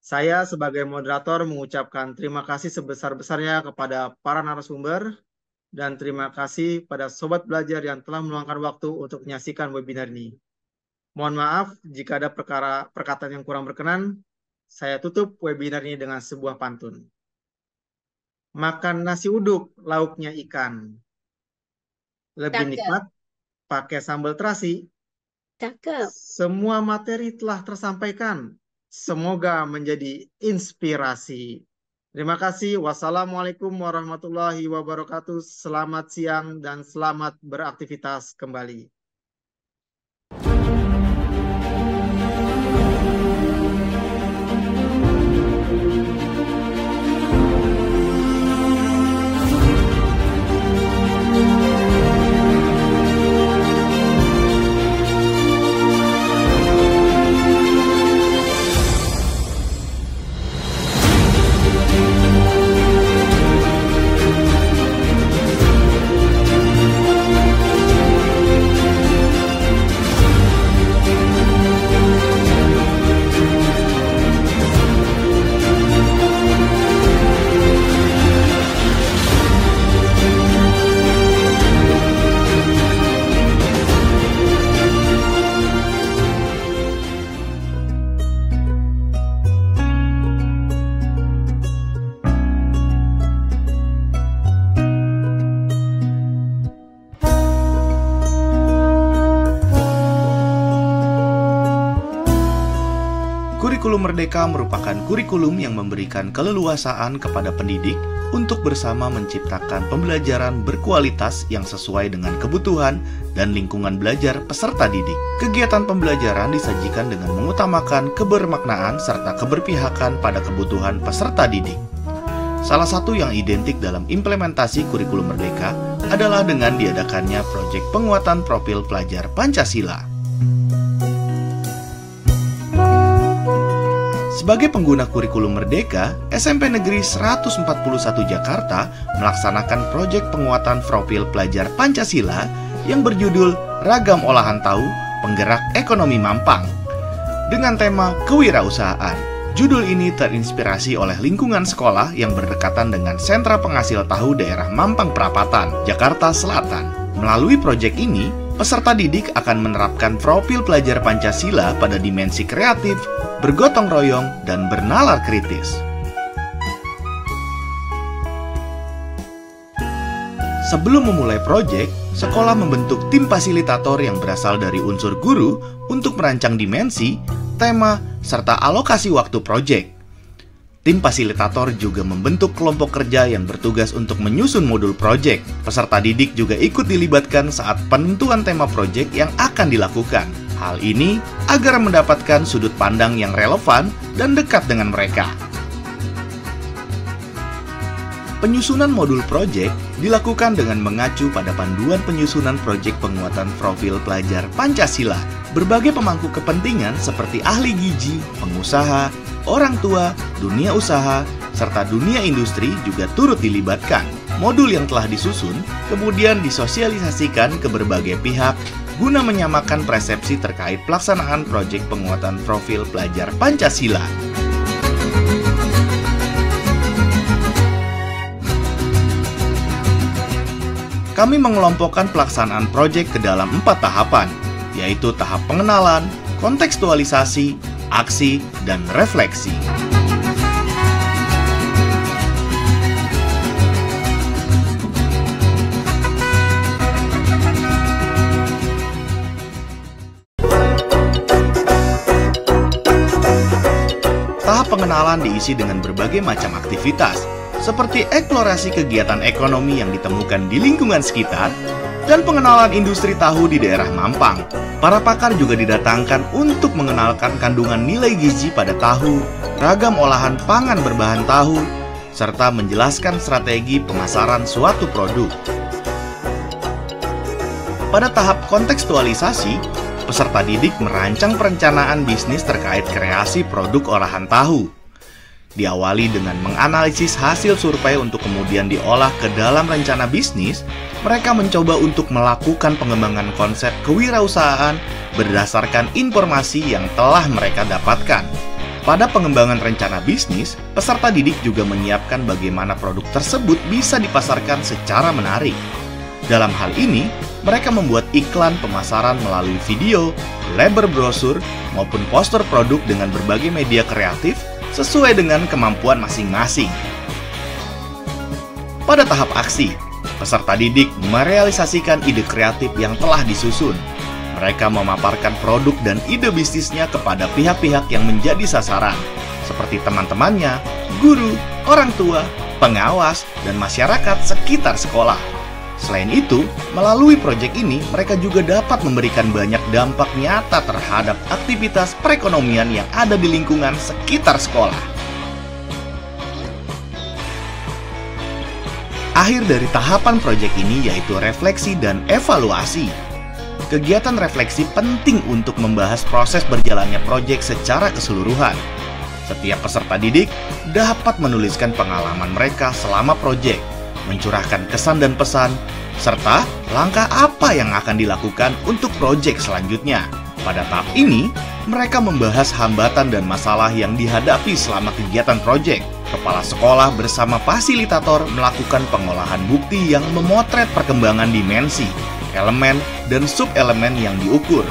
Saya sebagai moderator mengucapkan terima kasih sebesar-besarnya kepada para narasumber dan terima kasih pada sobat belajar yang telah meluangkan waktu untuk menyaksikan webinar ini. Mohon maaf jika ada perkataan yang kurang berkenan. Saya tutup webinar ini dengan sebuah pantun. Makan nasi uduk, lauknya ikan. Lebih nikmat pakai sambal terasi. Cakep. Semua materi telah tersampaikan. Semoga menjadi inspirasi. Terima kasih. Wassalamualaikum warahmatullahi wabarakatuh. Selamat siang dan selamat beraktivitas kembali. Kurikulum Merdeka merupakan kurikulum yang memberikan keleluasaan kepada pendidik untuk bersama menciptakan pembelajaran berkualitas yang sesuai dengan kebutuhan dan lingkungan belajar peserta didik. Kegiatan pembelajaran disajikan dengan mengutamakan kebermaknaan serta keberpihakan pada kebutuhan peserta didik. Salah satu yang identik dalam implementasi kurikulum Merdeka adalah dengan diadakannya proyek penguatan profil pelajar Pancasila. Sebagai pengguna kurikulum Merdeka, SMP Negeri 141 Jakarta melaksanakan proyek penguatan profil pelajar Pancasila yang berjudul Ragam Olahan Tahu, Penggerak Ekonomi Mampang, dengan tema kewirausahaan. Judul ini terinspirasi oleh lingkungan sekolah yang berdekatan dengan sentra penghasil tahu daerah Mampang Perapatan, Jakarta Selatan. Melalui proyek ini, peserta didik akan menerapkan profil pelajar Pancasila pada dimensi kreatif, bergotong royong, dan bernalar kritis. Sebelum memulai proyek, sekolah membentuk tim fasilitator yang berasal dari unsur guru untuk merancang dimensi, tema, serta alokasi waktu proyek. Tim fasilitator juga membentuk kelompok kerja yang bertugas untuk menyusun modul proyek. Peserta didik juga ikut dilibatkan saat penentuan tema proyek yang akan dilakukan. Hal ini agar mendapatkan sudut pandang yang relevan dan dekat dengan mereka. Penyusunan modul proyek dilakukan dengan mengacu pada panduan penyusunan proyek penguatan profil pelajar Pancasila. Berbagai pemangku kepentingan seperti ahli gizi, pengusaha, orang tua, dunia usaha, serta dunia industri juga turut dilibatkan. Modul yang telah disusun kemudian disosialisasikan ke berbagai pihak guna menyamakan persepsi terkait pelaksanaan proyek penguatan profil pelajar Pancasila. Kami mengelompokkan pelaksanaan proyek ke dalam 4 tahapan, yaitu tahap pengenalan, kontekstualisasi, aksi, dan refleksi. Tahap pengenalan diisi dengan berbagai macam aktivitas, seperti eksplorasi kegiatan ekonomi yang ditemukan di lingkungan sekitar, dan pengenalan industri tahu di daerah Mampang. Para pakar juga didatangkan untuk mengenalkan kandungan nilai gizi pada tahu, ragam olahan pangan berbahan tahu, serta menjelaskan strategi pemasaran suatu produk. Pada tahap kontekstualisasi, peserta didik merancang perencanaan bisnis terkait kreasi produk olahan tahu. Diawali dengan menganalisis hasil survei untuk kemudian diolah ke dalam rencana bisnis, mereka mencoba untuk melakukan pengembangan konsep kewirausahaan berdasarkan informasi yang telah mereka dapatkan. Pada pengembangan rencana bisnis, peserta didik juga menyiapkan bagaimana produk tersebut bisa dipasarkan secara menarik. Dalam hal ini, mereka membuat iklan pemasaran melalui video, lebar brosur, maupun poster produk dengan berbagai media kreatif sesuai dengan kemampuan masing-masing. Pada tahap aksi, peserta didik merealisasikan ide kreatif yang telah disusun. Mereka memaparkan produk dan ide bisnisnya kepada pihak-pihak yang menjadi sasaran, seperti teman-temannya, guru, orang tua, pengawas, dan masyarakat sekitar sekolah. Selain itu, melalui proyek ini, mereka juga dapat memberikan banyak dampak nyata terhadap aktivitas perekonomian yang ada di lingkungan sekitar sekolah. Akhir dari tahapan proyek ini yaitu refleksi dan evaluasi. Kegiatan refleksi penting untuk membahas proses berjalannya proyek secara keseluruhan. Setiap peserta didik dapat menuliskan pengalaman mereka selama proyek, mencurahkan kesan dan pesan, serta langkah apa yang akan dilakukan untuk proyek selanjutnya. Pada tahap ini, mereka membahas hambatan dan masalah yang dihadapi selama kegiatan proyek. Kepala sekolah bersama fasilitator melakukan pengolahan bukti yang memotret perkembangan dimensi, elemen, dan sub-elemen yang diukur.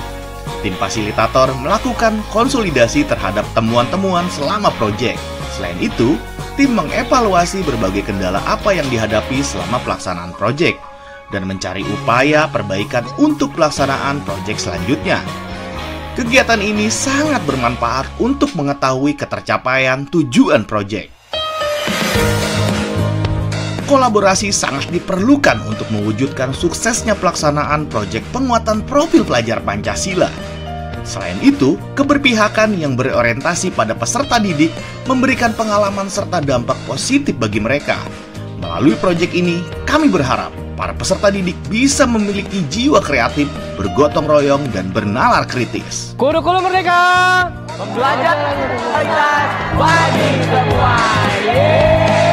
Tim fasilitator melakukan konsolidasi terhadap temuan-temuan selama proyek. Selain itu, tim mengevaluasi berbagai kendala apa yang dihadapi selama pelaksanaan proyek dan mencari upaya perbaikan untuk pelaksanaan proyek selanjutnya. Kegiatan ini sangat bermanfaat untuk mengetahui ketercapaian tujuan proyek. Kolaborasi sangat diperlukan untuk mewujudkan suksesnya pelaksanaan proyek penguatan profil pelajar Pancasila. Selain itu, keberpihakan yang berorientasi pada peserta didik memberikan pengalaman serta dampak positif bagi mereka. Melalui proyek ini, kami berharap para peserta didik bisa memiliki jiwa kreatif, bergotong royong, dan bernalar kritis. Kurikulum Merdeka! Belajar kualitas bagi semua! Yeay!